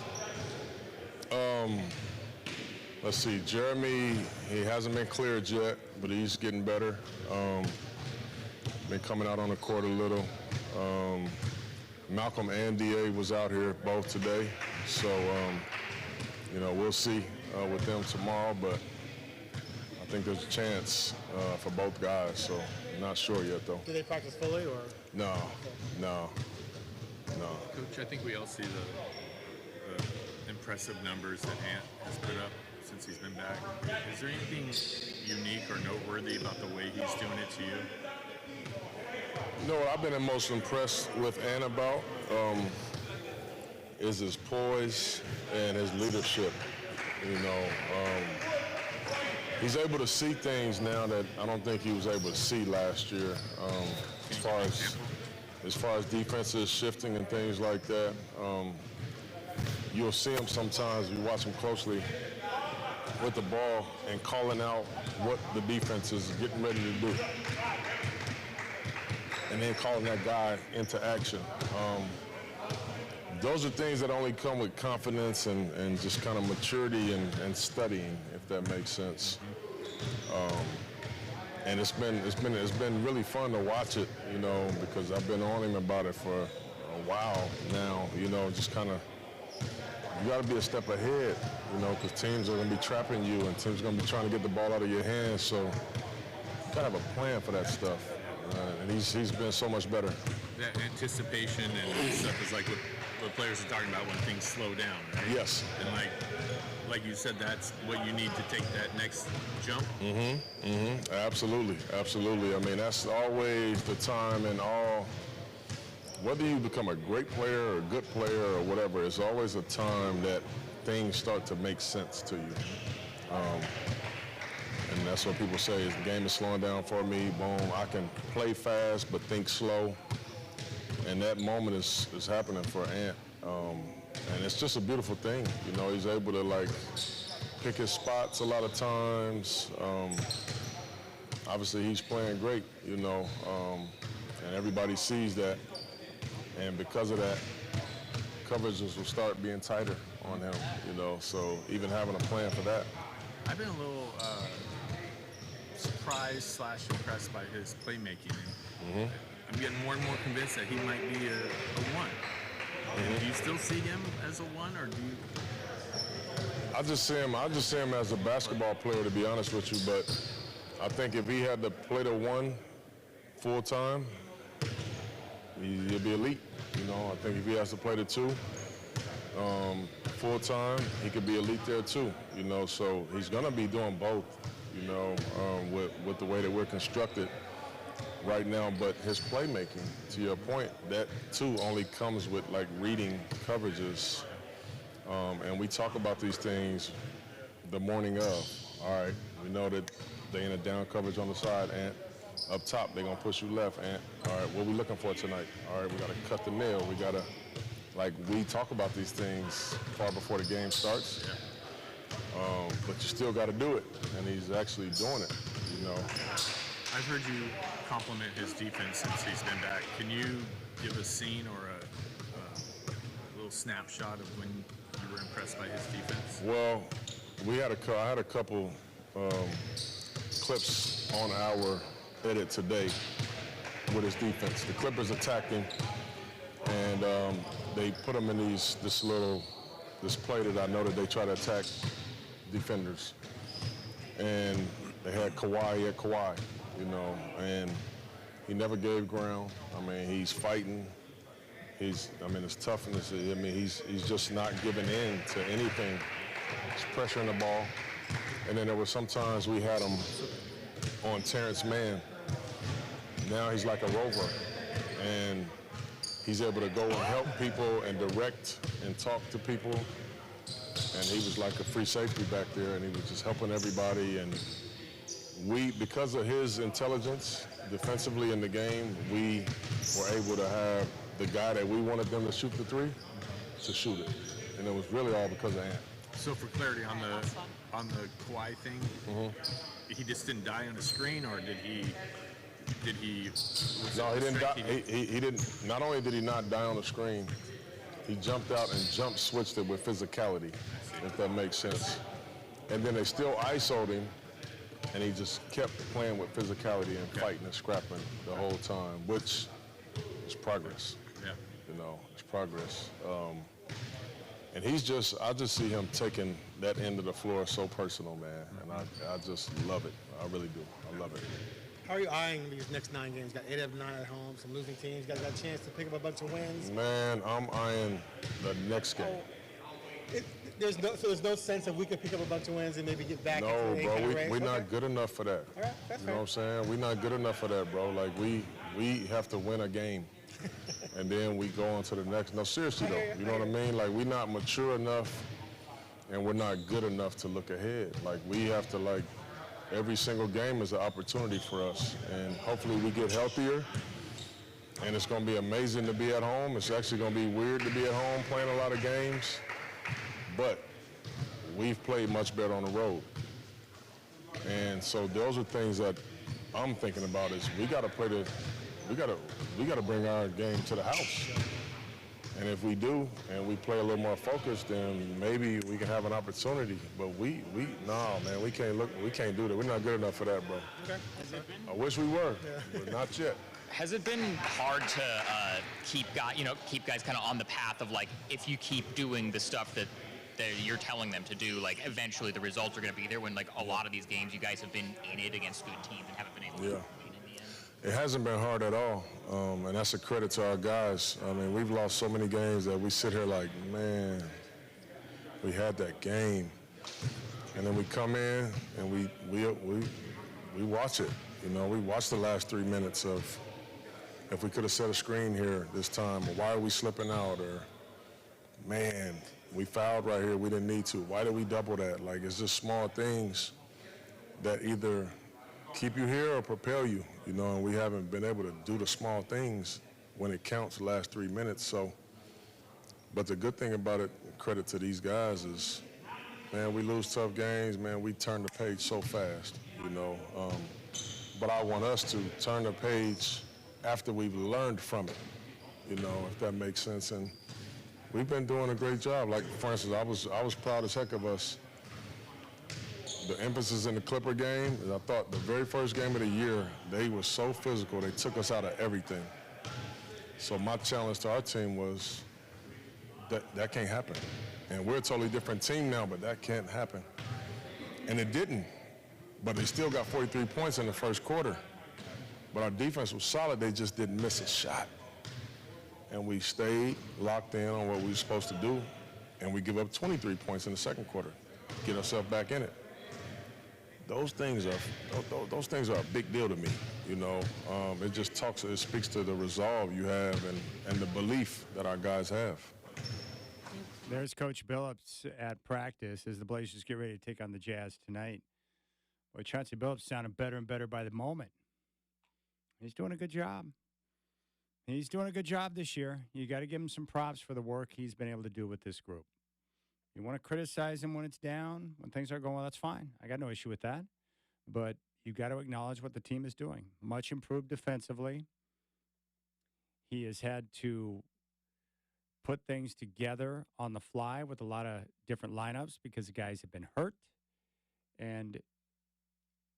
Let's see, Jeremy, he hasn't been cleared yet, but he's getting better. Been coming out on the court a little. Malcolm and DA was out here both today. So, we'll see with them tomorrow, but I think there's a chance for both guys, so not sure yet, though. Do they practice fully, or? No. Coach, I think we all see the impressive numbers that Ant has put up since he's been back. Is there anything unique or noteworthy about the way he's doing it to you? What I've been most impressed with Ant about is his poise and his leadership. He's able to see things now that I don't think he was able to see last year. As far as defenses shifting and things like that, you'll see him sometimes. You watch him closely with the ball and calling out what the defense is getting ready to do, and then calling that guy into action. Those are things that only come with confidence and just kind of maturity and studying, if that makes sense. And it's been really fun to watch it, because I've been on him about it for a while now. Just kind of, you got to be a step ahead, because teams are going to be trapping you and teams are going to be trying to get the ball out of your hands. So you got to have a plan for that stuff. And he's been so much better. That anticipation and stuff is like what players are talking about when things slow down, right? Yes. And like you said, that's what you need to take that next jump. Absolutely. I mean, that's always the time in all. Whether you become a great player or a good player or whatever, it's always a time that things start to make sense to you. And that's what people say is the game is slowing down for me. Boom, I can play fast but think slow. And that moment is happening for Ant. And it's just a beautiful thing. He's able to pick his spots a lot of times. Obviously he's playing great, and everybody sees that. And because of that, coverages will start being tighter on him, so even having a plan for that. I've been a little surprised / impressed by his playmaking. And I'm getting more and more convinced that he might be a one. Do you still see him as a one, or do you? I just see him as a basketball player, to be honest with you. But I think if he had to play the one full time, he'd be elite. I think if he has to play the two full time, he could be elite there too. So he's gonna be doing both. With the way that we're constructed right now. But his playmaking, to your point, that too only comes with reading coverages. And we talk about these things the morning of. All right, we know that they in a down coverage on the side, and up top they're gonna push you left. And all right, what we looking for tonight? All right, we gotta cut the nail. We gotta, we talk about these things far before the game starts. But you still got to do it, and he's actually doing it. I've heard you compliment his defense since he's been back. Can you give a scene or a little snapshot of when you were impressed by his defense? Well, I had a couple clips on our edit today with his defense. The Clippers attacked him, and they put him in this play that I know that they try to attack defenders. And they had Kawhi, and he never gave ground. I mean, he's fighting. His toughness, he's just not giving in to anything. He's pressuring the ball. And then there were some times we had him on Terrence Mann. Now he's like a rover, and he's able to go and help people and direct and talk to people. And he was like a free safety back there, and he was just helping everybody. And we, because of his intelligence defensively in the game, we were able to have the guy that we wanted them to shoot the three to shoot it. And it was really all because of Ant. So for clarity on the Kawhi thing, he just didn't die on a screen, or did he? No, he didn't die. He didn't. Not only did he not die on the screen, he jumped out and jump switched it with physicality, if that makes sense. And then they still ISO'd him, and he just kept playing with physicality and fighting and scrapping the whole time, which is progress. Yeah. You know, it's progress. And I just see him taking that end of the floor so personal, man. And I just love it. I really do. I love it. How are you eyeing these next 9 games? Got 8 of 9 at home, some losing teams. You guys got a chance to pick up a bunch of wins. Man, I'm eyeing the next game. There's no sense that we could pick up a bunch of wins and maybe get back No, into the bro, kind of race? we're not good enough for that. All right, that's You know what fair. I'm saying? We're not good enough for that, bro. Like, we have to win a game. And then we go on to the next. No, seriously, though. You know what I mean? Like, we're not mature enough, and we're not good enough to look ahead. Like, we have to, like, every single game is an opportunity for us. And hopefully we get healthier. And it's going to be amazing to be at home. It's actually going to be weird to be at home playing a lot of games. But we've played much better on the road. And so those are things that I'm thinking about is we got to bring our game to the house. And if we do, and we play a little more focused, then maybe we can have an opportunity. But no, man, we can't do that. We're not good enough for that, bro. Okay. I wish we were, but not yet. Has it been hard to keep guys kind of on the path of, like, if you keep doing the stuff that you're telling them to do, like, eventually the results are going to be there, when, like, a lot of these games you guys have been in it against good teams and haven't been able to compete in the end? It hasn't been hard at all, and that's a credit to our guys. I mean, we've lost so many games that we sit here like, man, we had that game. And then we come in and we watch it. You know, we watch the last 3 minutes of, if we could have set a screen here this time, or why are we slipping out, or, man, we fouled right here, we didn't need to. Why did we double that? Like, it's just small things that either keep you here or propel you, you know, and we haven't been able to do the small things when it counts the last 3 minutes. So, but the good thing about it, credit to these guys, is, man, we lose tough games, man, we turn the page so fast, you know. But I want us to turn the page after we've learned from it, you know, if that makes sense. And we've been doing a great job. Like, for instance, I was proud as heck of us. The emphasis in the Clipper game is, I thought the very first game of the year, they were so physical, they took us out of everything. So my challenge to our team was that can't happen. And we're a totally different team now, but that can't happen. And it didn't. But they still got 43 points in the first quarter. But our defense was solid, they just didn't miss a shot. And we stayed locked in on what we were supposed to do, and we give up 23 points in the second quarter, get ourselves back in it. Those things are a big deal to me, you know. It speaks to the resolve you have and the belief that our guys have. There's Coach Billups at practice as the Blazers get ready to take on the Jazz tonight. Boy, Chauncey Billups sounding better and better by the moment. He's doing a good job. He's doing a good job this year. You got to give him some props for the work he's been able to do with this group. You want to criticize him when it's down, when things are going well, that's fine. I got no issue with that. But you got to acknowledge what the team is doing. Much improved defensively. He has had to put things together on the fly with a lot of different lineups because the guys have been hurt. And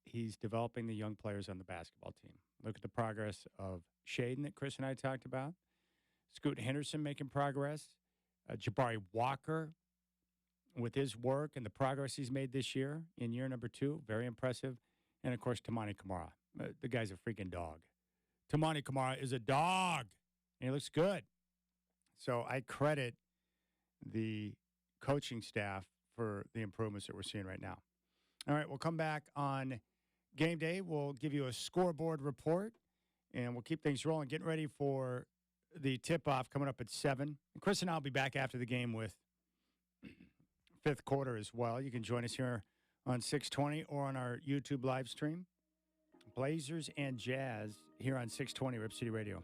he's developing the young players on the basketball team. Look at the progress of Shaden that Chris and I talked about. Scoot Henderson making progress. Jabari Walker with his work and the progress he's made this year in year number 2. Very impressive. And, of course, Tamani Kamara. The guy's a freaking dog. Tamani Kamara is a dog. And he looks good. So I credit the coaching staff for the improvements that we're seeing right now. All right, we'll come back on game day. We'll give you a scoreboard report, and we'll keep things rolling, getting ready for the tip-off coming up at 7. And Chris and I will be back after the game with fifth quarter as well. You can join us here on 620 or on our YouTube live stream. Blazers and Jazz here on 620 Rip City Radio.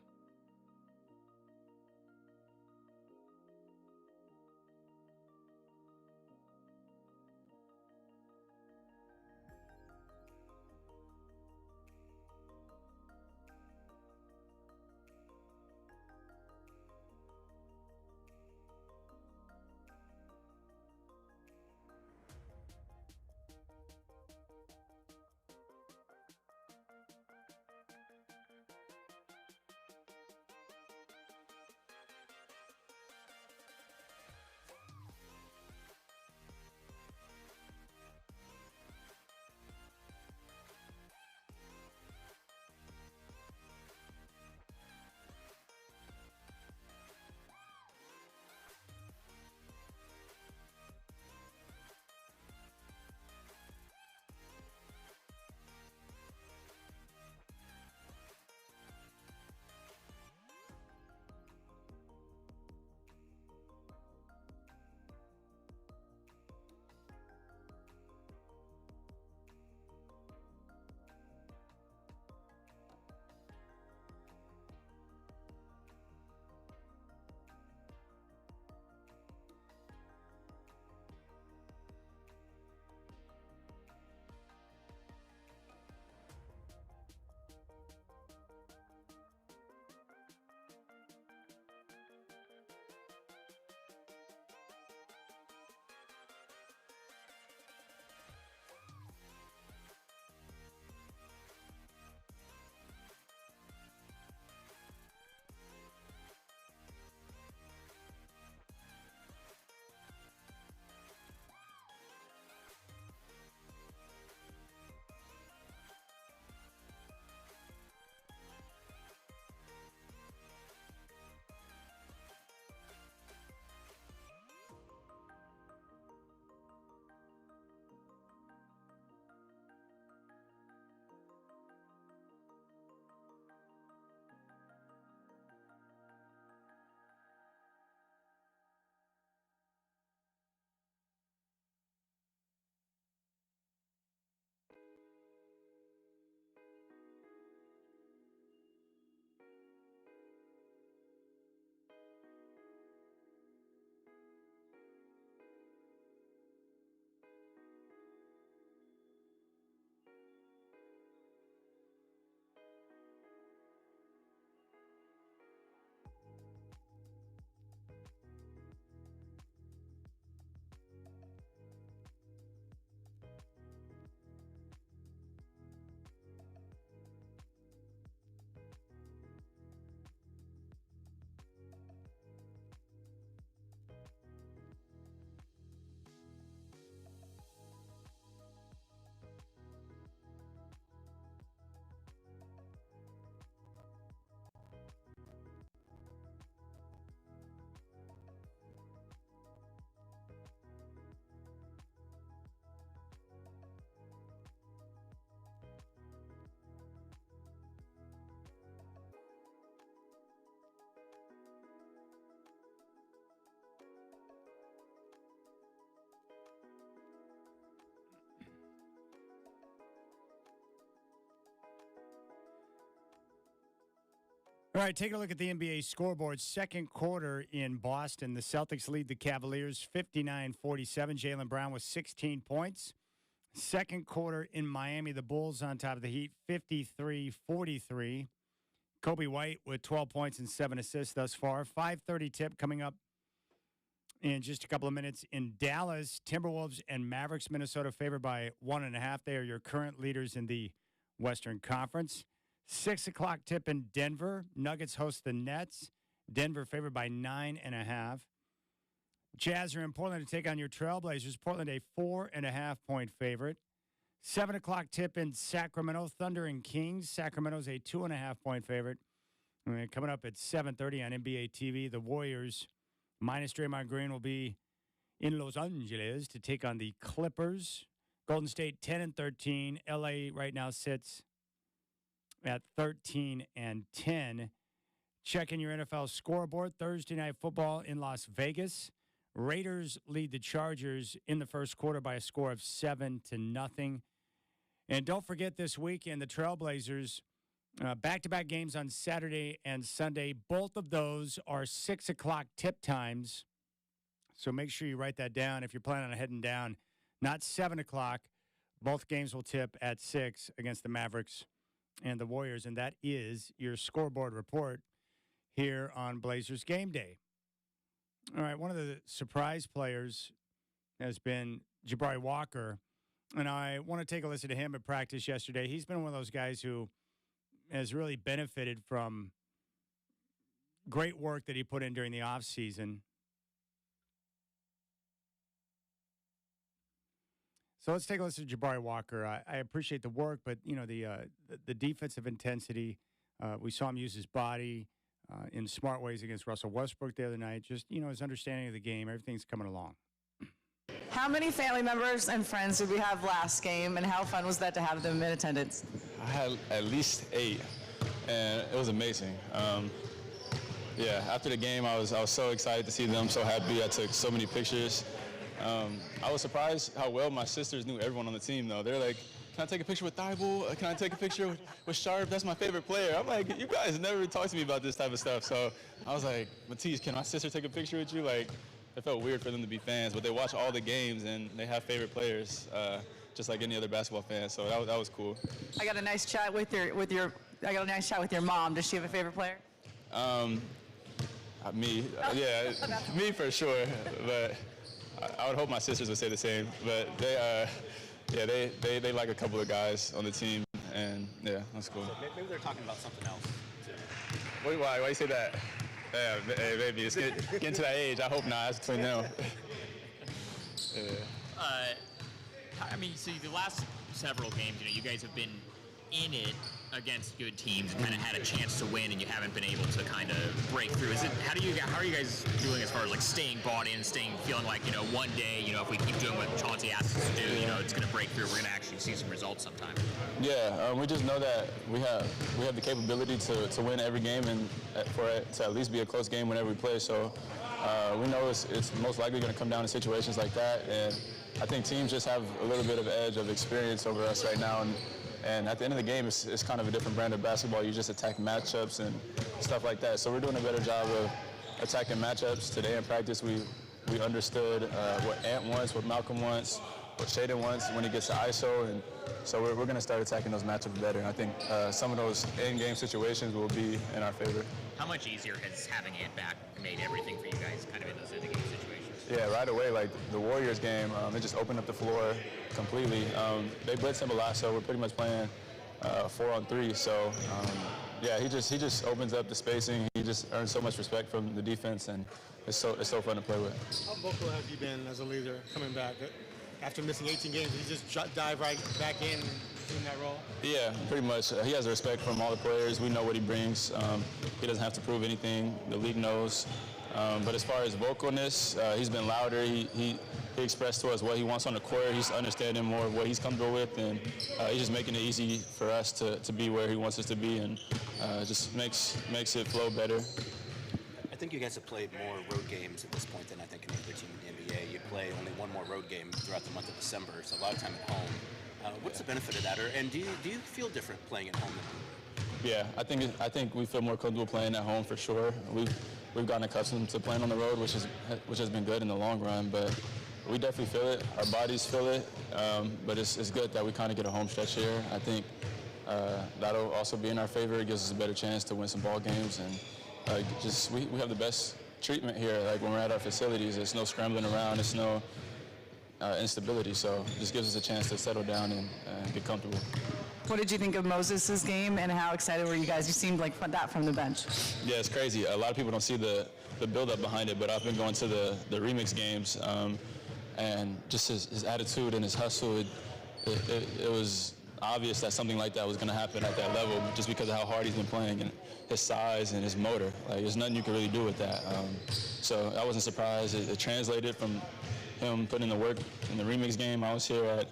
All right, take a look at the NBA scoreboard. Second quarter in Boston. The Celtics lead the Cavaliers 59-47. Jaylen Brown with 16 points. Second quarter in Miami, the Bulls on top of the Heat 53-43. Kobe White with 12 points and 7 assists thus far. 5:30 tip coming up in just a couple of minutes in Dallas. Timberwolves and Mavericks, Minnesota favored by 1.5. They are your current leaders in the Western Conference. 6 o'clock tip in Denver. Nuggets host the Nets. Denver favored by 9.5. Jazz are in Portland to take on your Trailblazers. Portland a 4.5-point favorite. 7 o'clock tip in Sacramento. Thunder and Kings. Sacramento's a 2.5-point favorite. And coming up at 7:30 on NBA TV, the Warriors minus Draymond Green will be in Los Angeles to take on the Clippers. Golden State 10-13. LA right now sits at 13-10. Checking your NFL scoreboard. Thursday Night Football in Las Vegas. Raiders lead the Chargers in the first quarter by a score of 7-0. And don't forget this weekend, the Trailblazers, back-to-back games on Saturday and Sunday. Both of those are 6 o'clock tip times. So make sure you write that down if you're planning on heading down. Not 7 o'clock. Both games will tip at 6 against the Mavericks and the Warriors. And that is your scoreboard report here on Blazers Game Day. All right, one of the surprise players has been Jabari Walker. And I want to take a listen to him at practice yesterday. He's been one of those guys who has really benefited from great work that he put in during the offseason. So let's take a listen to Jabari Walker. I appreciate the work, but, you know, the defensive intensity, we saw him use his body in smart ways against Russell Westbrook the other night. Just, you know, his understanding of the game, everything's coming along. How many family members and friends did we have last game, and how fun was that to have them in attendance? I had at least 8, and it was amazing. Yeah, after the game, I was so excited to see them, so happy. I took so many pictures. I was surprised how well my sisters knew everyone on the team, though. They're like, can I take a picture with Thibault? Can I take a picture with Sharp? That's my favorite player. I'm like, you guys never talk to me about this type of stuff. So I was like, Matisse, can my sister take a picture with you? Like, it felt weird for them to be fans, but they watch all the games and they have favorite players, just like any other basketball fan. So that was cool. I got a nice chat with your mom. Does she have a favorite player? Me, yeah, me for sure. But I would hope my sisters would say the same. But they like a couple of guys on the team, and yeah, that's cool. So maybe they're talking about something else. Wait, why you say that? Yeah, maybe it's getting to that age. I hope not. That's between them. Yeah. I mean, so the last several games, you know, you guys have been in it against good teams and kind of had a chance to win, and you haven't been able to kind of break through. How are you guys doing as far as like staying bought in, feeling like, you know, one day, you know, if we keep doing what Chauncey asks us to do, you know, it's going to break through. We're going to actually see some results sometime. Yeah, we just know that we have the capability to win every game, and for it to at least be a close game whenever we play. So we know it's most likely going to come down to situations like that, and I think teams just have a little bit of edge of experience over us right now. And at the end of the game, it's kind of a different brand of basketball. You just attack matchups and stuff like that. So we're doing a better job of attacking matchups. Today in practice, we understood what Ant wants, what Malcolm wants, what Shaden wants when he gets to ISO. And so we're going to start attacking those matchups better. And I think some of those in-game situations will be in our favor. How much easier has having Ant back made everything for you guys kind of in those in-game situations? Yeah, right away, like the Warriors game, it just opened up the floor completely. They blitz him a lot, so we're pretty much playing 4-on-3. So, yeah, he just opens up the spacing. He just earns so much respect from the defense, and it's so fun to play with. How vocal have you been as a leader coming back? After missing 18 games, did you just dive right back in that role? Yeah, pretty much. He has respect from all the players. We know what he brings. He doesn't have to prove anything. The league knows. But as far as vocalness, he's been louder. He expressed to us what he wants on the court. He's understanding more of what he's comfortable with, and he's just making it easy for us to be where he wants us to be, and just makes it flow better. I think you guys have played more road games at this point than I think any other team in the NBA. You play only one more road game throughout the month of December, so a lot of time at home. What's the benefit of that? And do you feel different playing at home than home? Yeah, I think we feel more comfortable playing at home for sure. We've gotten accustomed to playing on the road, which has been good in the long run, but we definitely feel it. Our bodies feel it, but it's good that we kind of get a home stretch here. I think that'll also be in our favor. It gives us a better chance to win some ball games, and we have the best treatment here. Like when we're at our facilities, there's no scrambling around, there's no instability, so it just gives us a chance to settle down and get comfortable. What did you think of Moses' game, and how excited were you guys? You seemed like that from the bench. Yeah, it's crazy. A lot of people don't see the build-up behind it, but I've been going to the remix games, and just his attitude and his hustle, it was obvious that something like that was going to happen at that level just because of how hard he's been playing and his size and his motor. Like, there's nothing you can really do with that. So I wasn't surprised. It translated from him putting in the work in the remix game. I was here at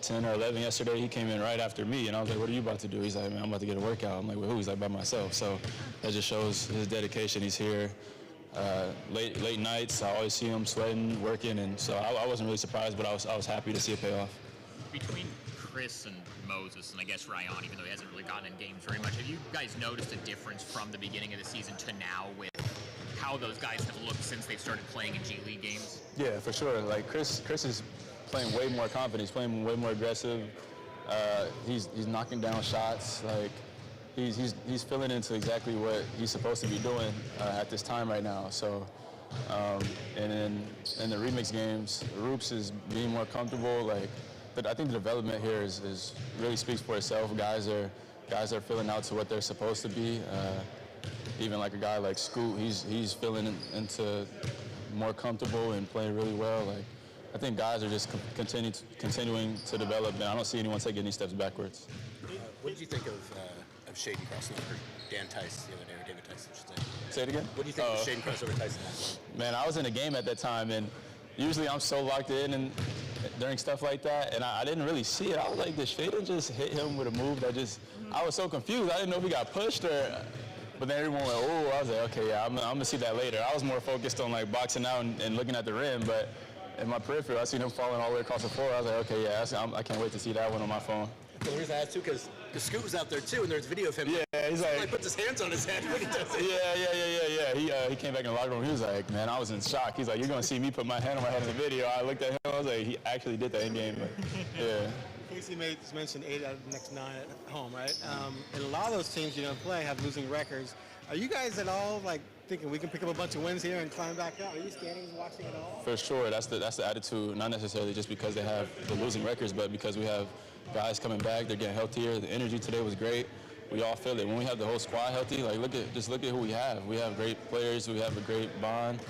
10 or 11 yesterday. He came in right after me, and I was like, what are you about to do? He's like, man, I'm about to get a workout. I'm like, with who? He's like, by myself. So that just shows his dedication. He's here late nights. I always see him sweating, working, and so I wasn't really surprised, but I was happy to see it pay off. Between Chris and Moses, and I guess Ryan, even though he hasn't really gotten in games very much, have you guys noticed a difference from the beginning of the season to now with how those guys have looked since they've started playing in G League games? Yeah, for sure. Like Chris is playing way more confident. He's playing way more aggressive. He's knocking down shots. Like he's filling into exactly what he's supposed to be doing at this time right now. So, and in the remix games, Roops is being more comfortable. Like, I think the development here is really speaks for itself. Guys are filling out to what they're supposed to be. Even like a guy like Scoot, he's feeling into more comfortable and playing really well. Like, I think guys are just continuing to develop, and I don't see anyone taking any steps backwards. What did you think of Shaden crossing over Dan Tice the other day, or David Tice, I should say? Say it again? What do you think of Shaden cross over Tyson? Man, I was in a game at that time, and usually I'm so locked in and during stuff like that, and I didn't really see it. I was like, did Shaden just hit him with a move that I was so confused. I didn't know if he got pushed or. But then everyone went, oh, I was like, okay, yeah, I'm going to see that later. I was more focused on, like, boxing out and looking at the rim, but in my peripheral, I seen him falling all the way across the floor. I was like, okay, yeah, I can't wait to see that one on my phone. Well, the reason I asked, too, because Scoot was out there, too, and there's video of him. Yeah, he's like puts his hands on his head when he does it. Yeah. He came back in the locker room. He was like, man, I was in shock. He's like, you're going to see me put my hand on my head in the video. I looked at him. I was like, he actually did that in game. But, yeah. Casey mentioned 8 out of the next 9 at home, right? And a lot of those teams you're going to play have losing records. Are you guys at all like thinking we can pick up a bunch of wins here and climb back out? Are you standing and watching it all? For sure, that's the attitude. Not necessarily just because they have the losing records, but because we have guys coming back. They're getting healthier. The energy today was great. We all feel it. When we have the whole squad healthy, like look at who we have. We have great players. We have a great bond.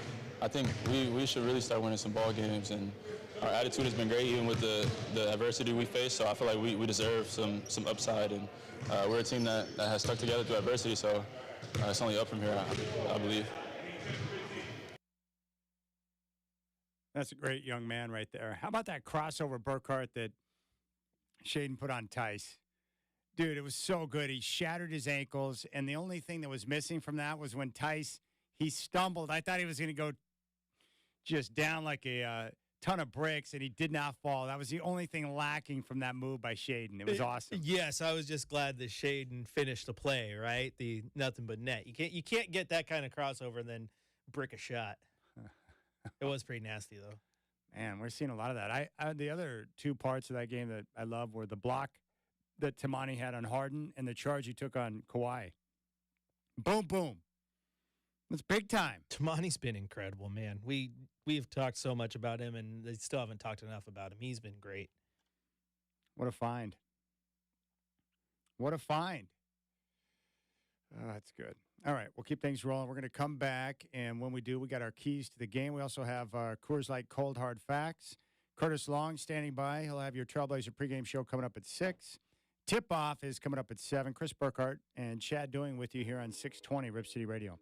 I think we should really start winning some ball games, and our attitude has been great even with the adversity we face. So I feel like we deserve some upside, and we're a team that has stuck together through adversity. So it's only up from here, I believe. That's a great young man right there. How about that crossover Burkhart that Shaden put on Tice? Dude, it was so good. He shattered his ankles, and the only thing that was missing from that was when Tice, he stumbled. I thought he was going to go just down like a ton of bricks, and he did not fall. That was the only thing lacking from that move by Shaden. It was awesome. Yes, I was just glad that Shaden finished the play, right? The nothing but net. You can't get that kind of crossover and then brick a shot. It was pretty nasty, though. Man, we're seeing a lot of that. The other two parts of that game that I love were the block that Tamani had on Harden and the charge he took on Kawhi. Boom, boom. It's big time. Tamani's been incredible, man. We've talked so much about him, and they still haven't talked enough about him. He's been great. What a find. What a find. Oh, that's good. All right, we'll keep things rolling. We're going to come back, and when we do, we got our keys to the game. We also have Coors Light Cold Hard Facts. Curtis Long standing by. He'll have your Trailblazer pregame show coming up at 6. Tip-off is coming up at 7. Chris Burkhart and Chad Doing with you here on 620 Rip City Radio.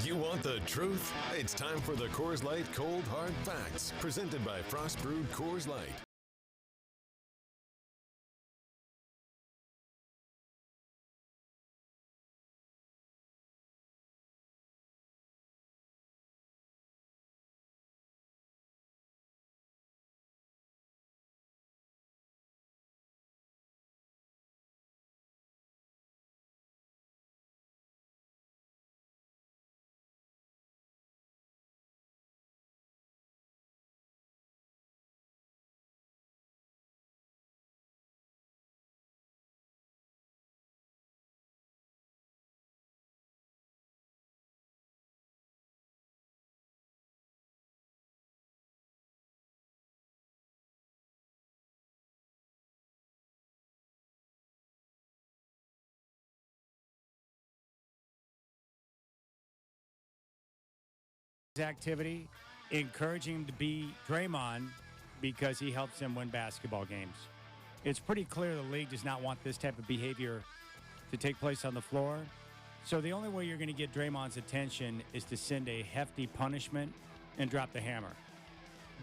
You want the truth? It's time for the Coors Light Cold Hard Facts, presented by Frost Brewed Coors Light. Activity, encouraging him to be Draymond because he helps him win basketball games. It's pretty clear the league does not want this type of behavior to take place on the floor. So the only way you're going to get Draymond's attention is to send a hefty punishment and drop the hammer.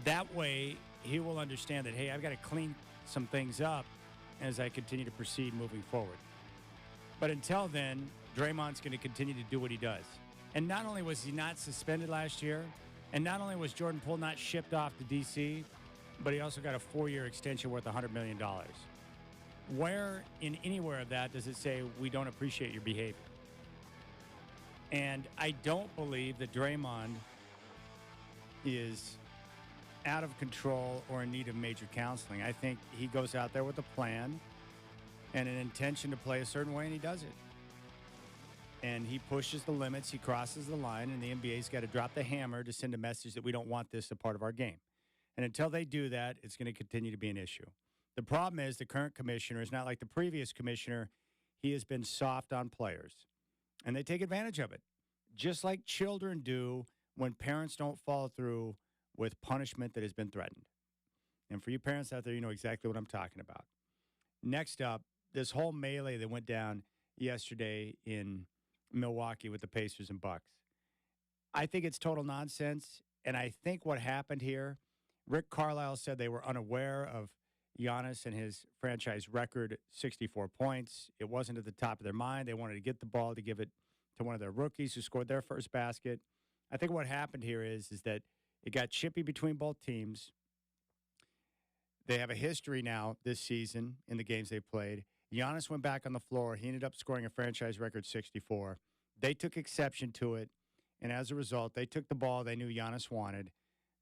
That way, he will understand that, hey, I've got to clean some things up as I continue to proceed moving forward. But until then, Draymond's going to continue to do what he does. And not only was he not suspended last year, and not only was Jordan Poole not shipped off to D.C., but he also got a 4-year extension worth $100 million. Where in anywhere of that does it say we don't appreciate your behavior? And I don't believe that Draymond is out of control or in need of major counseling. I think he goes out there with a plan and an intention to play a certain way, and he does it. And he pushes the limits, he crosses the line, and the NBA's got to drop the hammer to send a message that we don't want this a part of our game. And until they do that, it's going to continue to be an issue. The problem is the current commissioner is not like the previous commissioner. He has been soft on players, and they take advantage of it, just like children do when parents don't follow through with punishment that has been threatened. And for you parents out there, you know exactly what I'm talking about. Next up, this whole melee that went down yesterday in Milwaukee with the Pacers and Bucks. I think it's total nonsense, and I think what happened here, Rick Carlisle said they were unaware of Giannis and his franchise record, 64 points. It wasn't at the top of their mind. They wanted to get the ball to give it to one of their rookies who scored their first basket. I think what happened here is that it got chippy between both teams. They have a history now this season in the games they played. Giannis went back on the floor. He ended up scoring a franchise record 64. They took exception to it, and as a result, they took the ball they knew Giannis wanted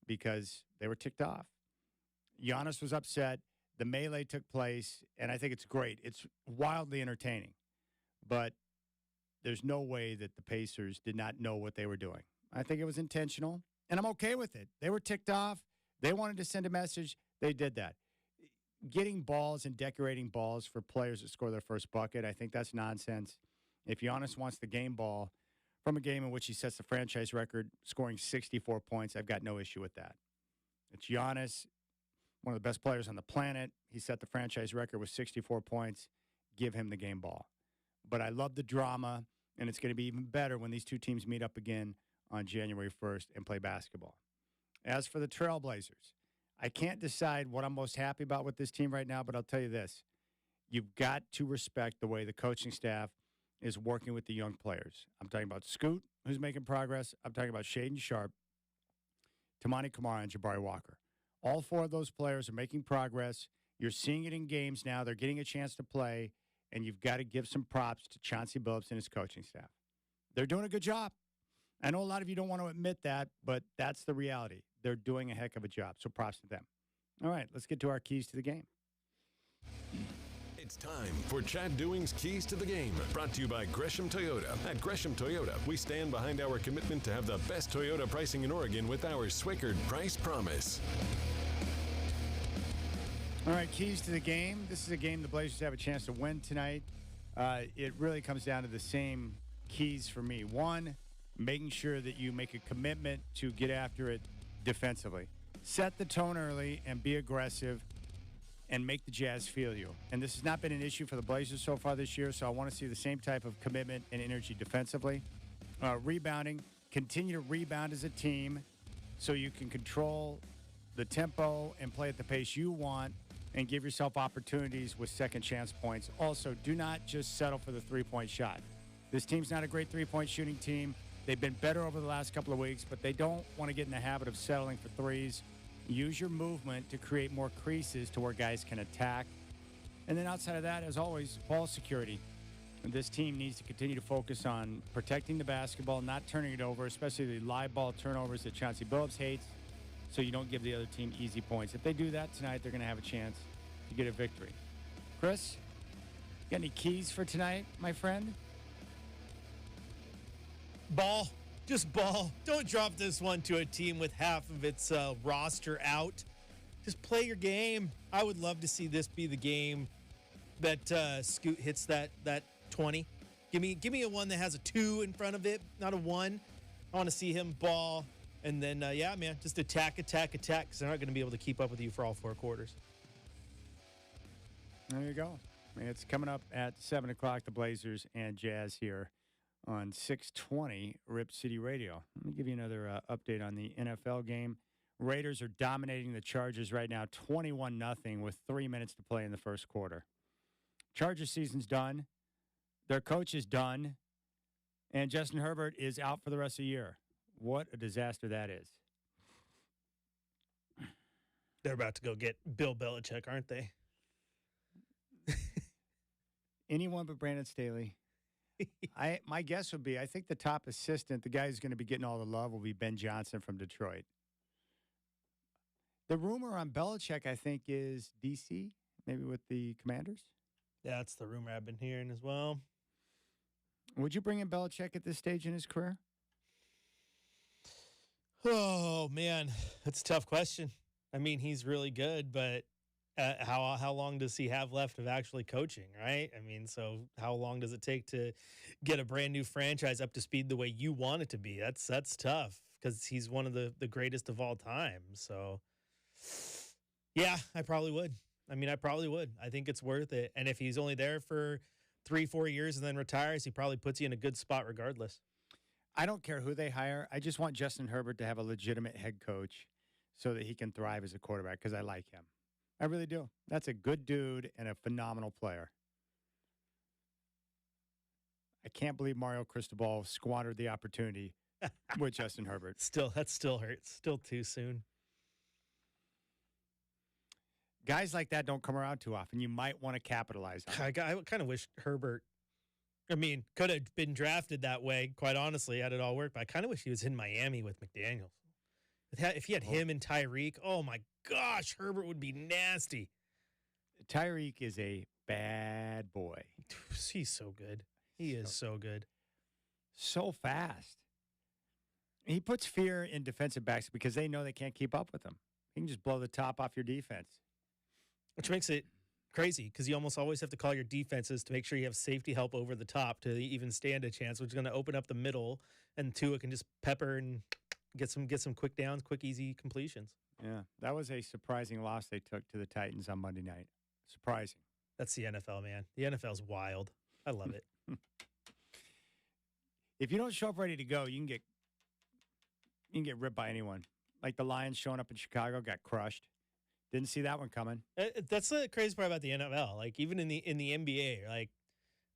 because they were ticked off. Giannis was upset. The melee took place, and I think it's great. It's wildly entertaining, but there's no way that the Pacers did not know what they were doing. I think it was intentional, and I'm okay with it. They were ticked off. They wanted to send a message. They did that. Getting balls and decorating balls for players that score their first bucket, I think that's nonsense. If Giannis wants the game ball from a game in which he sets the franchise record scoring 64 points, I've got no issue with that. It's Giannis, one of the best players on the planet. He set the franchise record with 64 points. Give him the game ball. But I love the drama, and it's going to be even better when these two teams meet up again on January 1st and play basketball. As for the Trailblazers, I can't decide what I'm most happy about with this team right now, but I'll tell you this. You've got to respect the way the coaching staff is working with the young players. I'm talking about Scoot, who's making progress. I'm talking about Shaedon Sharpe, Tamani Kamara, and Jabari Walker. All four of those players are making progress. You're seeing it in games now. They're getting a chance to play, and you've got to give some props to Chauncey Billups and his coaching staff. They're doing a good job. I know a lot of you don't want to admit that, but that's the reality. They're doing a heck of a job, so props to them. All right, let's get to our keys to the game. It's time for Chad Doing's Keys to the Game, brought to you by Gresham Toyota. At Gresham Toyota, we stand behind our commitment to have the best Toyota pricing in Oregon with our Swickard Price Promise. All right, keys to the game. This is a game the Blazers have a chance to win tonight. It really comes down to the same keys for me. One, making sure that you make a commitment to get after it defensively. Set the tone early and be aggressive and make the Jazz feel you. And this has not been an issue for the Blazers so far this year, so I want to see the same type of commitment and energy defensively. Rebounding, continue to rebound as a team so you can control the tempo and play at the pace you want and give yourself opportunities with second chance points. Also, do not just settle for the three-point shot. This team's not a great three-point shooting team. They've been better over the last couple of weeks, but they don't want to get in the habit of settling for threes. Use your movement to create more creases to where guys can attack. And then outside of that, as always, ball security. This team needs to continue to focus on protecting the basketball, not turning it over, especially the live ball turnovers that Chauncey Billups hates, so you don't give the other team easy points. If they do that tonight, they're going to have a chance to get a victory. Chris, got any keys for tonight, my friend? Ball. Just ball. Don't drop this one to a team with half of its roster out. Just play your game. I would love to see this be the game that Scoot hits that 20. Give me a one that has a 2 in front of it, not a 1. I want to see him ball. And then, yeah, man, just attack, because they're not going to be able to keep up with you for all 4 quarters. There you go. I mean, it's coming up at 7 o'clock, the Blazers and Jazz here on 620 Rip City Radio. Let me give you another update on the NFL game. Raiders are dominating the Chargers right now, 21-0 with 3 minutes to play in the first quarter. Chargers season's done. Their coach is done. And Justin Herbert is out for the rest of the year. What a disaster that is. They're about to go get Bill Belichick, aren't they? Anyone but Brandon Staley. My guess would be, I think the top assistant, the guy who's going to be getting all the love, will be Ben Johnson from Detroit. The rumor on Belichick, I think, is D.C., maybe with the Commanders. Yeah, that's the rumor I've been hearing as well. Would you bring in Belichick at this stage in his career? Oh, man, that's a tough question. I mean, he's really good, but how long does he have left of actually coaching, right? I mean, so how long does it take to get a brand new franchise up to speed the way you want it to be? That's tough because he's one of the greatest of all time. So, yeah, I probably would. I think it's worth it. And if he's only there for 3-4 years and then retires, he probably puts you in a good spot regardless. I don't care who they hire. I just want Justin Herbert to have a legitimate head coach so that he can thrive as a quarterback because I like him. I really do. That's a good dude and a phenomenal player. I can't believe Mario Cristobal squandered the opportunity with Justin Herbert. That still hurts. Still too soon. Guys like that don't come around too often. You might want to capitalize on it. I kind of wish Herbert, could have been drafted that way, quite honestly, had it all worked. But I kind of wish he was in Miami with McDaniels. If he had him and Tyreek, oh, my gosh, Herbert would be nasty. Tyreek is a bad boy. He's so good. He is so good. So fast. He puts fear in defensive backs because they know they can't keep up with him. He can just blow the top off your defense. Which makes it crazy because you almost always have to call your defenses to make sure you have safety help over the top to even stand a chance, which is going to open up the middle, and Tua can just pepper and get some quick downs, quick, easy completions. Yeah, that was a surprising loss they took to the Titans on Monday night. Surprising. That's the NFL, man. The NFL's wild. I love it. If you don't show up ready to go, you can get ripped by anyone. Like the Lions showing up in Chicago, got crushed. Didn't see that one coming. That's the crazy part about the NFL. Like even in the NBA, like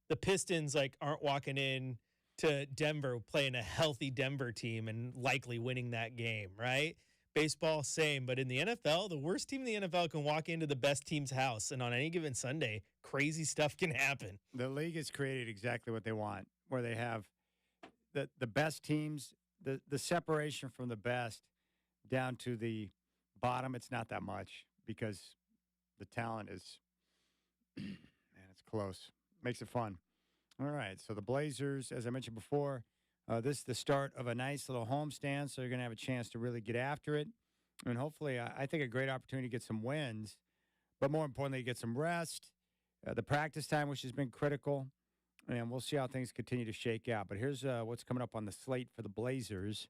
the Pistons aren't walking in to Denver playing a healthy Denver team and likely winning that game, right? Baseball, same. But in the NFL, the worst team in the NFL can walk into the best team's house, and on any given Sunday, crazy stuff can happen. The league has created exactly what they want, where they have the best teams, the separation from the best down to the bottom. It's not that much because the talent is, man, it's close. Makes it fun. All right, so the Blazers, as I mentioned before, this is the start of a nice little homestand, so you're going to have a chance to really get after it. And hopefully, I think a great opportunity to get some wins, but more importantly, get some rest, the practice time, which has been critical, and we'll see how things continue to shake out. But here's what's coming up on the slate for the Blazers.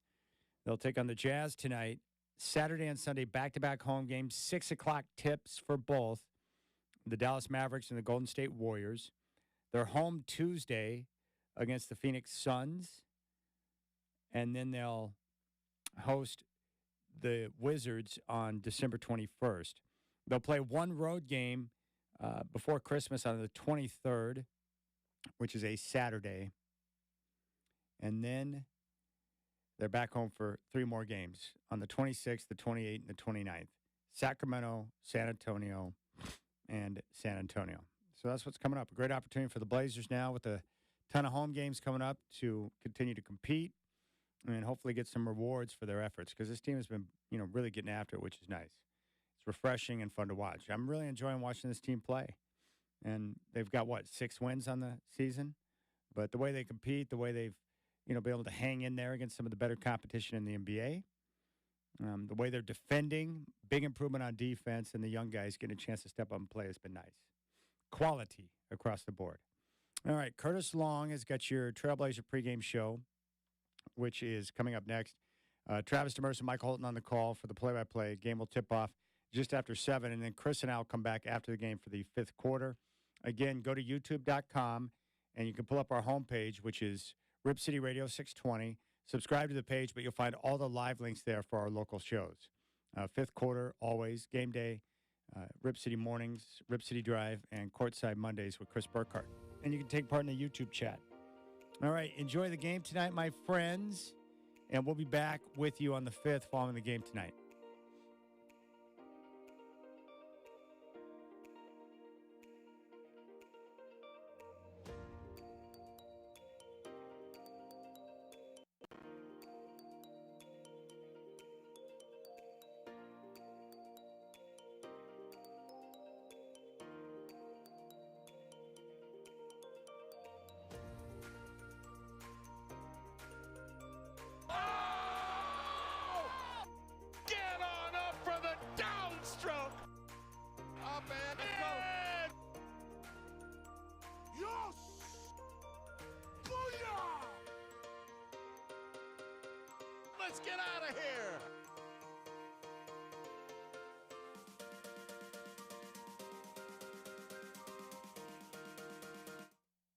They'll take on the Jazz tonight. Saturday and Sunday, back-to-back home games, 6 o'clock tips for both the Dallas Mavericks and the Golden State Warriors. They're home Tuesday against the Phoenix Suns. and then they'll host the Wizards on December 21st. They'll play one road game before Christmas on the 23rd, which is a Saturday. And then they're back home for 3 more games on the 26th, the 28th, and the 29th. Sacramento, San Antonio, and San Antonio. So that's what's coming up. A great opportunity for the Blazers now with a ton of home games coming up to continue to compete and hopefully get some rewards for their efforts because this team has been, really getting after it, which is nice. It's refreshing and fun to watch. I'm really enjoying watching this team play. And they've got, 6 wins on the season? But the way they compete, the way they've, been able to hang in there against some of the better competition in the NBA, the way they're defending, big improvement on defense, and the young guys getting a chance to step up and play has been nice. Quality across the board. All right, Curtis Long has got your Trailblazer pregame show, which is coming up next. Travis Demers and Mike Holton on the call for the play-by-play. Game will tip off just after 7, and then Chris and I will come back after the game for the 5th quarter. Again, go to youtube.com, and you can pull up our homepage, which is Rip City Radio 620. Subscribe to the page, but you'll find all the live links there for our local shows. 5th quarter, always, game day, Rip City Mornings, Rip City Drive, and Courtside Mondays with Chris Burkhardt. And you can take part in the YouTube chat. All right, enjoy the game tonight, my friends, and we'll be back with you on the 5th following the game tonight. Get on up for the downstroke. Up and in. Yes. Booyah. Let's get out of here.